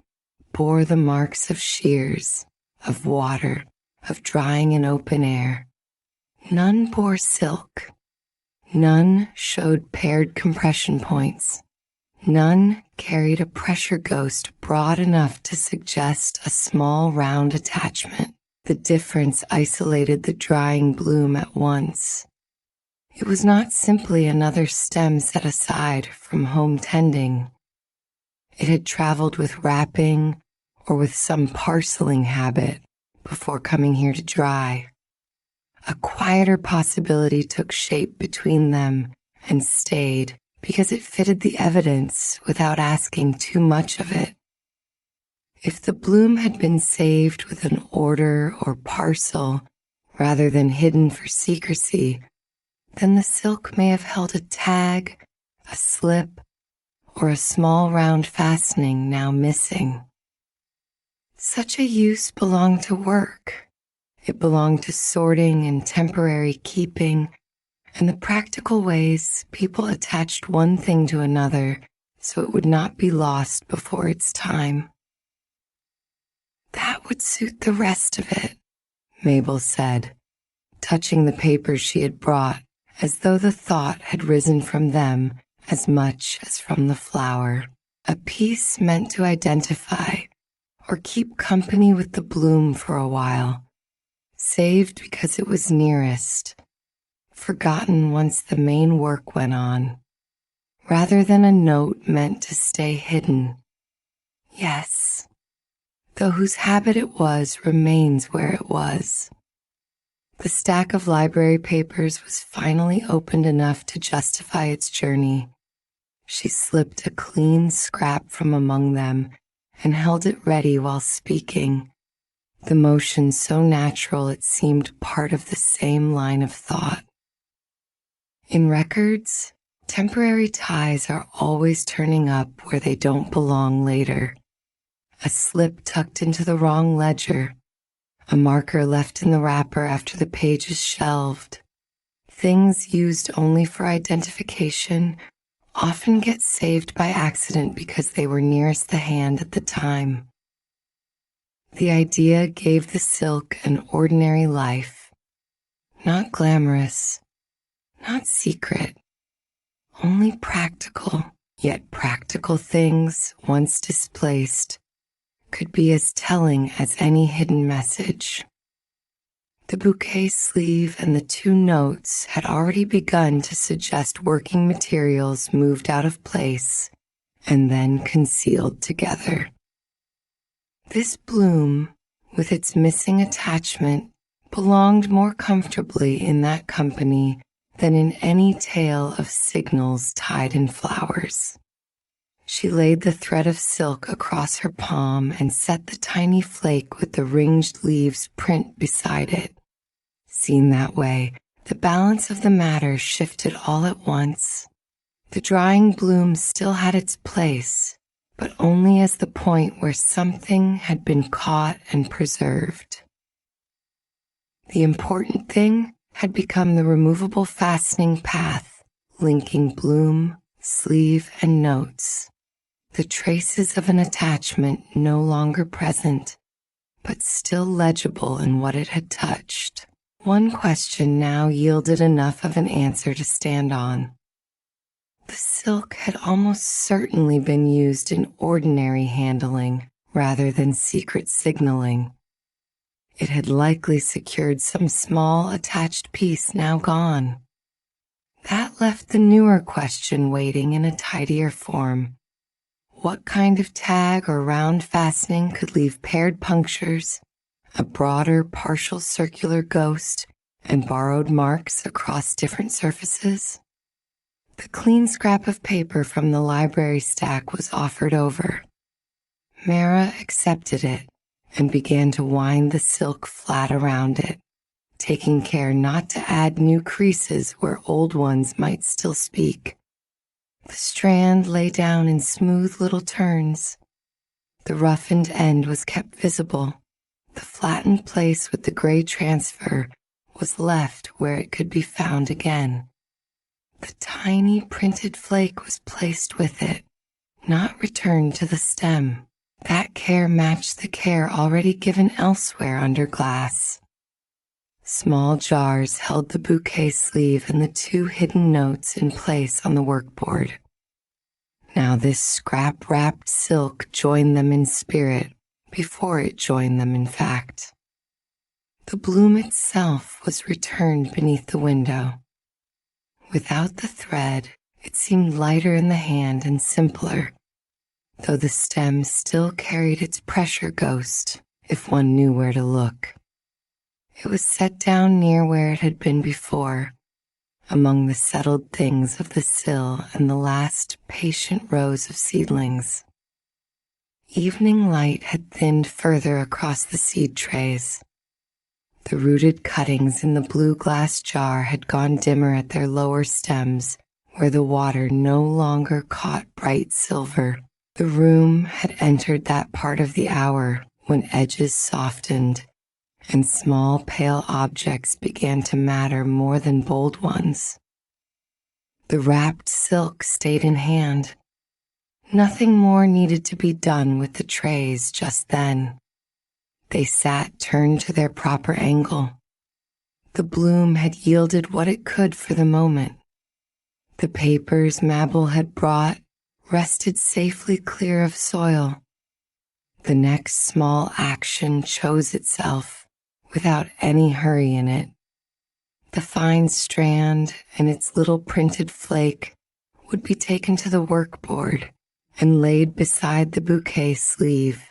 Speaker 1: bore the marks of shears, of water, of drying in open air. None bore silk. None showed paired compression points. None carried a pressure ghost broad enough to suggest a small round attachment. The difference isolated the drying bloom at once. It was not simply another stem set aside from home tending. It had traveled with wrapping or with some parceling habit before coming here to dry. A quieter possibility took shape between them and stayed because it fitted the evidence without asking too much of it. If the bloom had been saved with an order or parcel rather than hidden for secrecy, then the silk may have held a tag, a slip, or a small round fastening now missing. Such a use belonged to work. It belonged to sorting and temporary keeping, and the practical ways people attached one thing to another so it would not be lost before its time. That would suit the rest of it, Mabel said, touching the papers she had brought, as though the thought had risen from them as much as from the flower. A piece meant to identify or keep company with the bloom for a while, saved because it was nearest, forgotten once the main work went on, rather than a note meant to stay hidden. Yes, though whose habit it was remains where it was. The stack of library papers was finally opened enough to justify its journey. She slipped a clean scrap from among them and held it ready while speaking, the motion so natural it seemed part of the same line of thought. In records, temporary ties are always turning up where they don't belong later. A slip tucked into the wrong ledger, a marker left in the wrapper after the page is shelved. Things used only for identification often get saved by accident because they were nearest the hand at the time. The idea gave the silk an ordinary life, not glamorous, not secret, only practical, yet practical things, once displaced, could be as telling as any hidden message. The bouquet sleeve and the two notes had already begun to suggest working materials moved out of place and then concealed together. This bloom, with its missing attachment, belonged more comfortably in that company than in any tale of signals tied in flowers. She laid the thread of silk across her palm and set the tiny flake with the ringed leaves print beside it. Seen that way, the balance of the matter shifted all at once. The drying bloom still had its place, but only as the point where something had been caught and preserved. The important thing had become the removable fastening path, linking bloom, sleeve, and notes. The traces of an attachment no longer present, but still legible in what it had touched. One question now yielded enough of an answer to stand on. The silk had almost certainly been used in ordinary handling rather than secret signaling. It had likely secured some small attached piece now gone. That left the newer question waiting in a tidier form. What kind of tag or round fastening could leave paired punctures, a broader partial circular ghost, and borrowed marks across different surfaces? The clean scrap of paper from the library stack was offered over. Mara accepted it and began to wind the silk flat around it, taking care not to add new creases where old ones might still speak. The strand lay down in smooth little turns. The roughened end was kept visible. The flattened place with the gray transfer was left where it could be found again. The tiny printed flake was placed with it, not returned to the stem. That care matched the care already given elsewhere under glass. Small jars held the bouquet sleeve and the 2 hidden notes in place on the workboard. Now this scrap-wrapped silk joined them in spirit before it joined them in fact. The bloom itself was returned beneath the window. Without the thread, it seemed lighter in the hand and simpler, though the stem still carried its pressure ghost if one knew where to look. It was set down near where it had been before, among the settled things of the sill and the last patient rows of seedlings. Evening light had thinned further across the seed trays. The rooted cuttings in the blue glass jar had gone dimmer at their lower stems, where the water no longer caught bright silver. The room had entered that part of the hour when edges softened and small pale objects began to matter more than bold ones. The wrapped silk stayed in hand. Nothing more needed to be done with the trays just then. They sat turned to their proper angle. The bloom had yielded what it could for the moment. The papers Mabel had brought rested safely clear of soil. The next small action chose itself, without any hurry in it. The fine strand and its little printed flake would be taken to the workboard and laid beside the bouquet sleeve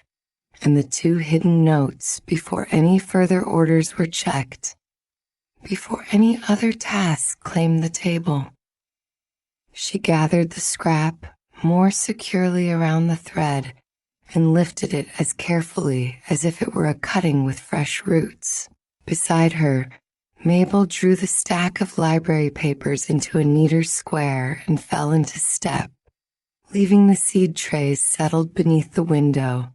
Speaker 1: and the 2 hidden notes before any further orders were checked, before any other task claimed the table. She gathered the scrap more securely around the thread and lifted it as carefully as if it were a cutting with fresh roots. Beside her, Mabel drew the stack of library papers into a neater square and fell into step, leaving the seed trays settled beneath the window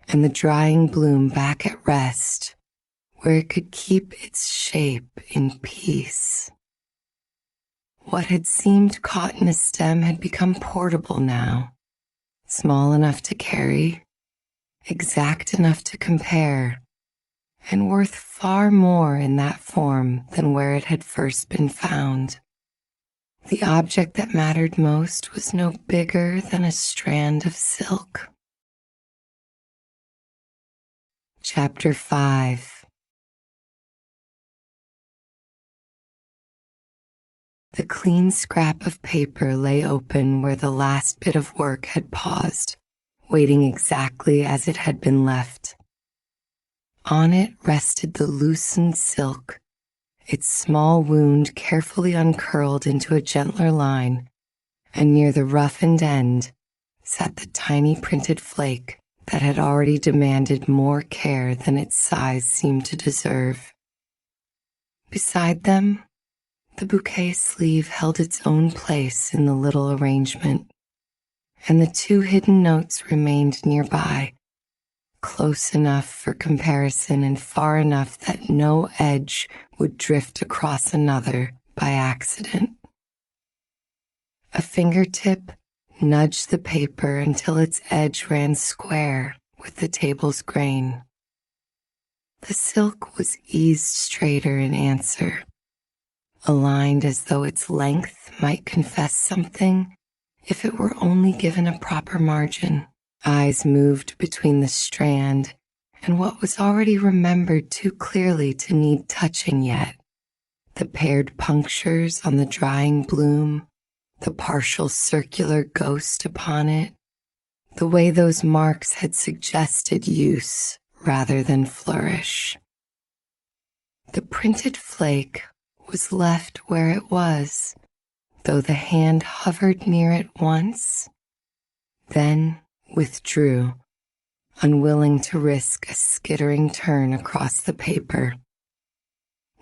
Speaker 1: and the drying bloom back at rest, where it could keep its shape in peace. What had seemed caught in a stem had become portable now, small enough to carry, exact enough to compare, and worth far more in that form than where it had first been found. The object that mattered most was no bigger than a strand of silk. Chapter 5. The clean scrap of paper lay open where the last bit of work had paused, waiting exactly as it had been left. On it rested the loosened silk, its small wound carefully uncurled into a gentler line, and near the roughened end sat the tiny printed flake that had already demanded more care than its size seemed to deserve. Beside them, the bouquet sleeve held its own place in the little arrangement, and the 2 hidden notes remained nearby, close enough for comparison and far enough that no edge would drift across another by accident. A fingertip nudged the paper until its edge ran square with the table's grain. The silk was eased straighter in answer, aligned as though its length might confess something if it were only given a proper margin. Eyes moved between the strand and what was already remembered too clearly to need touching yet. The paired punctures on the drying bloom, the partial circular ghost upon it, the way those marks had suggested use rather than flourish. The printed flake was left where it was, though the hand hovered near it once, then withdrew, unwilling to risk a skittering turn across the paper.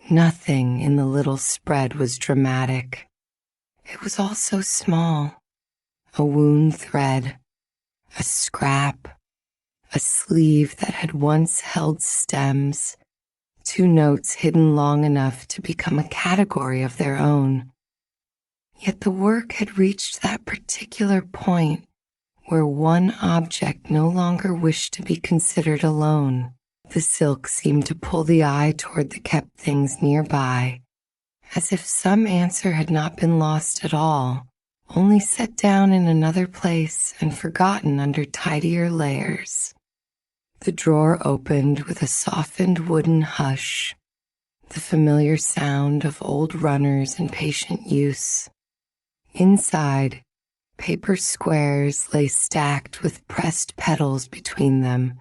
Speaker 1: Nothing in the little spread was dramatic. It was all so small. A wound thread, a scrap, a sleeve that had once held stems, 2 notes hidden long enough to become a category of their own. Yet the work had reached that particular point where one object no longer wished to be considered alone. The silk seemed to pull the eye toward the kept things nearby, as if some answer had not been lost at all, only set down in another place and forgotten under tidier layers. The drawer opened with a softened wooden hush, the familiar sound of old runners in patient use. Inside, paper squares lay stacked with pressed petals between them,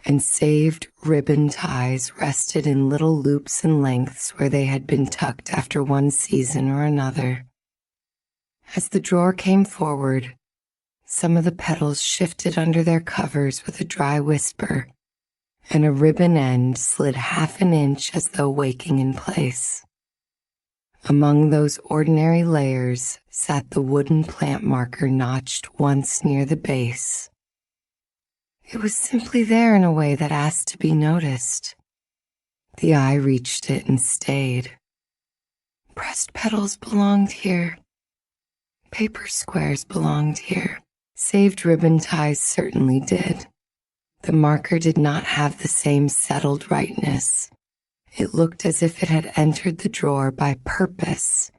Speaker 1: and saved ribbon ties rested in little loops and lengths where they had been tucked after one season or another. As the drawer came forward, some of the petals shifted under their covers with a dry whisper, and a ribbon end slid half an inch as though waking in place. Among those ordinary layers sat the wooden plant marker notched once near the base. It was simply there in a way that asked to be noticed. The eye reached it and stayed. Pressed petals belonged here. Paper squares belonged here. Saved ribbon ties certainly did. The marker did not have the same settled rightness. It looked as if it had entered the drawer by purpose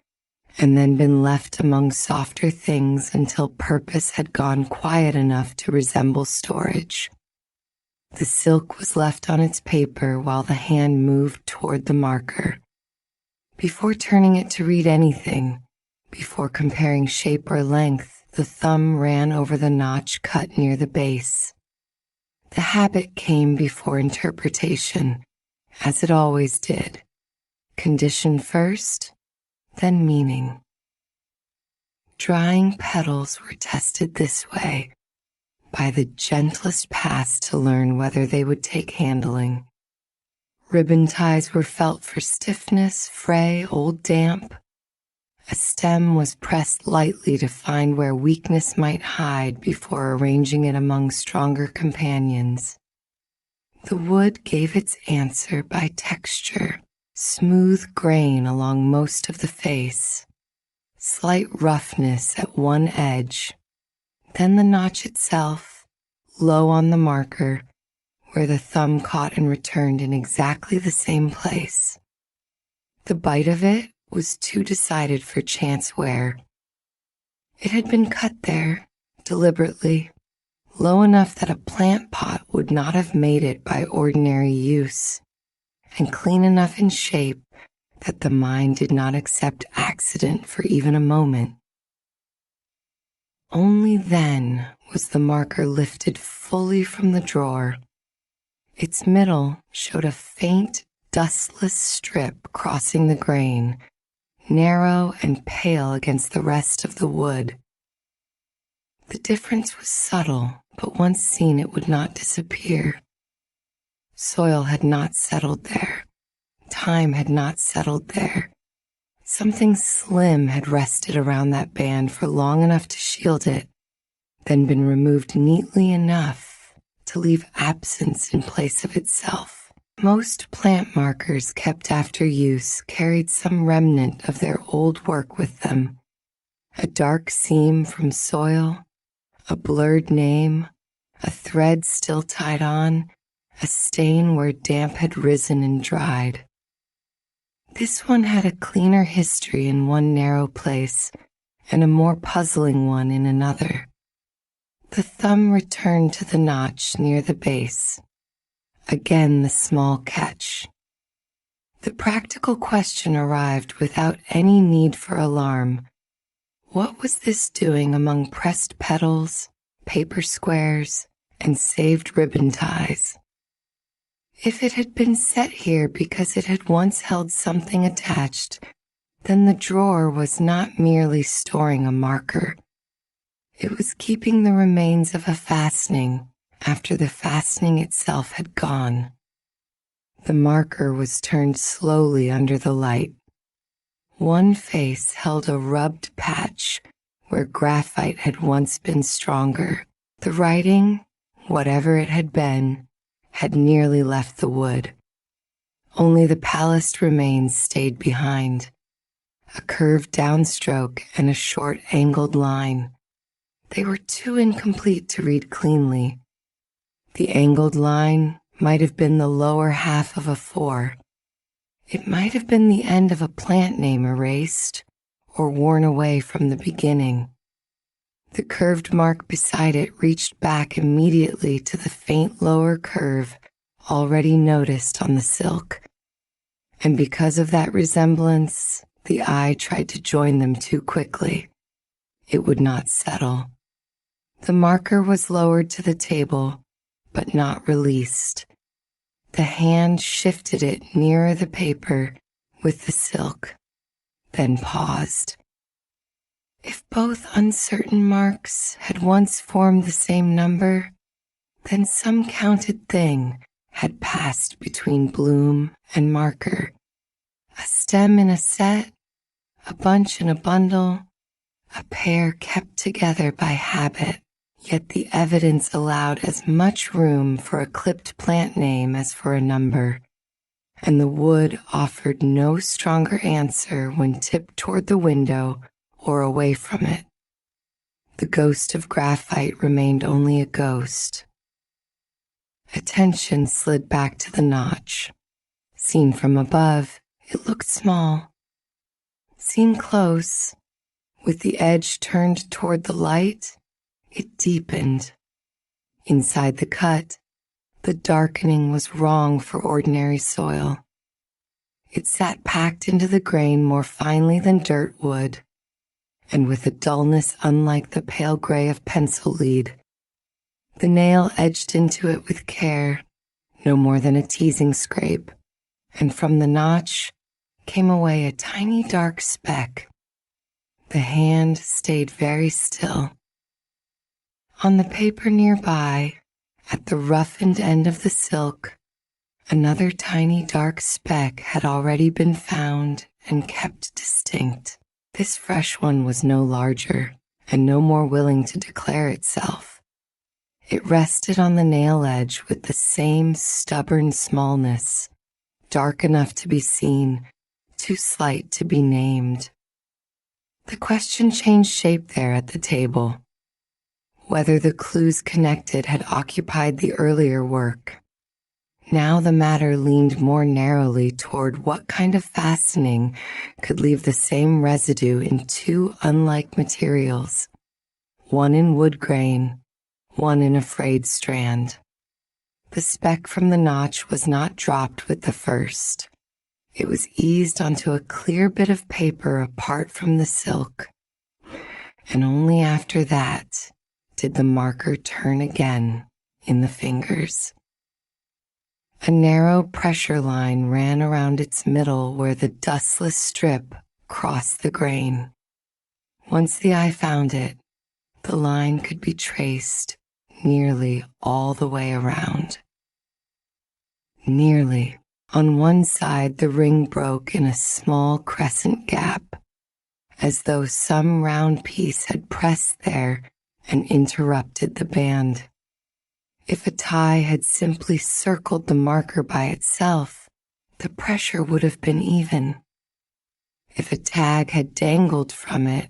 Speaker 1: and then been left among softer things until purpose had gone quiet enough to resemble storage. The silk was left on its paper while the hand moved toward the marker. Before turning it to read anything, before comparing shape or length, the thumb ran over the notch cut near the base. The habit came before interpretation, as it always did. Condition first, then meaning. Drying petals were tested this way, by the gentlest paths to learn whether they would take handling. Ribbon ties were felt for stiffness, fray, old damp. A stem was pressed lightly to find where weakness might hide before arranging it among stronger companions. The wood gave its answer by texture, smooth grain along most of the face, slight roughness at one edge, then the notch itself, low on the marker, where the thumb caught and returned in exactly the same place. The bite of it was too decided for chance wear. It had been cut there, deliberately, low enough that a plant pot would not have made it by ordinary use, and clean enough in shape that the mind did not accept accident for even a moment. Only then was the marker lifted fully from the drawer. Its middle showed a faint, dustless strip crossing the grain, narrow and pale against the rest of the wood. The difference was subtle, but once seen it would not disappear. Soil had not settled there. Time had not settled there. Something slim had rested around that band for long enough to shield it, then been removed neatly enough to leave absence in place of itself. Most plant markers kept after use carried some remnant of their old work with them, A dark seam from soil, a blurred name, a thread still tied on, a stain where damp had risen and dried. This one had a cleaner history in one narrow place and a more puzzling one in another. The thumb returned to the notch near the base. Again the small catch. The practical question arrived without any need for alarm. What was this doing among pressed petals, paper squares, and saved ribbon ties? If it had been set here because it had once held something attached, then the drawer was not merely storing a marker. It was keeping the remains of a fastening after the fastening itself had gone. The marker was turned slowly under the light. One face held a rubbed patch where graphite had once been stronger. The writing, whatever it had been, had nearly left the wood. Only the palest remains stayed behind. A curved downstroke and a short angled line. They were too incomplete to read cleanly. The angled line might have been the lower half of a 4. It might have been the end of a plant name erased or worn away from the beginning. The curved mark beside it reached back immediately to the faint lower curve already noticed on the silk. And because of that resemblance, the eye tried to join them too quickly. It would not settle. The marker was lowered to the table, but not released. The hand shifted it nearer the paper with the silk, then paused. If both uncertain marks had once formed the same number, then some counted thing had passed between bloom and marker. A stem in a set, a bunch in a bundle, a pair kept together by habit, yet the evidence allowed as much room for a clipped plant name as for a number, and the wood offered no stronger answer when tipped toward the window or away from it. The ghost of graphite remained only a ghost. Attention slid back to the notch. Seen from above, it looked small. Seen close, with the edge turned toward the light, it deepened. Inside the cut, the darkening was wrong for ordinary soil. It sat packed into the grain more finely than dirt would, and with a dullness unlike the pale gray of pencil lead. The nail edged into it with care, no more than a teasing scrape, and from the notch came away a tiny dark speck. The hand stayed very still. On the paper nearby, at the roughened end of the silk, another tiny dark speck had already been found and kept distinct. This fresh one was no larger and no more willing to declare itself. It rested on the nail edge with the same stubborn smallness, dark enough to be seen, too slight to be named. The question changed shape there at the table. Whether the clues connected had occupied the earlier work. Now the matter leaned more narrowly toward what kind of fastening could leave the same residue in two unlike materials, one in wood grain, one in a frayed strand. The speck from the notch was not dropped with the first. It was eased onto a clear bit of paper apart from the silk, and only after that did the marker turn again in the fingers. A narrow pressure line ran around its middle where the dustless strip crossed the grain. Once the eye found it, the line could be traced nearly all the way around. Nearly. On one side, the ring broke in a small crescent gap, as though some round piece had pressed there and interrupted the band. If a tie had simply circled the marker by itself, the pressure would have been even. If a tag had dangled from it,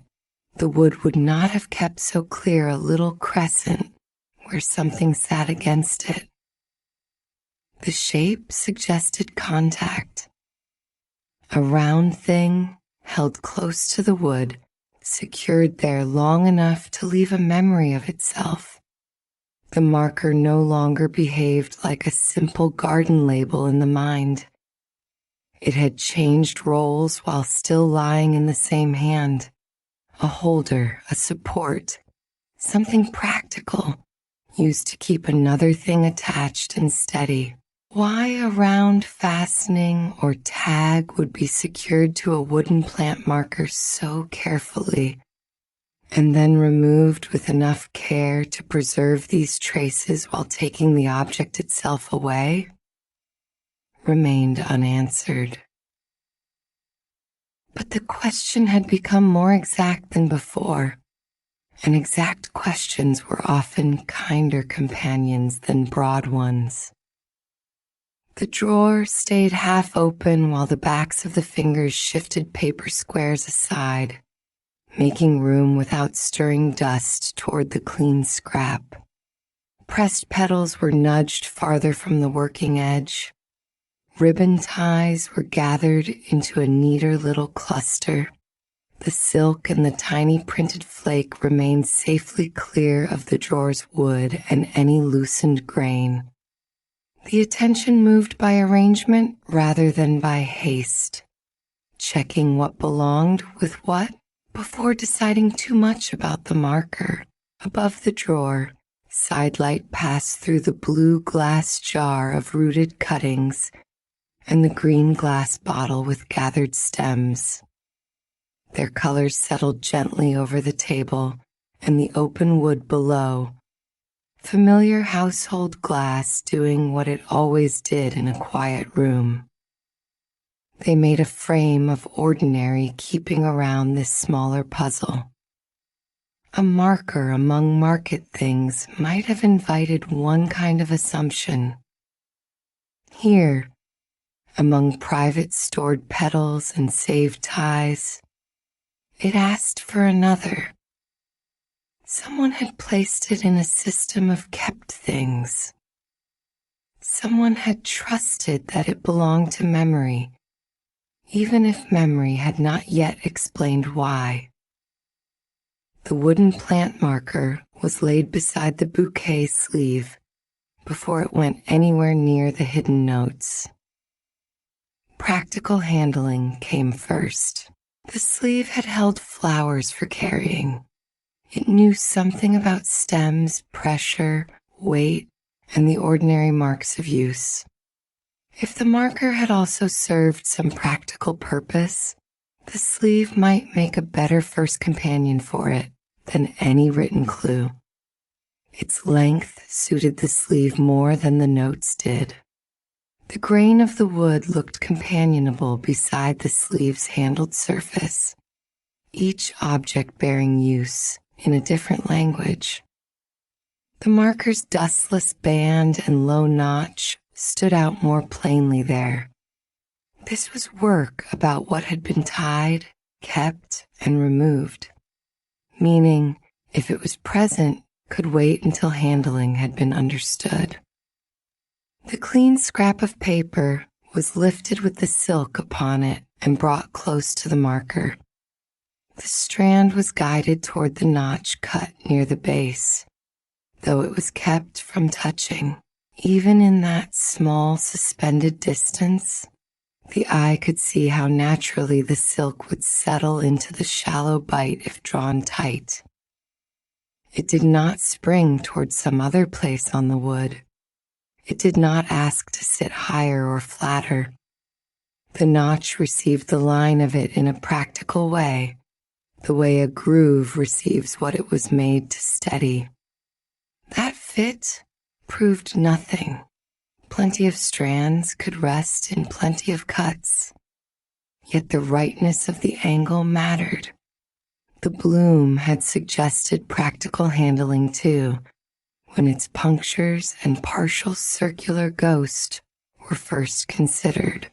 Speaker 1: the wood would not have kept so clear a little crescent where something sat against it. The shape suggested contact. A round thing held close to the wood, secured there long enough to leave a memory of itself. The marker no longer behaved like a simple garden label in the mind. It had changed roles while still lying in the same hand. A holder, a support, something practical, used to keep another thing attached and steady. Why a round fastening or tag would be secured to a wooden plant marker so carefully, and then removed with enough care to preserve these traces while taking the object itself away, remained unanswered. But the question had become more exact than before, and exact questions were often kinder companions than broad ones. The drawer stayed half open while the backs of the fingers shifted paper squares aside, making room without stirring dust toward the clean scrap. Pressed petals were nudged farther from the working edge. Ribbon ties were gathered into a neater little cluster. The silk and the tiny printed flake remained safely clear of the drawer's wood and any loosened grain. The attention moved by arrangement rather than by haste, checking what belonged with what before deciding too much about the marker. Above the drawer, sidelight passed through the blue glass jar of rooted cuttings and the green glass bottle with gathered stems. Their colors settled gently over the table and the open wood below, familiar household glass doing what it always did in a quiet room. They made a frame of ordinary keeping around this smaller puzzle. A marker among market things might have invited one kind of assumption. Here, among private stored petals and saved ties, it asked for another. Someone had placed it in a system of kept things. Someone had trusted that it belonged to memory, even if memory had not yet explained why. The wooden plant marker was laid beside the bouquet sleeve before it went anywhere near the hidden notes. Practical handling came first. The sleeve had held flowers for carrying. It knew something about stems, pressure, weight, and the ordinary marks of use. If the marker had also served some practical purpose, the sleeve might make a better first companion for it than any written clue. Its length suited the sleeve more than the notes did. The grain of the wood looked companionable beside the sleeve's handled surface, each object bearing use in a different language. The marker's dustless band and low notch stood out more plainly there. This was work about what had been tied, kept, and removed, meaning, if it was present, could wait until handling had been understood. The clean scrap of paper was lifted with the silk upon it and brought close to the marker. The strand was guided toward the notch cut near the base, though it was kept from touching. Even in that small suspended distance, the eye could see how naturally the silk would settle into the shallow bite if drawn tight. It did not spring toward some other place on the wood. It did not ask to sit higher or flatter. The notch received the line of it in a practical way, the way a groove receives what it was made to steady. That fit proved nothing. Plenty of strands could rest in plenty of cuts. Yet the rightness of the angle mattered. The bloom had suggested practical handling too, when its punctures and partial circular ghost were first considered.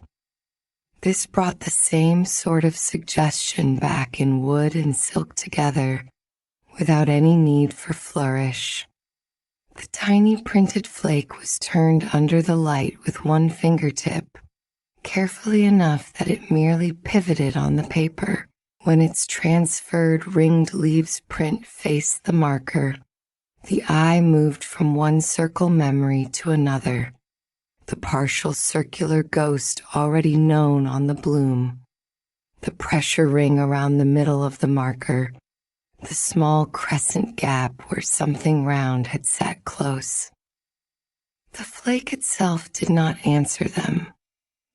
Speaker 1: This brought the same sort of suggestion back in wood and silk together, without any need for flourish. The tiny printed flake was turned under the light with one fingertip, carefully enough that it merely pivoted on the paper. When its transferred ringed leaves print faced the marker, the eye moved from one circle memory to another, the partial circular ghost already known on the bloom, the pressure ring around the middle of the marker, the small crescent gap where something round had sat close. The flake itself did not answer them,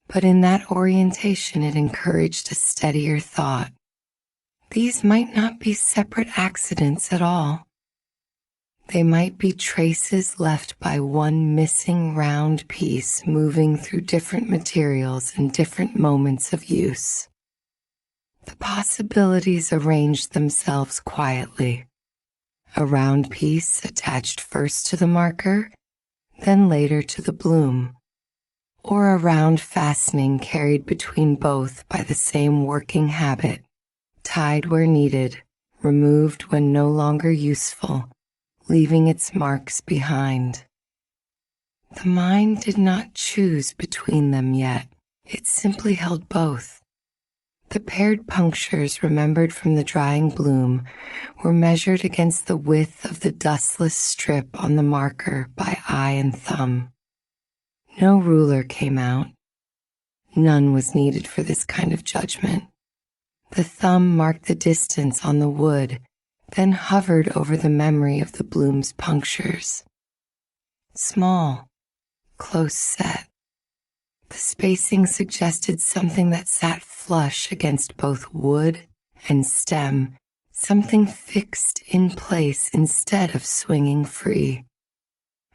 Speaker 1: but in that orientation it encouraged a steadier thought. These might not be separate accidents at all. They might be traces left by one missing round piece moving through different materials and different moments of use. The possibilities arranged themselves quietly. A round piece attached first to the marker, then later to the bloom, or a round fastening carried between both by the same working habit, tied where needed, removed when no longer useful, leaving its marks behind. The mind did not choose between them yet. It simply held both. The paired punctures remembered from the drying bloom were measured against the width of the dustless strip on the marker by eye and thumb. No ruler came out. None was needed for this kind of judgment. The thumb marked the distance on the wood, then hovered over the memory of the bloom's punctures. Small, close set. The spacing suggested something that sat flush against both wood and stem, something fixed in place instead of swinging free.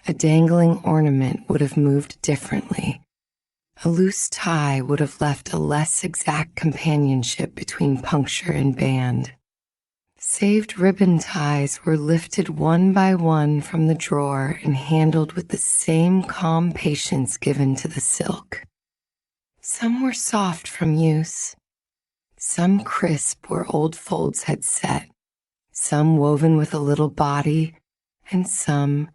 Speaker 1: A dangling ornament would have moved differently. A loose tie would have left a less exact companionship between puncture and band. Saved ribbon ties were lifted one by one from the drawer and handled with the same calm patience given to the silk. Some were soft from use, some crisp where old folds had set, some woven with a little body, and some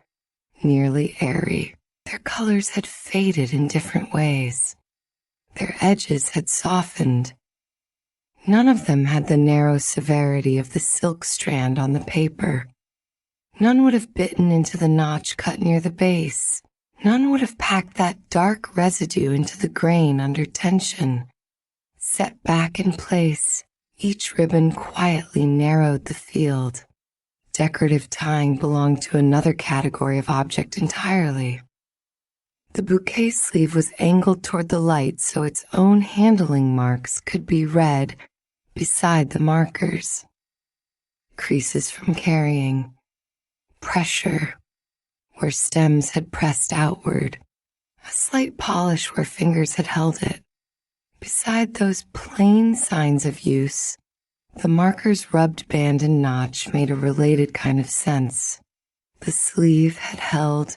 Speaker 1: nearly airy. Their colors had faded in different ways. Their edges had softened. None of them had the narrow severity of the silk strand on the paper. None would have bitten into the notch cut near the base. None would have packed that dark residue into the grain under tension. Set back in place, each ribbon quietly narrowed the field. Decorative tying belonged to another category of object entirely. The bouquet sleeve was angled toward the light so its own handling marks could be read beside the markers. Creases from carrying, pressure where stems had pressed outward, a slight polish where fingers had held it. Beside those plain signs of use, the marker's rubbed band and notch made a related kind of sense. The sleeve had held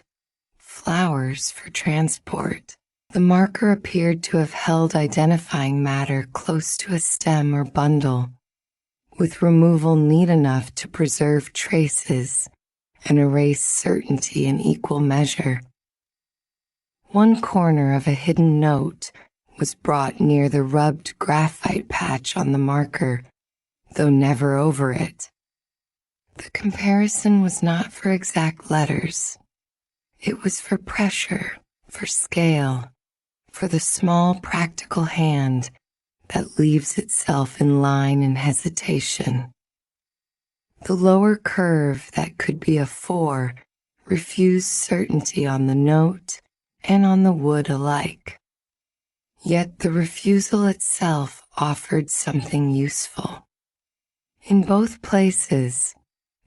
Speaker 1: flowers for transport. The marker appeared to have held identifying matter close to a stem or bundle, with removal neat enough to preserve traces and erase certainty in equal measure. One corner of a hidden note was brought near the rubbed graphite patch on the marker, though never over it. The comparison was not for exact letters. It was for pressure, for scale, for the small practical hand that leaves itself in line and hesitation. The lower curve that could be a 4 refused certainty on the note and on the wood alike. Yet the refusal itself offered something useful. In both places,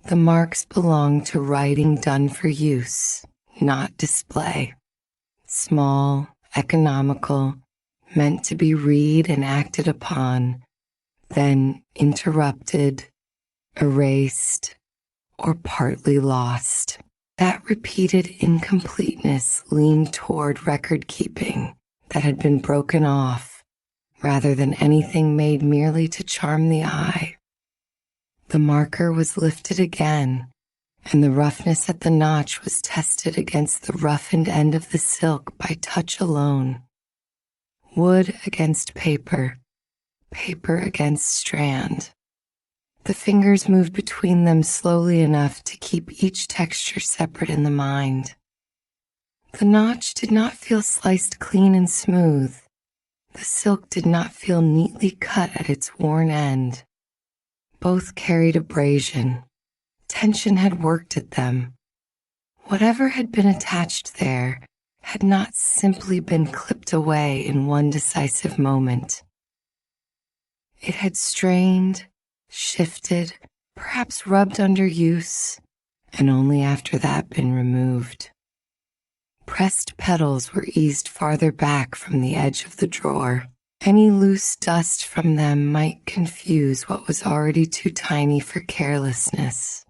Speaker 1: the marks belonged to writing done for use, not display. Small, economical, meant to be read and acted upon, then interrupted, erased, or partly lost. That repeated incompleteness leaned toward record keeping that had been broken off, rather than anything made merely to charm the eye. The marker was lifted again, and the roughness at the notch was tested against the roughened end of the silk by touch alone. Wood against paper, paper against strand. The fingers moved between them slowly enough to keep each texture separate in the mind. The notch did not feel sliced clean and smooth. The silk did not feel neatly cut at its worn end. Both carried abrasion. Tension had worked at them. Whatever had been attached there had not simply been clipped away in one decisive moment. It had strained, shifted, perhaps rubbed under use, and only after that been removed. Pressed petals were eased farther back from the edge of the drawer. Any loose dust from them might confuse what was already too tiny for carelessness.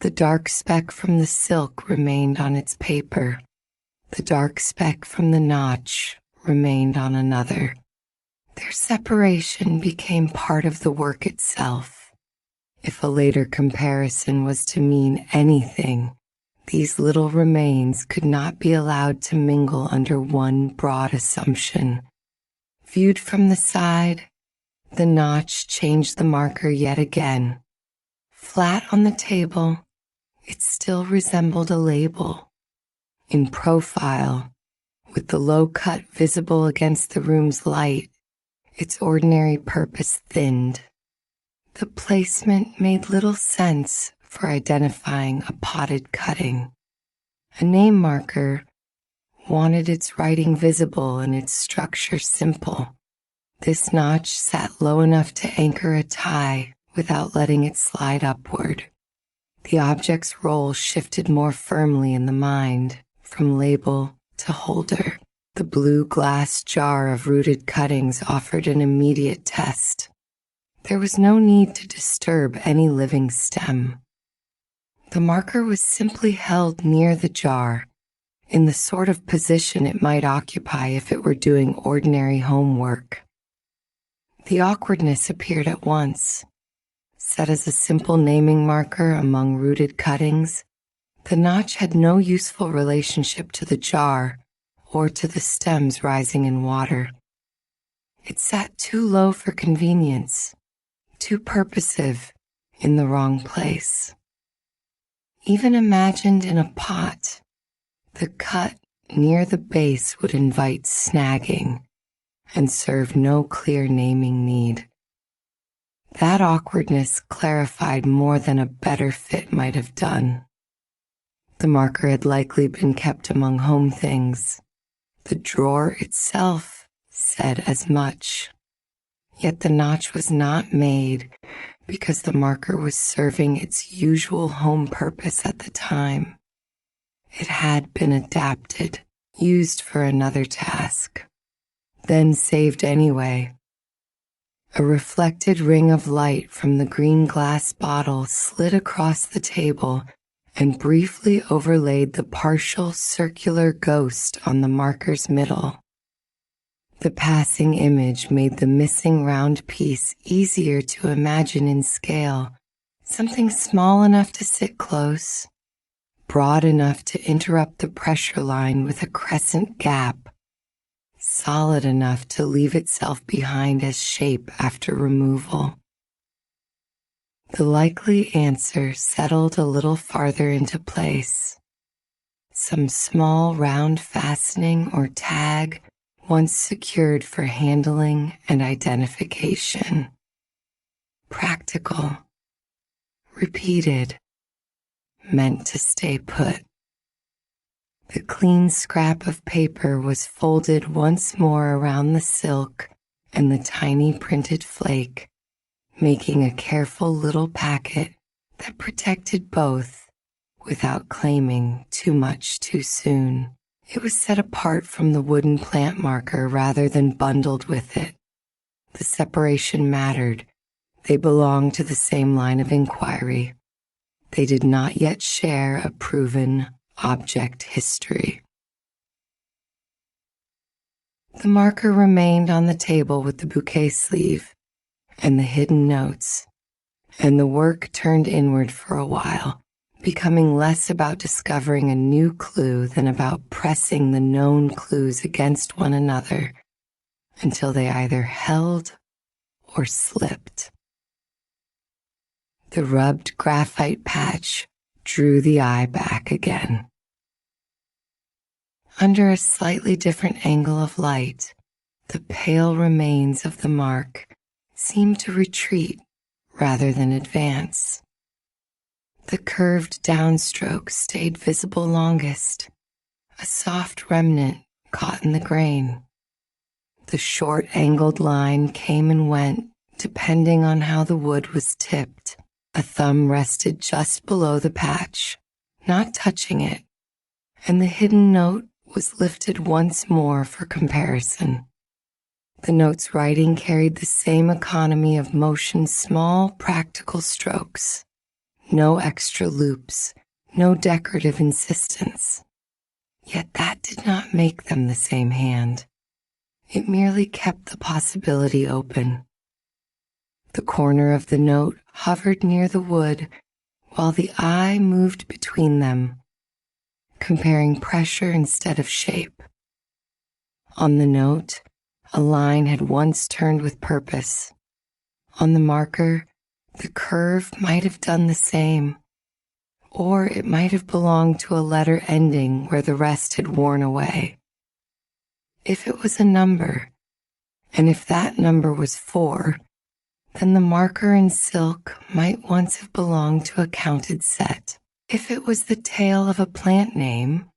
Speaker 1: The dark speck from the silk remained on its paper. The dark speck from the notch remained on another. Their separation became part of the work itself. If a later comparison was to mean anything, these little remains could not be allowed to mingle under one broad assumption. Viewed from the side, the notch changed the marker yet again. Flat on the table, it still resembled a label. In profile, with the low cut visible against the room's light, its ordinary purpose thinned. The placement made little sense for identifying a potted cutting. A name marker wanted its writing visible and its structure simple. This notch sat low enough to anchor a tie without letting it slide upward. The object's role shifted more firmly in the mind, from label to holder. The blue glass jar of rooted cuttings offered an immediate test. There was no need to disturb any living stem. The marker was simply held near the jar, in the sort of position it might occupy if it were doing ordinary homework. The awkwardness appeared at once. Set as a simple naming marker among rooted cuttings, the notch had no useful relationship to the jar or to the stems rising in water. It sat too low for convenience, too purposive, in the wrong place. Even imagined in a pot, the cut near the base would invite snagging and serve no clear naming need. That awkwardness clarified more than a better fit might have done. The marker had likely been kept among home things. The drawer itself said as much. Yet the notch was not made because the marker was serving its usual home purpose at the time. It had been adapted, used for another task, then saved anyway. A reflected ring of light from the green glass bottle slid across the table and briefly overlaid the partial circular ghost on the marker's middle. The passing image made the missing round piece easier to imagine in scale, something small enough to sit close, broad enough to interrupt the pressure line with a crescent gap, solid enough to leave itself behind as shape after removal. The likely answer settled a little farther into place. Some small round fastening or tag once secured for handling and identification. Practical. Repeated. Meant to stay put. The clean scrap of paper was folded once more around the silk and the tiny printed flake, making a careful little packet that protected both without claiming too much too soon. It was set apart from the wooden plant marker rather than bundled with it. The separation mattered. They belonged to the same line of inquiry. They did not yet share a proven object history. The marker remained on the table with the bouquet sleeve and the hidden notes, and the work turned inward for a while, becoming less about discovering a new clue than about pressing the known clues against one another until they either held or slipped. The rubbed graphite patch drew the eye back again. Under a slightly different angle of light, the pale remains of the mark seemed to retreat rather than advance. The curved downstroke stayed visible longest, a soft remnant caught in the grain. The short angled line came and went depending on how the wood was tipped. A thumb rested just below the patch, not touching it, and the hidden note was lifted once more for comparison. The note's writing carried the same economy of motion, small, practical strokes. No extra loops, no decorative insistence. Yet that did not make them the same hand. It merely kept the possibility open. The corner of the note hovered near the wood while the eye moved between them, comparing pressure instead of shape. On the note, a line had once turned with purpose. On the marker, the curve might have done the same, or it might have belonged to a letter ending where the rest had worn away. If it was a number, and if that number was 4, then the marker in silk might once have belonged to a counted set. If it was the tail of a plant name,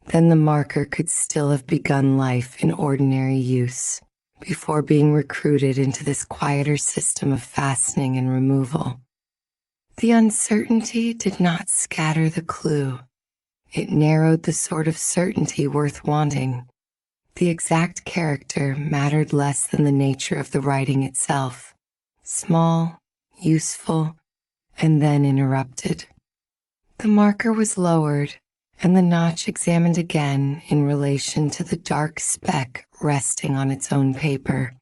Speaker 1: then the marker could still have begun life in ordinary use before being recruited into this quieter system of fastening and removal. The uncertainty did not scatter the clue. It narrowed the sort of certainty worth wanting. The exact character mattered less than the nature of the writing itself. Small, useful, and then interrupted. The marker was lowered, and the notch examined again in relation to the dark speck resting on its own paper.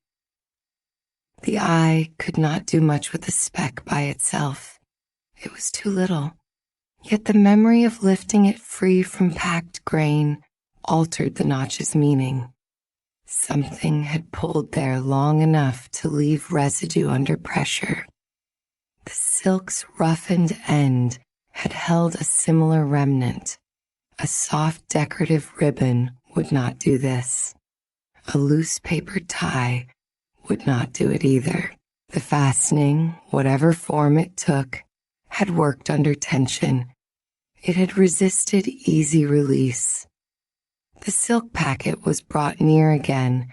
Speaker 1: The eye could not do much with the speck by itself. It was too little. Yet the memory of lifting it free from packed grain altered the notch's meaning. Something had pulled there long enough to leave residue under pressure. The silk's roughened end had held a similar remnant. A soft decorative ribbon would not do this. A loose paper tie would not do it either. The fastening, whatever form it took, had worked under tension. It had resisted easy release. The silk packet was brought near again,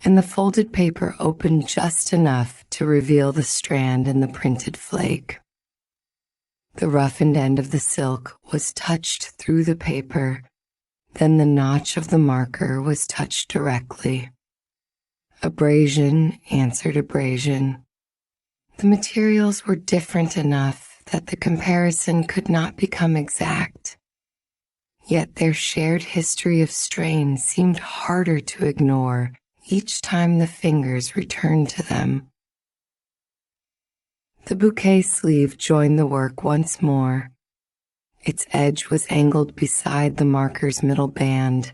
Speaker 1: and the folded paper opened just enough to reveal the strand and the printed flake. The roughened end of the silk was touched through the paper, then the notch of the marker was touched directly. Abrasion answered abrasion. The materials were different enough that the comparison could not become exact. Yet their shared history of strain seemed harder to ignore each time the fingers returned to them. The bouquet sleeve joined the work once more. Its edge was angled beside the marker's middle band,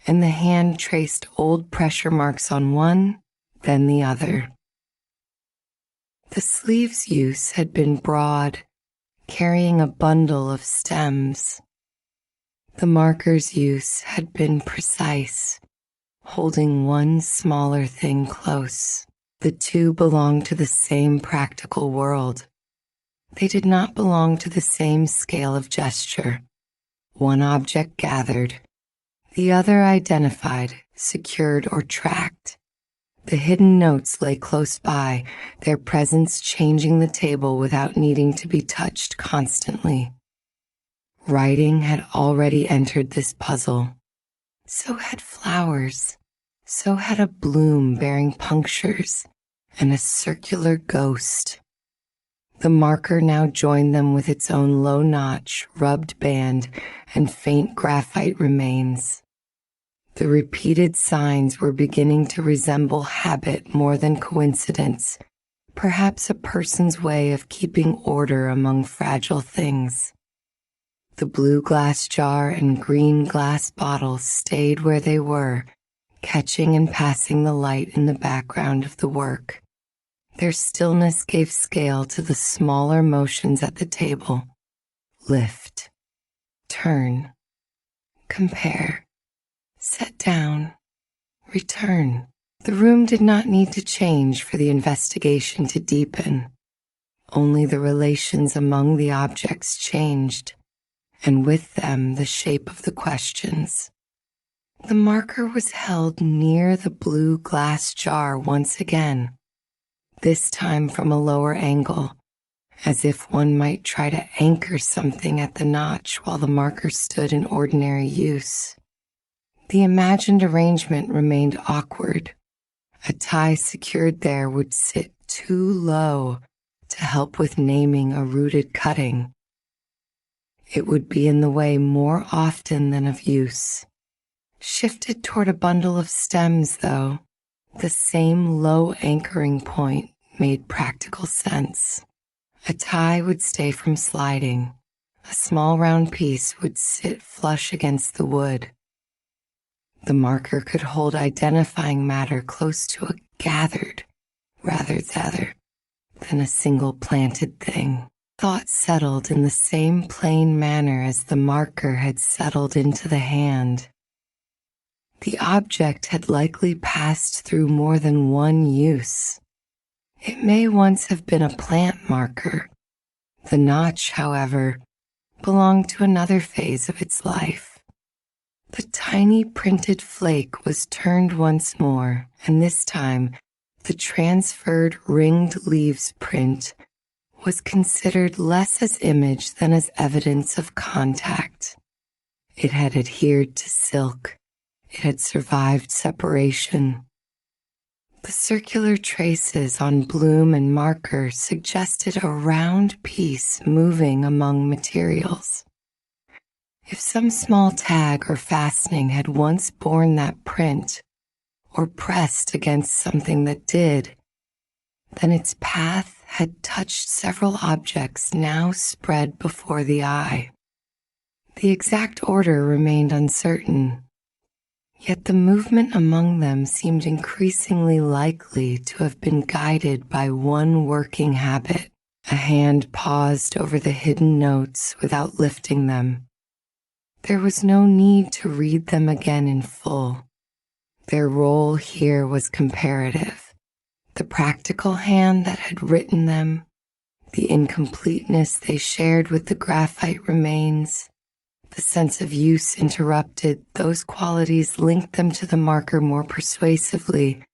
Speaker 1: and the hand traced old pressure marks on one, then the other. The sleeve's use had been broad, carrying a bundle of stems. The marker's use had been precise, holding one smaller thing close. The two belonged to the same practical world. They did not belong to the same scale of gesture. One object gathered, the other identified, secured, or tracked. The hidden notes lay close by, their presence changing the table without needing to be touched constantly. Writing had already entered this puzzle. So had flowers. So had a bloom bearing punctures and a circular ghost. The marker now joined them with its own low notch, rubbed band, and faint graphite remains. The repeated signs were beginning to resemble habit more than coincidence, perhaps a person's way of keeping order among fragile things. The blue glass jar and green glass bottle stayed where they were, catching and passing the light in the background of the work. Their stillness gave scale to the smaller motions at the table. Lift, turn, compare, set down, return. The room did not need to change for the investigation to deepen. Only the relations among the objects changed, and with them the shape of the questions. The marker was held near the blue glass jar once again, this time from a lower angle, as if one might try to anchor something at the notch while the marker stood in ordinary use. The imagined arrangement remained awkward. A tie secured there would sit too low to help with naming a rooted cutting. It would be in the way more often than of use. Shifted toward a bundle of stems, though, the same low anchoring point made practical sense. A tie would stay from sliding. A small round piece would sit flush against the wood. The marker could hold identifying matter close to a gathered, rather than a single planted thing. Thought settled in the same plain manner as the marker had settled into the hand. The object had likely passed through more than one use. It may once have been a plant marker. The notch, however, belonged to another phase of its life. The tiny printed flake was turned once more, and this time the transferred ringed leaves print was considered less as image than as evidence of contact. It had adhered to silk. It had survived separation. The circular traces on bloom and marker suggested a round piece moving among materials. If some small tag or fastening had once borne that print, or pressed against something that did, then its path had touched several objects now spread before the eye. The exact order remained uncertain, yet the movement among them seemed increasingly likely to have been guided by one working habit. A hand paused over the hidden notes without lifting them. There was no need to read them again in full. Their role here was comparative. The practical hand that had written them, the incompleteness they shared with the graphite remains, the sense of use interrupted, those qualities linked them to the marker more persuasively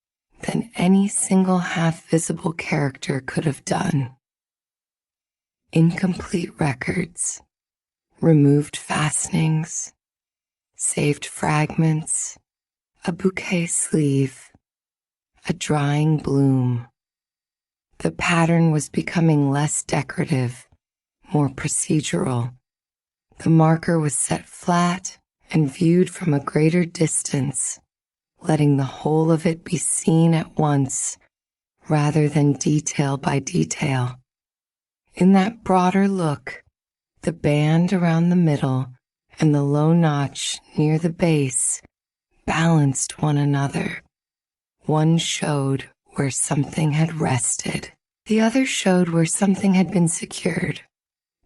Speaker 1: than any single half-visible character could have done. Incomplete records, removed fastenings, saved fragments, a bouquet sleeve, a drying bloom. The pattern was becoming less decorative, more procedural. The marker was set flat and viewed from a greater distance, letting the whole of it be seen at once rather than detail by detail. In that broader look, the band around the middle and the low notch near the base balanced one another. One showed where something had rested. The other showed where something had been secured.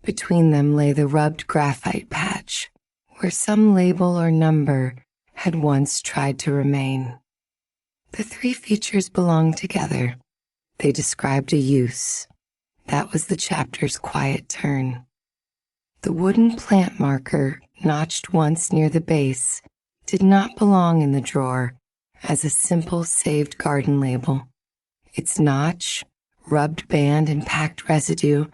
Speaker 1: Between them lay the rubbed graphite patch, where some label or number had once tried to remain. The three features belonged together. They described a use. That was the chapter's quiet turn. The wooden plant marker, notched once near the base, did not belong in the drawer as a simple saved garden label. Its notch, rubbed band, and packed residue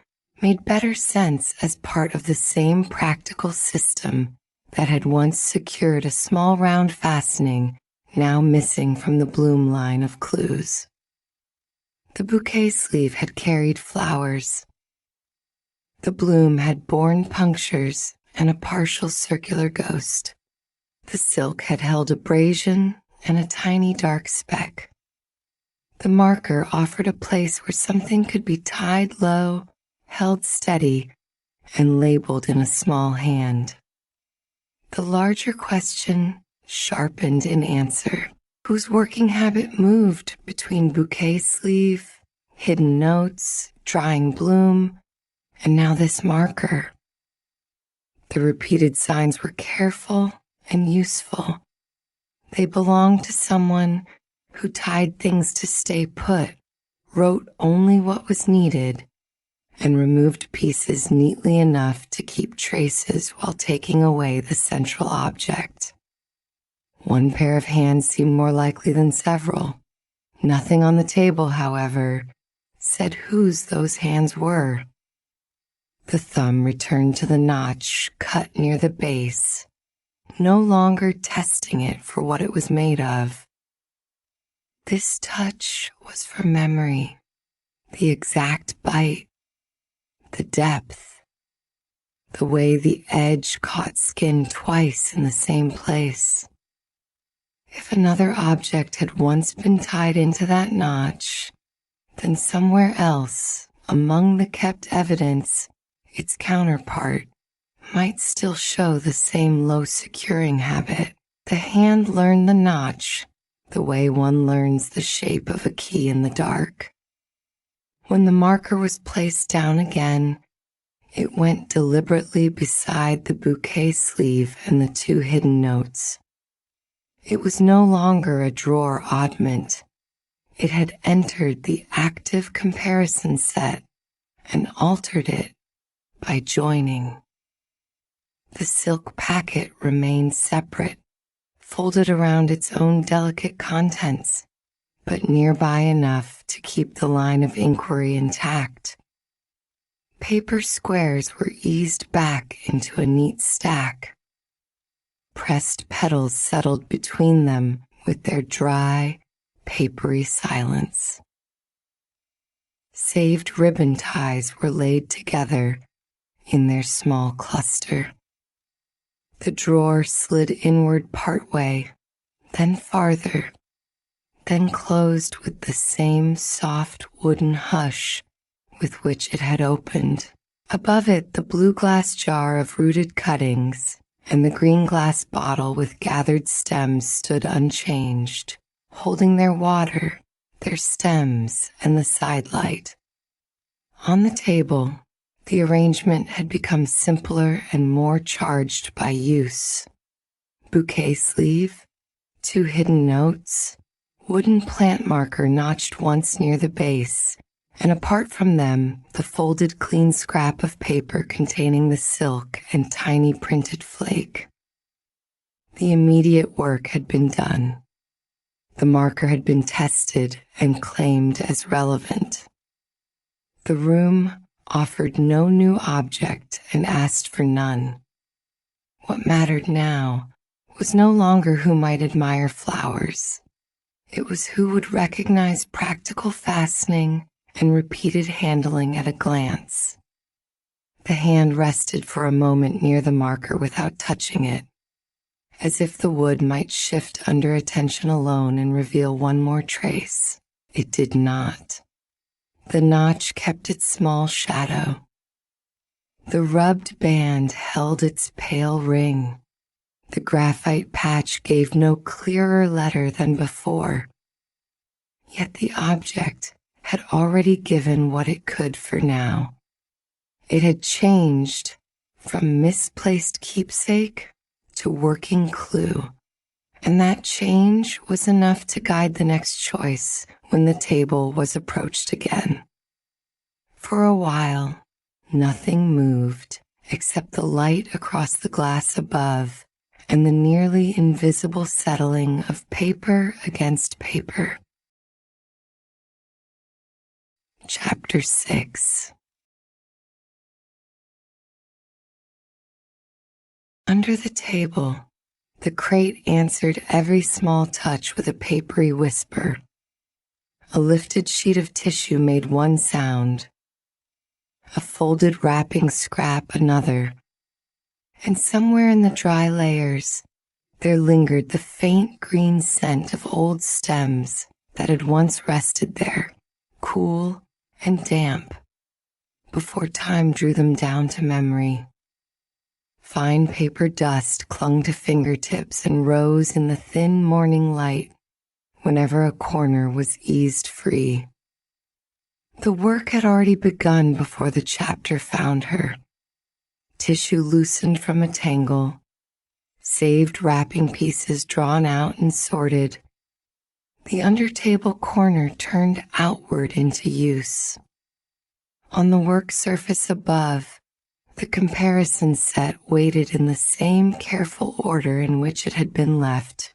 Speaker 1: made better sense as part of the same practical system that had once secured a small round fastening now missing from the bloom line of clues. The bouquet sleeve had carried flowers. The bloom had borne punctures and a partial circular ghost. The silk had held abrasion and a tiny dark speck. The marker offered a place where something could be tied low, held steady, and labeled in a small hand. The larger question sharpened in answer, whose working habit moved between bouquet sleeve, hidden notes, drying bloom, and now this marker. The repeated signs were careful and useful. They belonged to someone who tied things to stay put, wrote only what was needed, and removed pieces neatly enough to keep traces while taking away the central object. One pair of hands seemed more likely than several. Nothing on the table, however, said whose those hands were. The thumb returned to the notch cut near the base, no longer testing it for what it was made of. This touch was for memory, the exact bite, the depth, the way the edge caught skin twice in the same place. If another object had once been tied into that notch, then somewhere else, among the kept evidence, its counterpart might still show the same low securing habit. The hand learned the notch the way one learns the shape of a key in the dark. When the marker was placed down again, it went deliberately beside the bouquet sleeve and the two hidden notes. It was no longer a drawer oddment. It had entered the active comparison set and altered it by joining. The silk packet remained separate, folded around its own delicate contents, but nearby enough to keep the line of inquiry intact. Paper squares were eased back into a neat stack. Pressed petals settled between them with their dry, papery silence. Saved ribbon ties were laid together in their small cluster. The drawer slid inward partway, then farther, then closed with the same soft wooden hush with which it had opened. Above it, the blue glass jar of rooted cuttings and the green glass bottle with gathered stems stood unchanged, holding their water, their stems, and the side light. On the table, the arrangement had become simpler and more charged by use. Bouquet sleeve, two hidden notes, wooden plant marker notched once near the base, and apart from them, the folded clean scrap of paper containing the silk and tiny printed flake. The immediate work had been done. The marker had been tested and claimed as relevant. The room offered no new object and asked for none. What mattered now was no longer who might admire flowers. It was who would recognize practical fastening and repeated handling at a glance. The hand rested for a moment near the marker without touching it, as if the wood might shift under attention alone and reveal one more trace. It did not. The notch kept its small shadow. The rubbed band held its pale ring. The graphite patch gave no clearer letter than before. Yet the object had already given what it could for now. It had changed from misplaced keepsake to working clue, and that change was enough to guide the next choice when the table was approached again. For a while, nothing moved except the light across the glass above and the nearly invisible settling of paper against paper. Chapter 6. Under the table, the crate answered every small touch with a papery whisper. A lifted sheet of tissue made one sound, a folded wrapping scrap another, and somewhere in the dry layers, there lingered the faint green scent of old stems that had once rested there, cool and damp, before time drew them down to memory. Fine paper dust clung to fingertips and rose in the thin morning light whenever a corner was eased free. The work had already begun before the chapter found her. Tissue loosened from a tangle, saved wrapping pieces drawn out and sorted. The under-table corner turned outward into use. On the work surface above, the comparison set waited in the same careful order in which it had been left.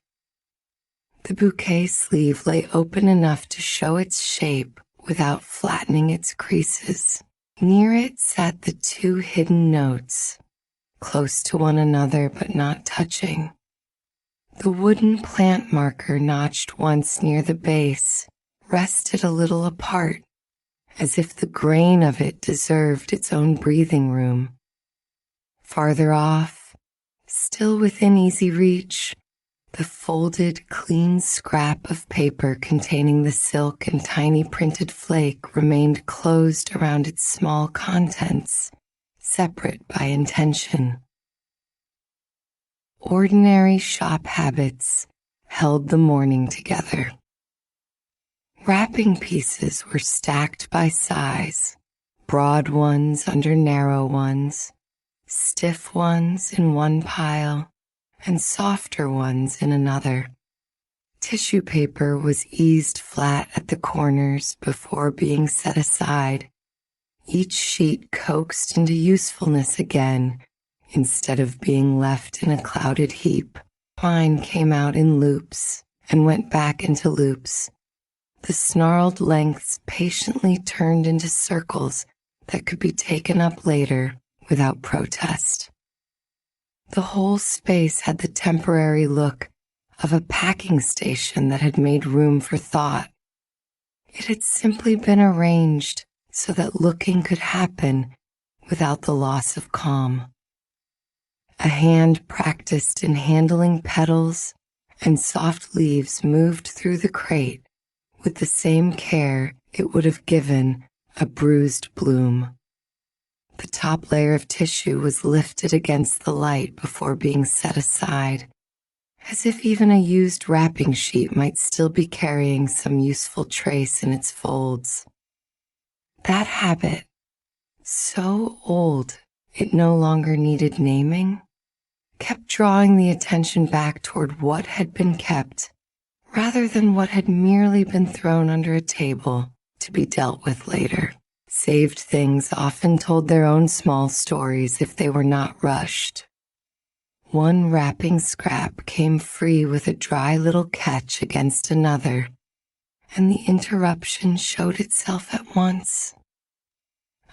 Speaker 1: The bouquet sleeve lay open enough to show its shape without flattening its creases. Near it sat the two hidden notes, close to one another but not touching. The wooden plant marker notched once near the base rested a little apart, as if the grain of it deserved its own breathing room. Farther off, still within easy reach, the folded, clean scrap of paper containing the silk and tiny printed flake remained closed around its small contents, separate by intention. Ordinary shop habits held the morning together. Wrapping pieces were stacked by size, broad ones under narrow ones, stiff ones in one pile, and softer ones in another. Tissue paper was eased flat at the corners before being set aside, each sheet coaxed into usefulness again instead of being left in a clouded heap. Pine came out in loops and went back into loops. The snarled lengths patiently turned into circles that could be taken up later without protest. The whole space had the temporary look of a packing station that had made room for thought. It had simply been arranged so that looking could happen without the loss of calm. A hand practiced in handling petals and soft leaves moved through the crate with the same care it would have given a bruised bloom. The top layer of tissue was lifted against the light before being set aside, as if even a used wrapping sheet might still be carrying some useful trace in its folds. That habit, so old it no longer needed naming, kept drawing the attention back toward what had been kept, rather than what had merely been thrown under a table to be dealt with later. Saved things often told their own small stories if they were not rushed. One wrapping scrap came free with a dry little catch against another, and the interruption showed itself at once.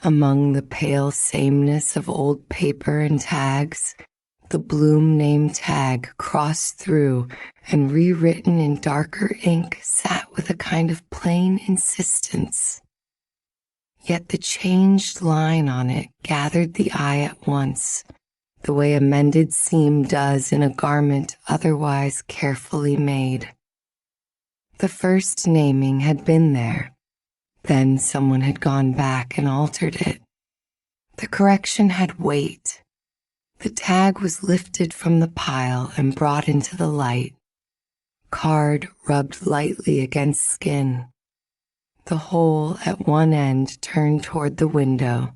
Speaker 1: Among the pale sameness of old paper and tags, the Bloom name tag crossed through and rewritten in darker ink sat with a kind of plain insistence. Yet the changed line on it gathered the eye at once, the way a mended seam does in a garment otherwise carefully made. The first naming had been there. Then someone had gone back and altered it. The correction had weight. The tag was lifted from the pile and brought into the light. Card rubbed lightly against skin. The hole at one end turned toward the window,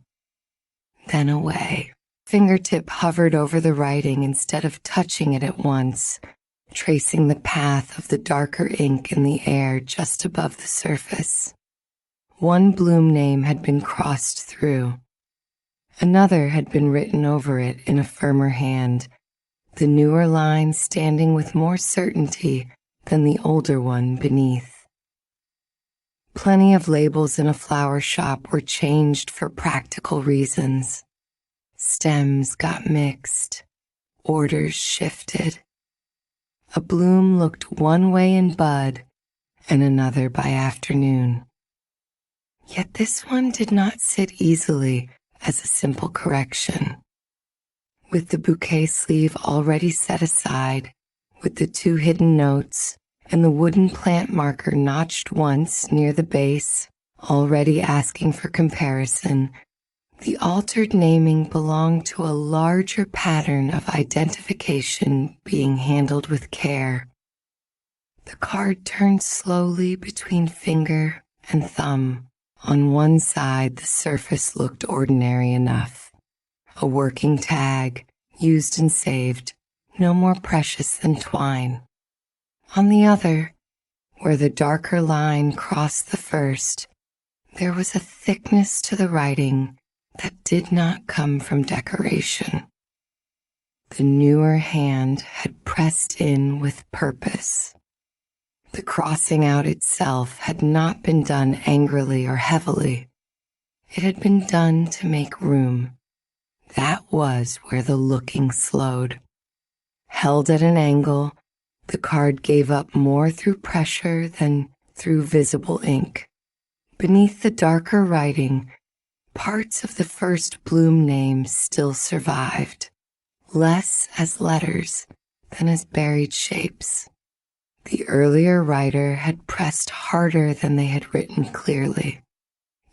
Speaker 1: then away. Fingertip hovered over the writing instead of touching it at once, tracing the path of the darker ink in the air just above the surface. One Bloom name had been crossed through. Another had been written over it in a firmer hand, the newer line standing with more certainty than the older one beneath. Plenty of labels in a flower shop were changed for practical reasons. Stems got mixed, orders shifted. A bloom looked one way in bud and another by afternoon. Yet this one did not sit easily as a simple correction. With the bouquet sleeve already set aside with the two hidden notes and the wooden plant marker notched once near the base, already asking for comparison. The altered naming belonged to a larger pattern of identification being handled with care. The card turned slowly between finger and thumb. On one side, the surface looked ordinary enough. A working tag, used and saved, no more precious than twine. On the other, where the darker line crossed the first, there was a thickness to the writing that did not come from decoration. The newer hand had pressed in with purpose. The crossing out itself had not been done angrily or heavily. It had been done to make room. That was where the looking slowed. Held at an angle, the card gave up more through pressure than through visible ink. Beneath the darker writing, parts of the first bloom name still survived, less as letters than as buried shapes. The earlier writer had pressed harder than they had written clearly.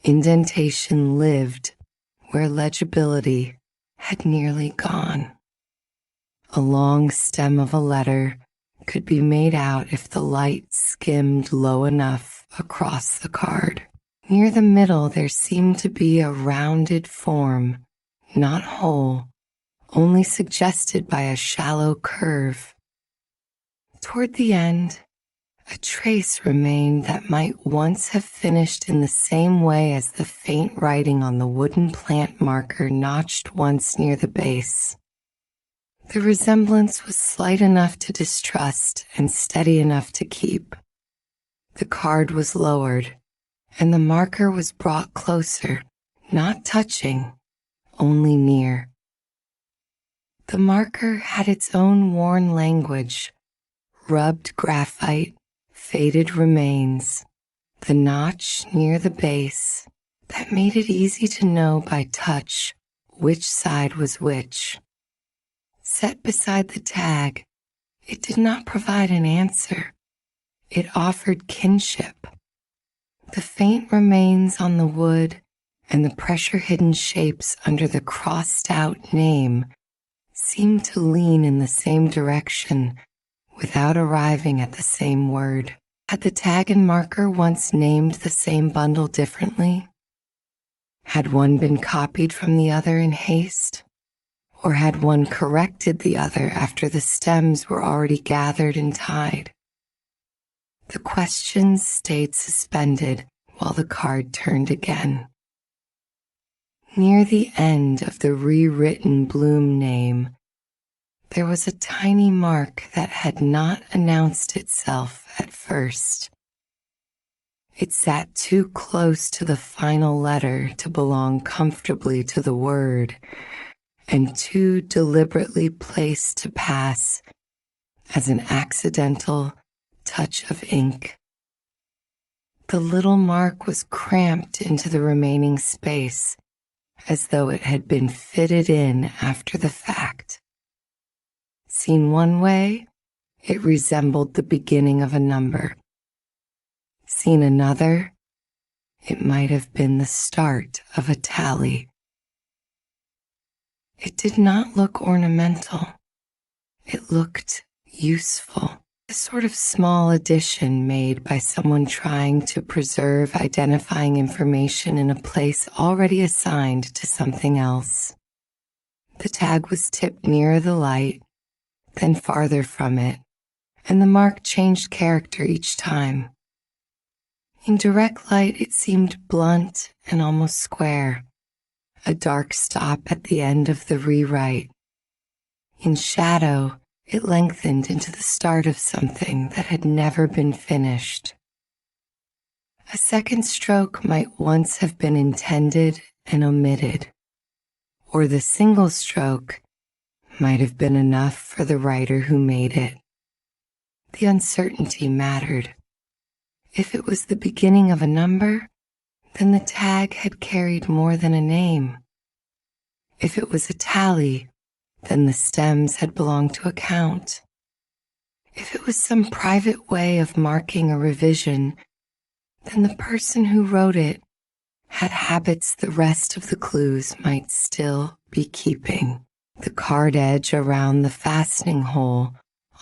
Speaker 1: Indentation lived where legibility had nearly gone. A long stem of a letter could be made out if the light skimmed low enough across the card. Near the middle there seemed to be a rounded form, not whole, only suggested by a shallow curve. Toward the end, a trace remained that might once have finished in the same way as the faint writing on the wooden plant marker notched once near the base. The resemblance was slight enough to distrust and steady enough to keep. The card was lowered, and the marker was brought closer, not touching, only near. The marker had its own worn language, rubbed graphite, faded remains, the notch near the base that made it easy to know by touch which side was which. Set beside the tag, it did not provide an answer. It offered kinship. The faint remains on the wood and the pressure-hidden shapes under the crossed-out name seemed to lean in the same direction without arriving at the same word. Had the tag and marker once named the same bundle differently? Had one been copied from the other in haste? Or had one corrected the other after the stems were already gathered and tied? The questions stayed suspended while the card turned again. Near the end of the rewritten bloom name, there was a tiny mark that had not announced itself at first. It sat too close to the final letter to belong comfortably to the word, and too deliberately placed to pass as an accidental touch of ink. The little mark was cramped into the remaining space, as though it had been fitted in after the fact. Seen one way, it resembled the beginning of a number. Seen another, it might have been the start of a tally. It did not look ornamental. It looked useful. A sort of small addition made by someone trying to preserve identifying information in a place already assigned to something else. The tag was tipped nearer the light, then farther from it, and the mark changed character each time. In direct light, it seemed blunt and almost square, a dark stop at the end of the rewrite. In shadow, it lengthened into the start of something that had never been finished. A second stroke might once have been intended and omitted, or the single stroke might have been enough for the writer who made it. The uncertainty mattered. If it was the beginning of a number, then the tag had carried more than a name. If it was a tally, then the stems had belonged to a count. If it was some private way of marking a revision, then the person who wrote it had habits the rest of the clues might still be keeping. The card edge around the fastening hole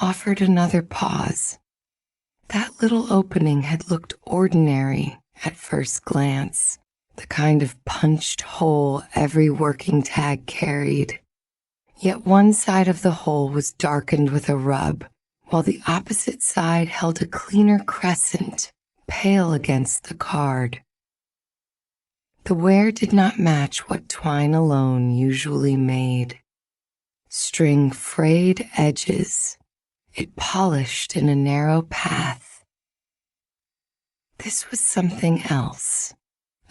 Speaker 1: offered another pause. That little opening had looked ordinary at first glance, the kind of punched hole every working tag carried. Yet one side of the hole was darkened with a rub, while the opposite side held a cleaner crescent, pale against the card. The wear did not match what twine alone usually made. String frayed edges, it polished in a narrow path. This was something else,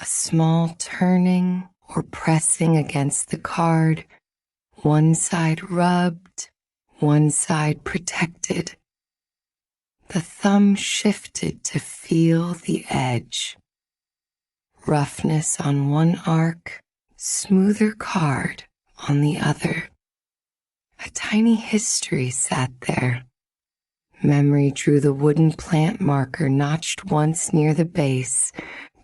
Speaker 1: a small turning or pressing against the card, one side rubbed, one side protected. The thumb shifted to feel the edge. Roughness on one arc, smoother card on the other. A tiny history sat there. Memory drew the wooden plant marker notched once near the base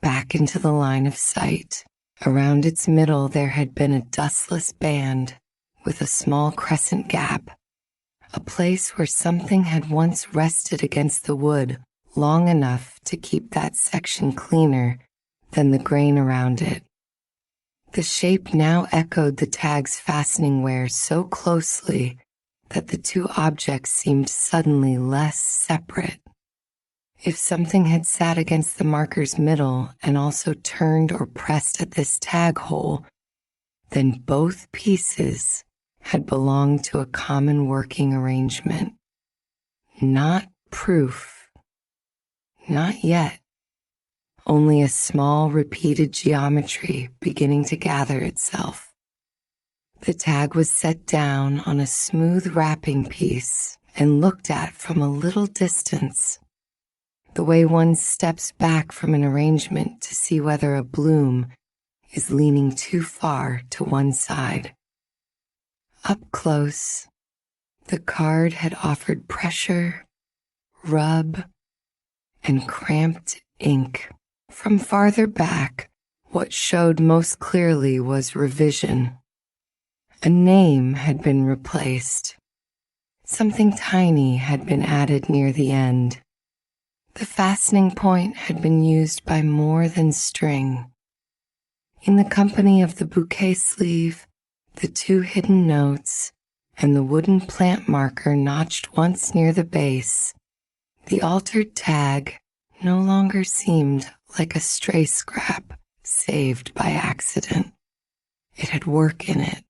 Speaker 1: back into the line of sight. Around its middle there had been a dustless band with a small crescent gap, a place where something had once rested against the wood long enough to keep that section cleaner than the grain around it. The shape now echoed the tag's fastening wear so closely that the two objects seemed suddenly less separate. If something had sat against the marker's middle and also turned or pressed at this tag hole, then both pieces had belonged to a common working arrangement. Not proof. Not yet. Only a small repeated geometry beginning to gather itself. The tag was set down on a smooth wrapping piece and looked at from a little distance, the way one steps back from an arrangement to see whether a bloom is leaning too far to one side. Up close, the card had offered pressure, rub, and cramped ink. From farther back, what showed most clearly was revision. A name had been replaced. Something tiny had been added near the end. The fastening point had been used by more than string. In the company of the bouquet sleeve, the two hidden notes, and the wooden plant marker notched once near the base, the altered tag no longer seemed like a stray scrap saved by accident. It had work in it.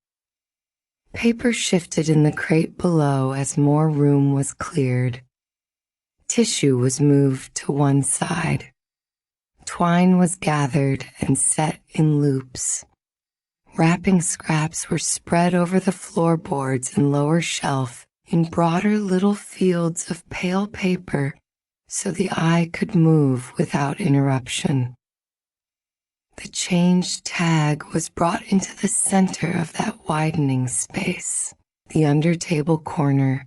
Speaker 1: Paper shifted in the crate below as more room was cleared. Tissue was moved to one side. Twine was gathered and set in loops. Wrapping scraps were spread over the floorboards and lower shelf in broader little fields of pale paper so the eye could move without interruption. The changed tag was brought into the center of that widening space. The under-table corner,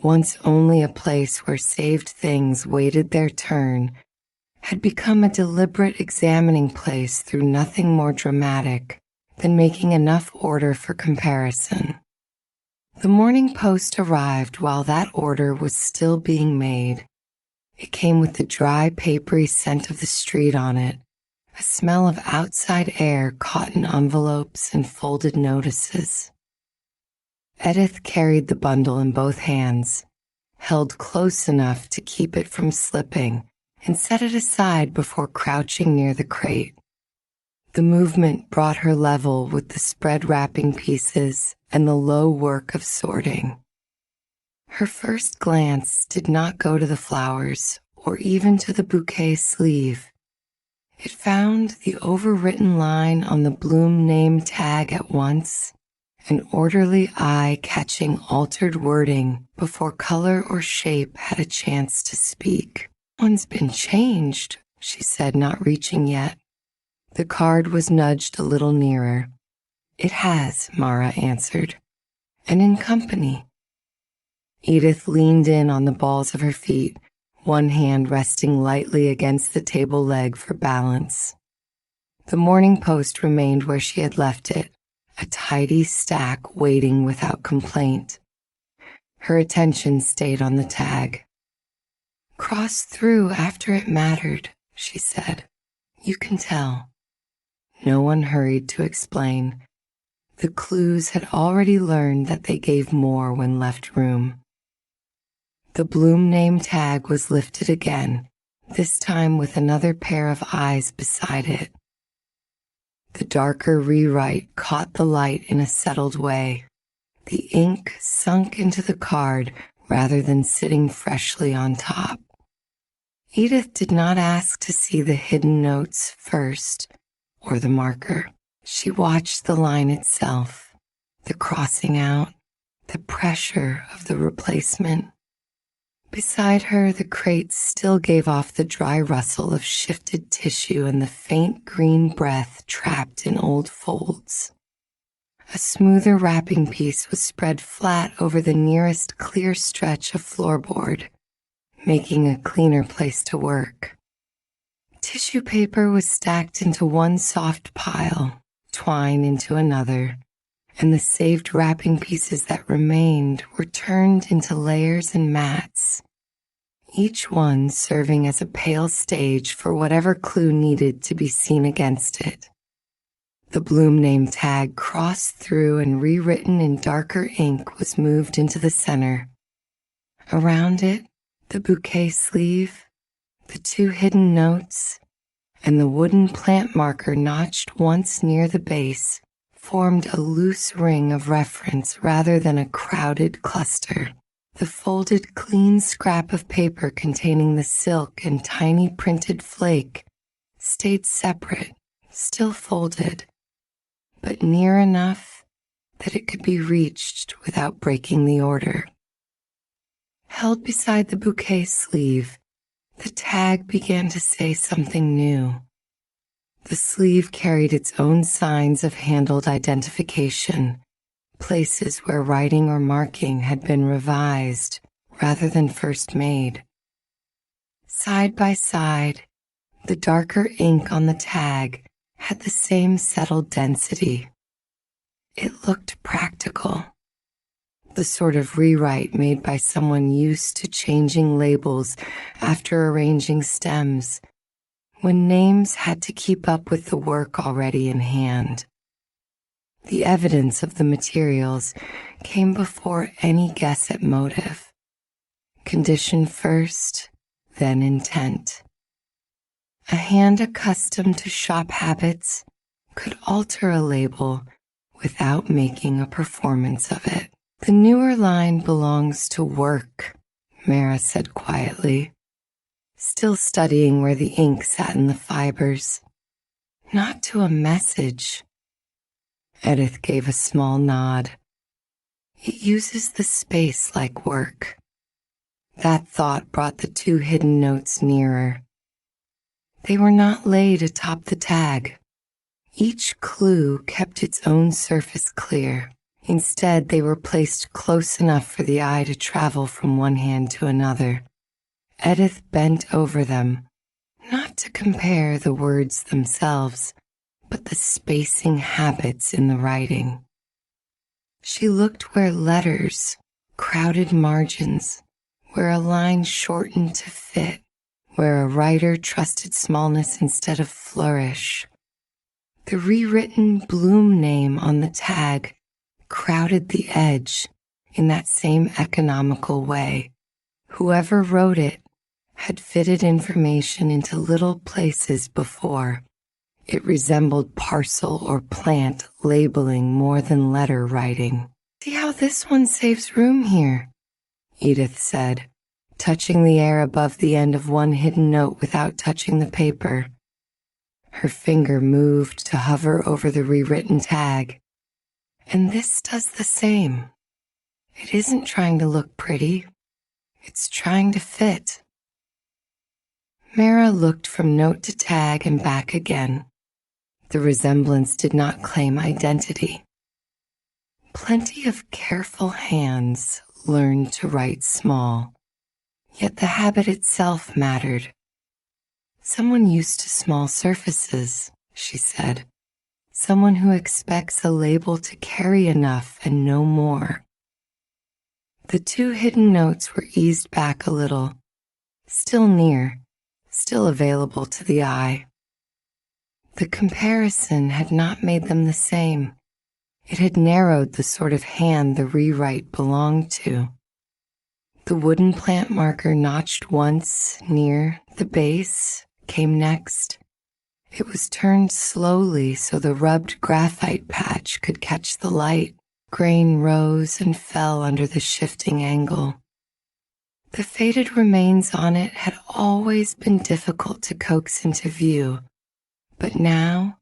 Speaker 1: once only a place where saved things waited their turn, had become a deliberate examining place through nothing more dramatic than making enough order for comparison. The morning post arrived while that order was still being made. It came with the dry, papery scent of the street on it, a smell of outside air caught in envelopes and folded notices. Edith carried the bundle in both hands, held close enough to keep it from slipping, and set it aside before crouching near the crate. The movement brought her level with the spread wrapping pieces and the low work of sorting. Her first glance did not go to the flowers or even to the bouquet sleeve. It found the overwritten line on the bloom name tag at once, an orderly eye catching altered wording before color or shape had a chance to speak. "One's been changed," she said, not reaching yet. The card was nudged a little nearer. "It has," Mara answered, "and in company." Edith leaned in on the balls of her feet, one hand resting lightly against the table leg for balance. The Morning Post remained where she had left it, a tidy stack waiting without complaint. Her attention stayed on the tag. "Cross through after it mattered," she said. "You can tell." No one hurried to explain. The clues had already learned that they gave more when left room. The Bloom name tag was lifted again, this time with another pair of eyes beside it. The darker rewrite caught the light in a settled way. The ink sunk into the card rather than sitting freshly on top. Edith did not ask to see the hidden notes first, or the marker. She watched the line itself, the crossing out, the pressure of the replacement. Beside her, the crates still gave off the dry rustle of shifted tissue and the faint green breath trapped in old folds. A smoother wrapping piece was spread flat over the nearest clear stretch of floorboard, making a cleaner place to work. Tissue paper was stacked into one soft pile, twine into another, and the saved wrapping pieces that remained were turned into layers and mats, each one serving as a pale stage for whatever clue needed to be seen against it. The Bloom name tag crossed through and rewritten in darker ink was moved into the center. Around it, the bouquet sleeve, the two hidden notes, and the wooden plant marker notched once near the base formed a loose ring of reference rather than a crowded cluster. The folded clean scrap of paper containing the silk and tiny printed flake stayed separate, still folded, but near enough that it could be reached without breaking the order. Held beside the bouquet sleeve, the tag began to say something new. The sleeve carried its own signs of handled identification, places where writing or marking had been revised rather than first made. Side by side, the darker ink on the tag had the same settled density. It looked practical, the sort of rewrite made by someone used to changing labels after arranging stems, when names had to keep up with the work already in hand. The evidence of the materials came before any guess at motive. Condition first, then intent. A hand accustomed to shop habits could alter a label without making a performance of it. "The newer line belongs to work," Mara said quietly, still studying where the ink sat in the fibers. "Not to a message." Edith gave a small nod. "It uses the space like work." That thought brought the two hidden notes nearer. They were not laid atop the tag. Each clue kept its own surface clear. Instead, they were placed close enough for the eye to travel from one hand to another. Edith bent over them, not to compare the words themselves, but the spacing habits in the writing. She looked where letters, crowded margins, where a line shortened to fit, where a writer trusted smallness instead of flourish. The rewritten Bloom name on the tag crowded the edge in that same economical way. Whoever wrote it had fitted information into little places before. It resembled parcel or plant labeling more than letter writing. "See how this one saves room here," Edith said, touching the air above the end of one hidden note without touching the paper. Her finger moved to hover over the rewritten tag. "And this does the same. It isn't trying to look pretty. It's trying to fit." Mara looked from note to tag and back again. The resemblance did not claim identity. Plenty of careful hands learned to write small, yet the habit itself mattered. Someone used to small surfaces, she said. Someone who expects a label to carry enough and no more. The two hidden notes were eased back a little, still near, still available to the eye. The comparison had not made them the same. It had narrowed the sort of hand the rewrite belonged to. The wooden plant marker notched once near the base came next. It was turned slowly so the rubbed graphite patch could catch the light. Grain rose and fell under the shifting angle. The faded remains on it had always been difficult to coax into view, but now,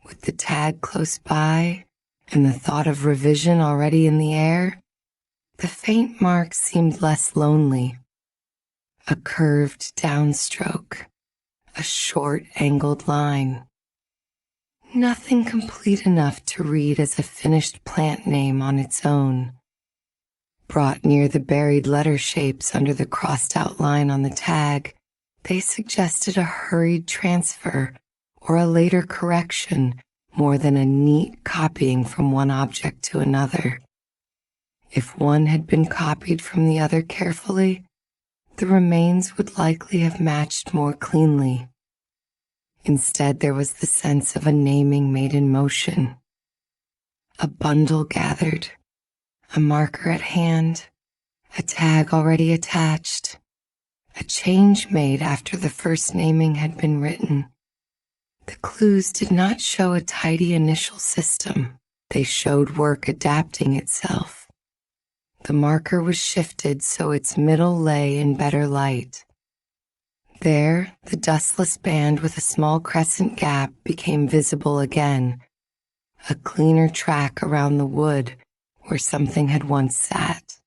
Speaker 1: with the tag close by and the thought of revision already in the air, the faint mark seemed less lonely. A curved downstroke, a short angled line. Nothing complete enough to read as a finished plant name on its own. Brought near the buried letter shapes under the crossed out line on the tag, they suggested a hurried transfer or a later correction more than a neat copying from one object to another. If one had been copied from the other carefully, the remains would likely have matched more cleanly. Instead, there was the sense of a naming made in motion. A bundle gathered, a marker at hand, a tag already attached, a change made after the first naming had been written. The clues did not show a tidy initial system. They showed work adapting itself. The marker was shifted so its middle lay in better light. There, the dustless band with a small crescent gap became visible again, a cleaner track around the wood where something had once sat.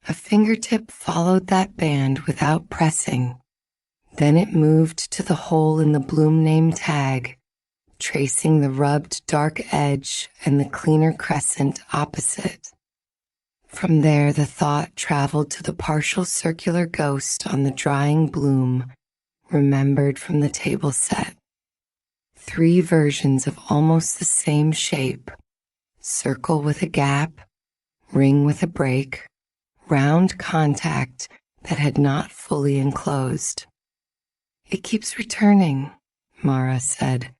Speaker 1: A fingertip followed that band without pressing. Then it moved to the hole in the bloom name tag, tracing the rubbed dark edge and the cleaner crescent opposite. From there, the thought traveled to the partial circular ghost on the drying bloom, remembered from the table set. 3 versions of almost the same shape: circle with a gap, ring with a break, round contact that had not fully enclosed. It keeps returning, Mara said,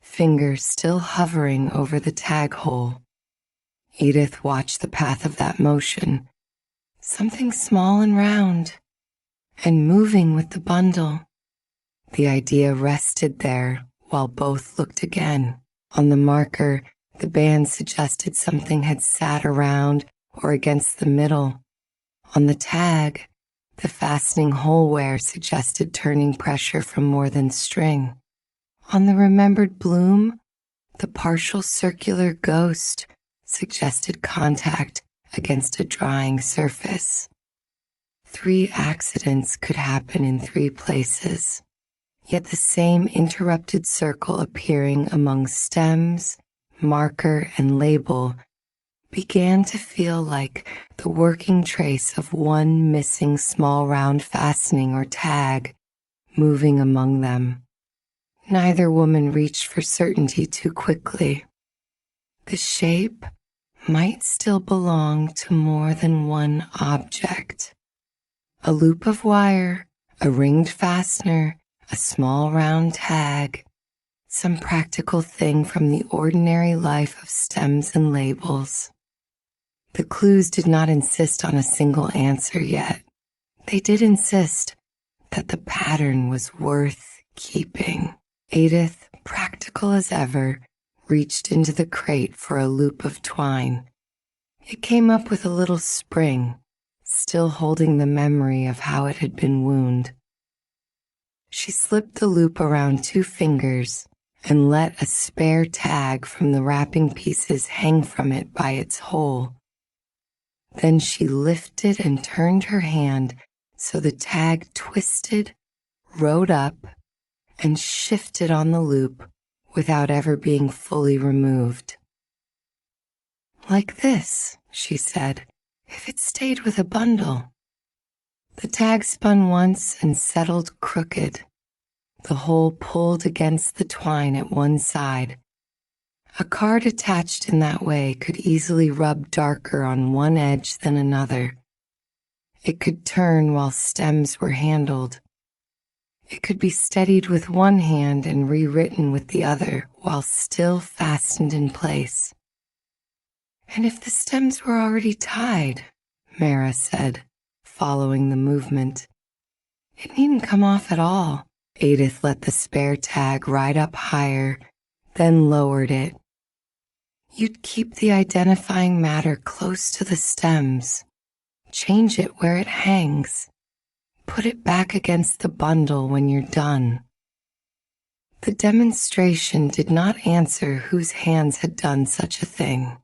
Speaker 1: fingers still hovering over the tag hole. Edith watched the path of that motion, something small and round, and moving with the bundle. The idea rested there while both looked again. On the marker, the band suggested something had sat around or against the middle. On the tag, the fastening hole wear suggested turning pressure from more than string. On the remembered bloom, the partial circular ghost suggested contact against a drying surface. 3 accidents could happen in 3 places, yet the same interrupted circle appearing among stems, marker, and label began to feel like the working trace of one missing small round fastening or tag moving among them. Neither woman reached for certainty too quickly. The shape might still belong to more than one object. A loop of wire, a ringed fastener, a small round tag, some practical thing from the ordinary life of stems and labels. The clues did not insist on a single answer yet. They did insist that the pattern was worth keeping. Edith, practical as ever, reached into the crate for a loop of twine. It came up with a little spring, still holding the memory of how it had been wound. She slipped the loop around 2 fingers and let a spare tag from the wrapping pieces hang from it by its hole. Then she lifted and turned her hand so the tag twisted, rode up, and shifted on the loop without ever being fully removed. Like this, she said, if it stayed with a bundle? The tag spun once and settled crooked, the hole pulled against the twine at one side. A card attached in that way could easily rub darker on one edge than another. It could turn while stems were handled. It could be steadied with one hand and rewritten with the other while still fastened in place. And if the stems were already tied, Mara said, following the movement, it needn't come off at all. Edith let the spare tag ride up higher, then lowered it. You'd keep the identifying matter close to the stems, change it where it hangs, put it back against the bundle when you're done. The demonstration did not answer whose hands had done such a thing.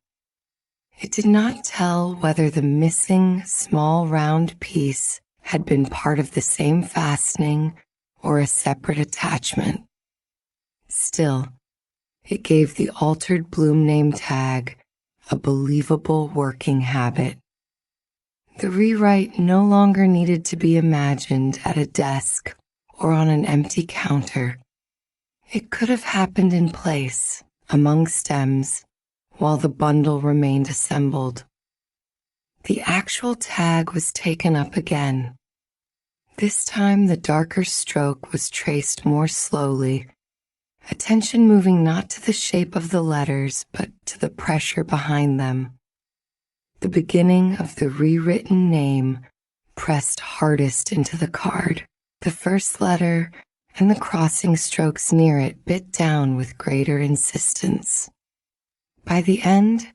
Speaker 1: It did not tell whether the missing small round piece had been part of the same fastening or a separate attachment. Still, it gave the altered bloom name tag a believable working habit. The rewrite no longer needed to be imagined at a desk or on an empty counter. It could have happened in place, among stems, while the bundle remained assembled. The actual tag was taken up again. This time the darker stroke was traced more slowly, attention moving not to the shape of the letters but to the pressure behind them. The beginning of the rewritten name pressed hardest into the card. The first letter and the crossing strokes near it bit down with greater insistence. By the end,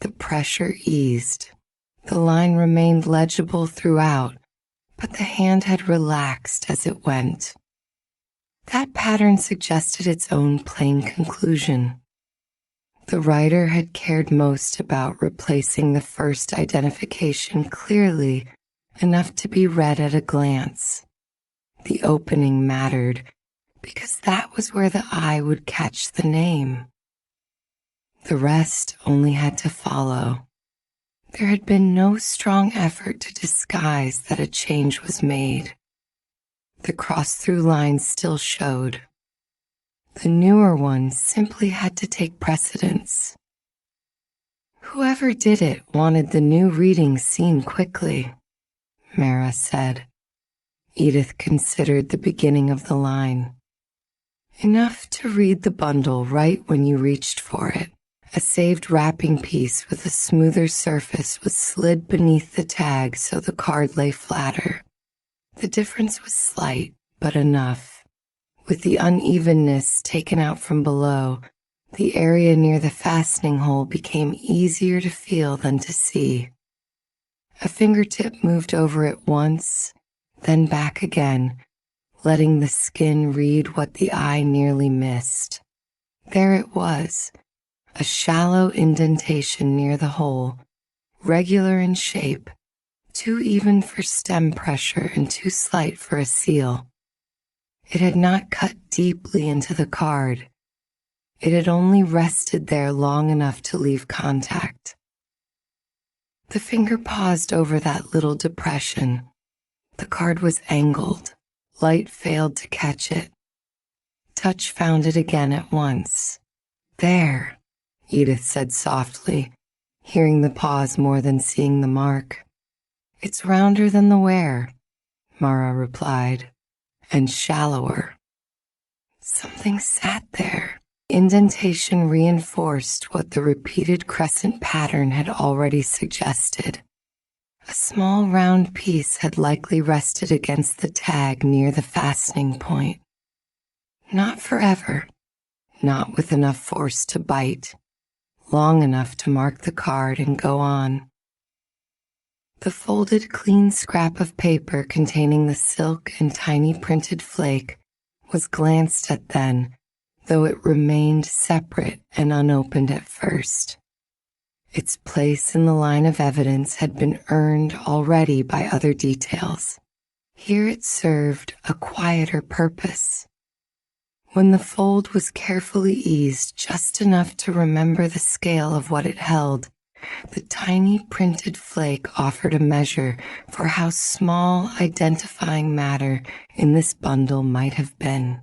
Speaker 1: the pressure eased. The line remained legible throughout, but the hand had relaxed as it went. That pattern suggested its own plain conclusion. The writer had cared most about replacing the first identification clearly enough to be read at a glance. The opening mattered because that was where the eye would catch the name. The rest only had to follow. There had been no strong effort to disguise that a change was made. The cross-through lines still showed. The newer one simply had to take precedence. Whoever did it wanted the new reading seen quickly, Mara said. Edith considered the beginning of the line. Enough to read the bundle right when you reached for it. A saved wrapping piece with a smoother surface was slid beneath the tag so the card lay flatter. The difference was slight, but enough. With the unevenness taken out from below, the area near the fastening hole became easier to feel than to see. A fingertip moved over it once, then back again, letting the skin read what the eye nearly missed. There it was, a shallow indentation near the hole, regular in shape, too even for stem pressure and too slight for a seal. It had not cut deeply into the card. It had only rested there long enough to leave contact. The finger paused over that little depression. The card was angled. Light failed to catch it. Touch found it again at once. There, Edith said softly, hearing the pause more than seeing the mark. It's rounder than the wear, Mara replied, and shallower. Something sat there. Indentation reinforced what the repeated crescent pattern had already suggested. A small round piece had likely rested against the tag near the fastening point. Not forever, not with enough force to bite, long enough to mark the card and go on. The folded clean scrap of paper containing the silk and tiny printed flake was glanced at then, though it remained separate and unopened at first. Its place in the line of evidence had been earned already by other details. Here it served a quieter purpose. When the fold was carefully eased just enough to remember the scale of what it held, The tiny printed flake offered a measure for how small identifying matter in this bundle might have been.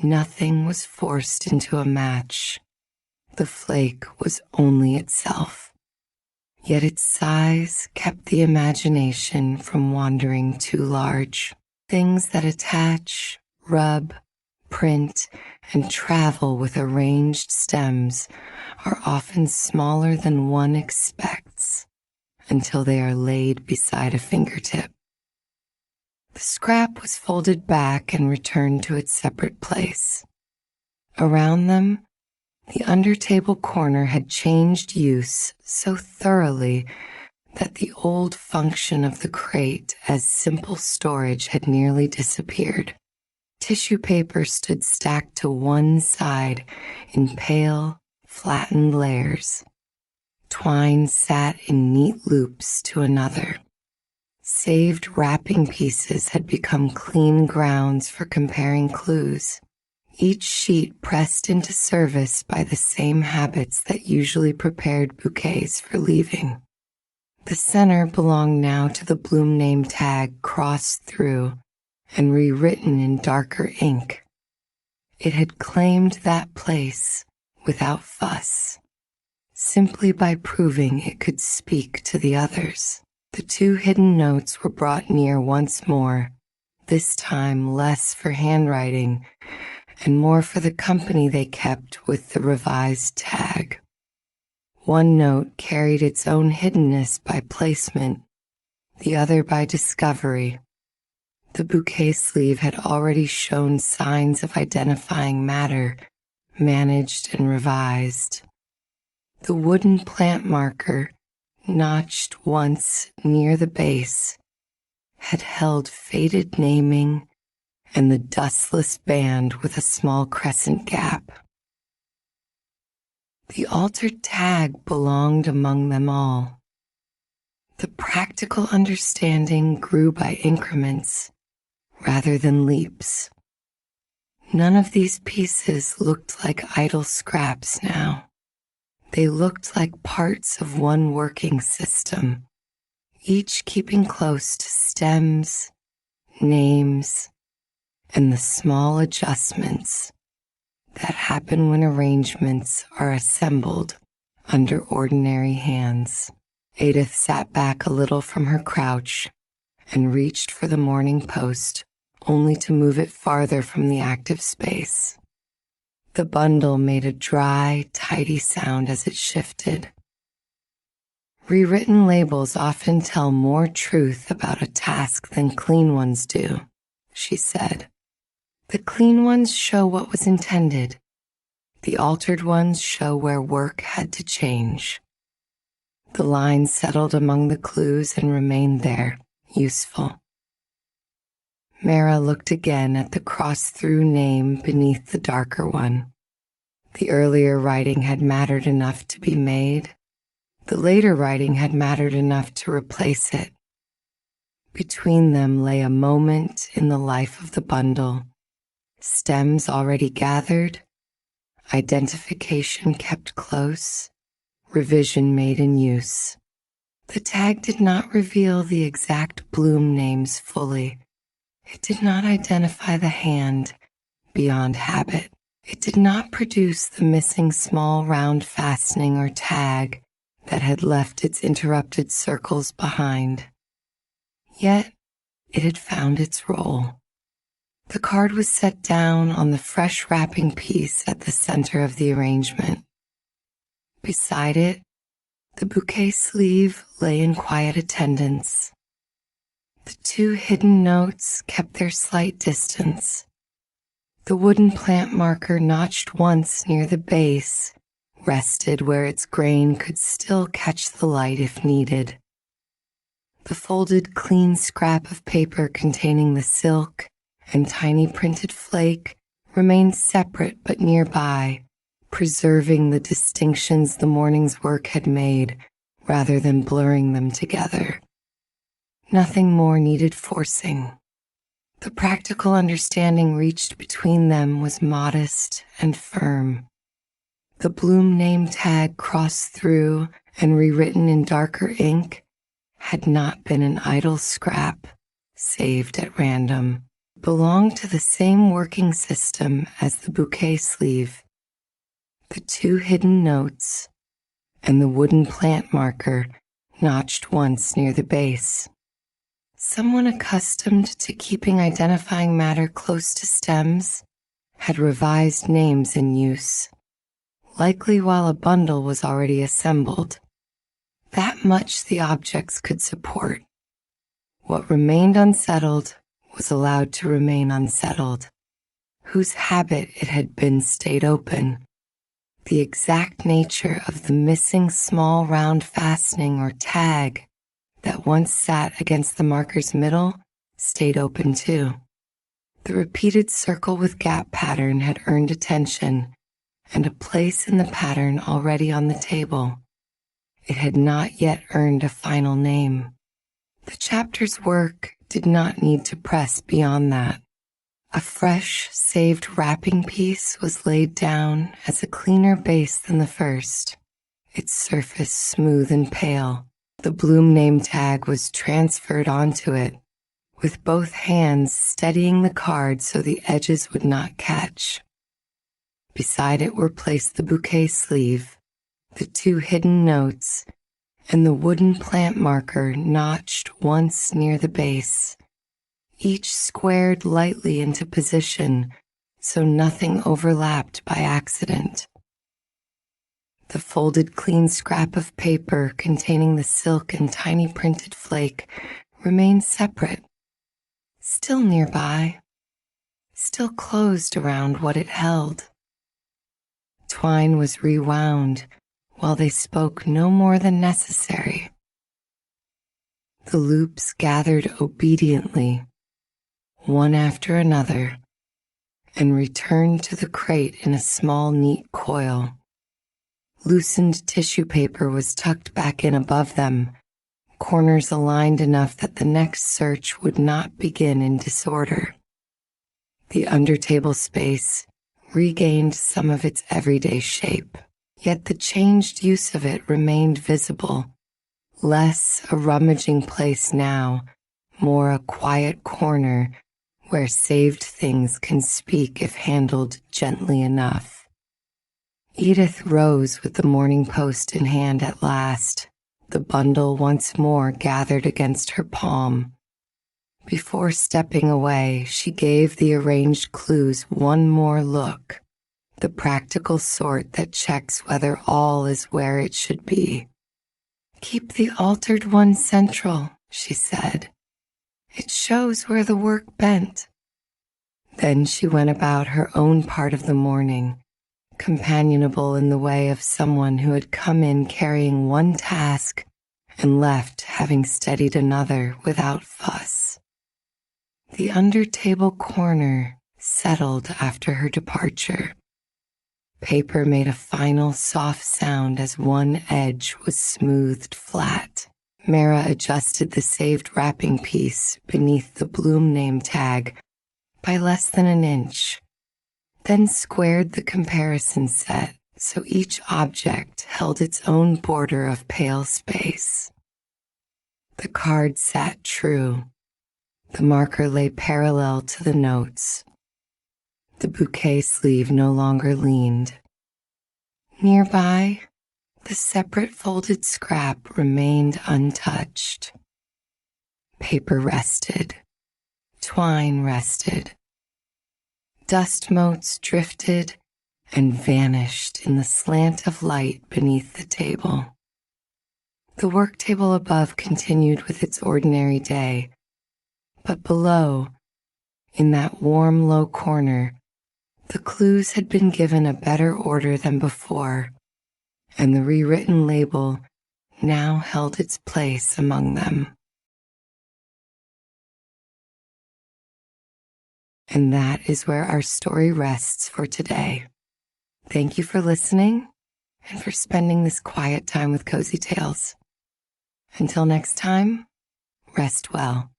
Speaker 1: Nothing was forced into a match. The flake was only itself. Yet its size kept the imagination from wandering too large. Things that attach, rub, print, and travel with arranged stems are often smaller than one expects until they are laid beside a fingertip. The scrap was folded back and returned to its separate place. Around them, the under-table corner had changed use so thoroughly that the old function of the crate as simple storage had nearly disappeared. Tissue paper stood stacked to one side in pale, flattened layers. Twine sat in neat loops to another. Saved wrapping pieces had become clean grounds for comparing clues. Each sheet pressed into service by the same habits that usually prepared bouquets for leaving. The center belonged now to the bloom name tag crossed through and rewritten in darker ink. It had claimed that place without fuss, simply by proving it could speak to the others. The two hidden notes were brought near once more, this time less for handwriting and more for the company they kept with the revised tag. One note carried its own hiddenness by placement, the other by discovery. The bouquet sleeve had already shown signs of identifying matter, managed and revised. The wooden plant marker, notched once near the base, had held faded naming and the dustless band with a small crescent gap. The altered tag belonged among them all. The practical understanding grew by increments rather than leaps. None of these pieces looked like idle scraps now. They looked like parts of one working system, each keeping close to stems, names, and the small adjustments that happen when arrangements are assembled under ordinary hands. Edith sat back a little from her crouch and reached for the Morning Post, only to move it farther from the active space. The bundle made a dry, tidy sound as it shifted. Rewritten labels often tell more truth about a task than clean ones do, she said. The clean ones show what was intended. The altered ones show where work had to change. The lines settled among the clues and remained there, useful. Mara looked again at the crossed-through name beneath the darker one. The earlier writing had mattered enough to be made. The later writing had mattered enough to replace it. Between them lay a moment in the life of the bundle. Stems already gathered, identification kept close, revision made in use. The tag did not reveal the exact bloom names fully. It did not identify the hand beyond habit. It did not produce the missing small round fastening or tag that had left its interrupted circles behind. Yet it had found its role. The card was set down on the fresh wrapping piece at the center of the arrangement. Beside it, the bouquet sleeve lay in quiet attendance. The two hidden notes kept their slight distance. The wooden plant marker notched once near the base rested where its grain could still catch the light if needed. The folded clean scrap of paper containing the silk and tiny printed flake remained separate but nearby, preserving the distinctions the morning's work had made rather than blurring them together. Nothing more needed forcing. The practical understanding reached between them was modest and firm. The Bloom name tag crossed through and rewritten in darker ink had not been an idle scrap saved at random. Belonged to the same working system as the bouquet sleeve. The two hidden notes and the wooden plant marker notched once near the base. Someone accustomed to keeping identifying matter close to stems had revised names in use, likely while a bundle was already assembled. That much the objects could support. What remained unsettled was allowed to remain unsettled. Whose habit it had been stayed open. The exact nature of the missing small round fastening or tag that once sat against the marker's middle stayed open too. The repeated circle with gap pattern had earned attention and a place in the pattern already on the table. It had not yet earned a final name. The chapter's work did not need to press beyond that. A fresh, saved wrapping piece was laid down as a cleaner base than the first, its surface smooth and pale. The Bloom name tag was transferred onto it, with both hands steadying the card so the edges would not catch. Beside it were placed the bouquet sleeve, the two hidden notes, and the wooden plant marker notched once near the base, each squared lightly into position so nothing overlapped by accident. The folded clean scrap of paper containing the silk and tiny printed flake remained separate, still nearby, still closed around what it held. Twine was rewound while they spoke no more than necessary. The loops gathered obediently, one after another, and returned to the crate in a small, neat coil. Loosened tissue paper was tucked back in above them, corners aligned enough that the next search would not begin in disorder. The undertable space regained some of its everyday shape, yet the changed use of it remained visible, less a rummaging place now, more a quiet corner where saved things can speak if handled gently enough. Edith rose with the Morning Post in hand at last, the bundle once more gathered against her palm. Before stepping away, she gave the arranged clues one more look, the practical sort that checks whether all is where it should be. "Keep the altered one central," she said. "It shows where the work bent." Then she went about her own part of the morning, companionable in the way of someone who had come in carrying one task and left having steadied another without fuss. The under-table corner settled after her departure. Paper made a final soft sound as one edge was smoothed flat. Mara adjusted the saved wrapping piece beneath the Bloom name tag by less than an inch, then squared the comparison set so each object held its own border of pale space. The card sat true. The marker lay parallel to the notes. The bouquet sleeve no longer leaned. Nearby, the separate folded scrap remained untouched. Paper rested. Twine rested. Dust motes drifted and vanished in the slant of light beneath the table. The work table above continued with its ordinary day, but below, in that warm low corner, the clues had been given a better order than before, and the rewritten label now held its place among them. And that is where our story rests for today. Thank you for listening and for spending this quiet time with Cozy Tales. Until next time, rest well.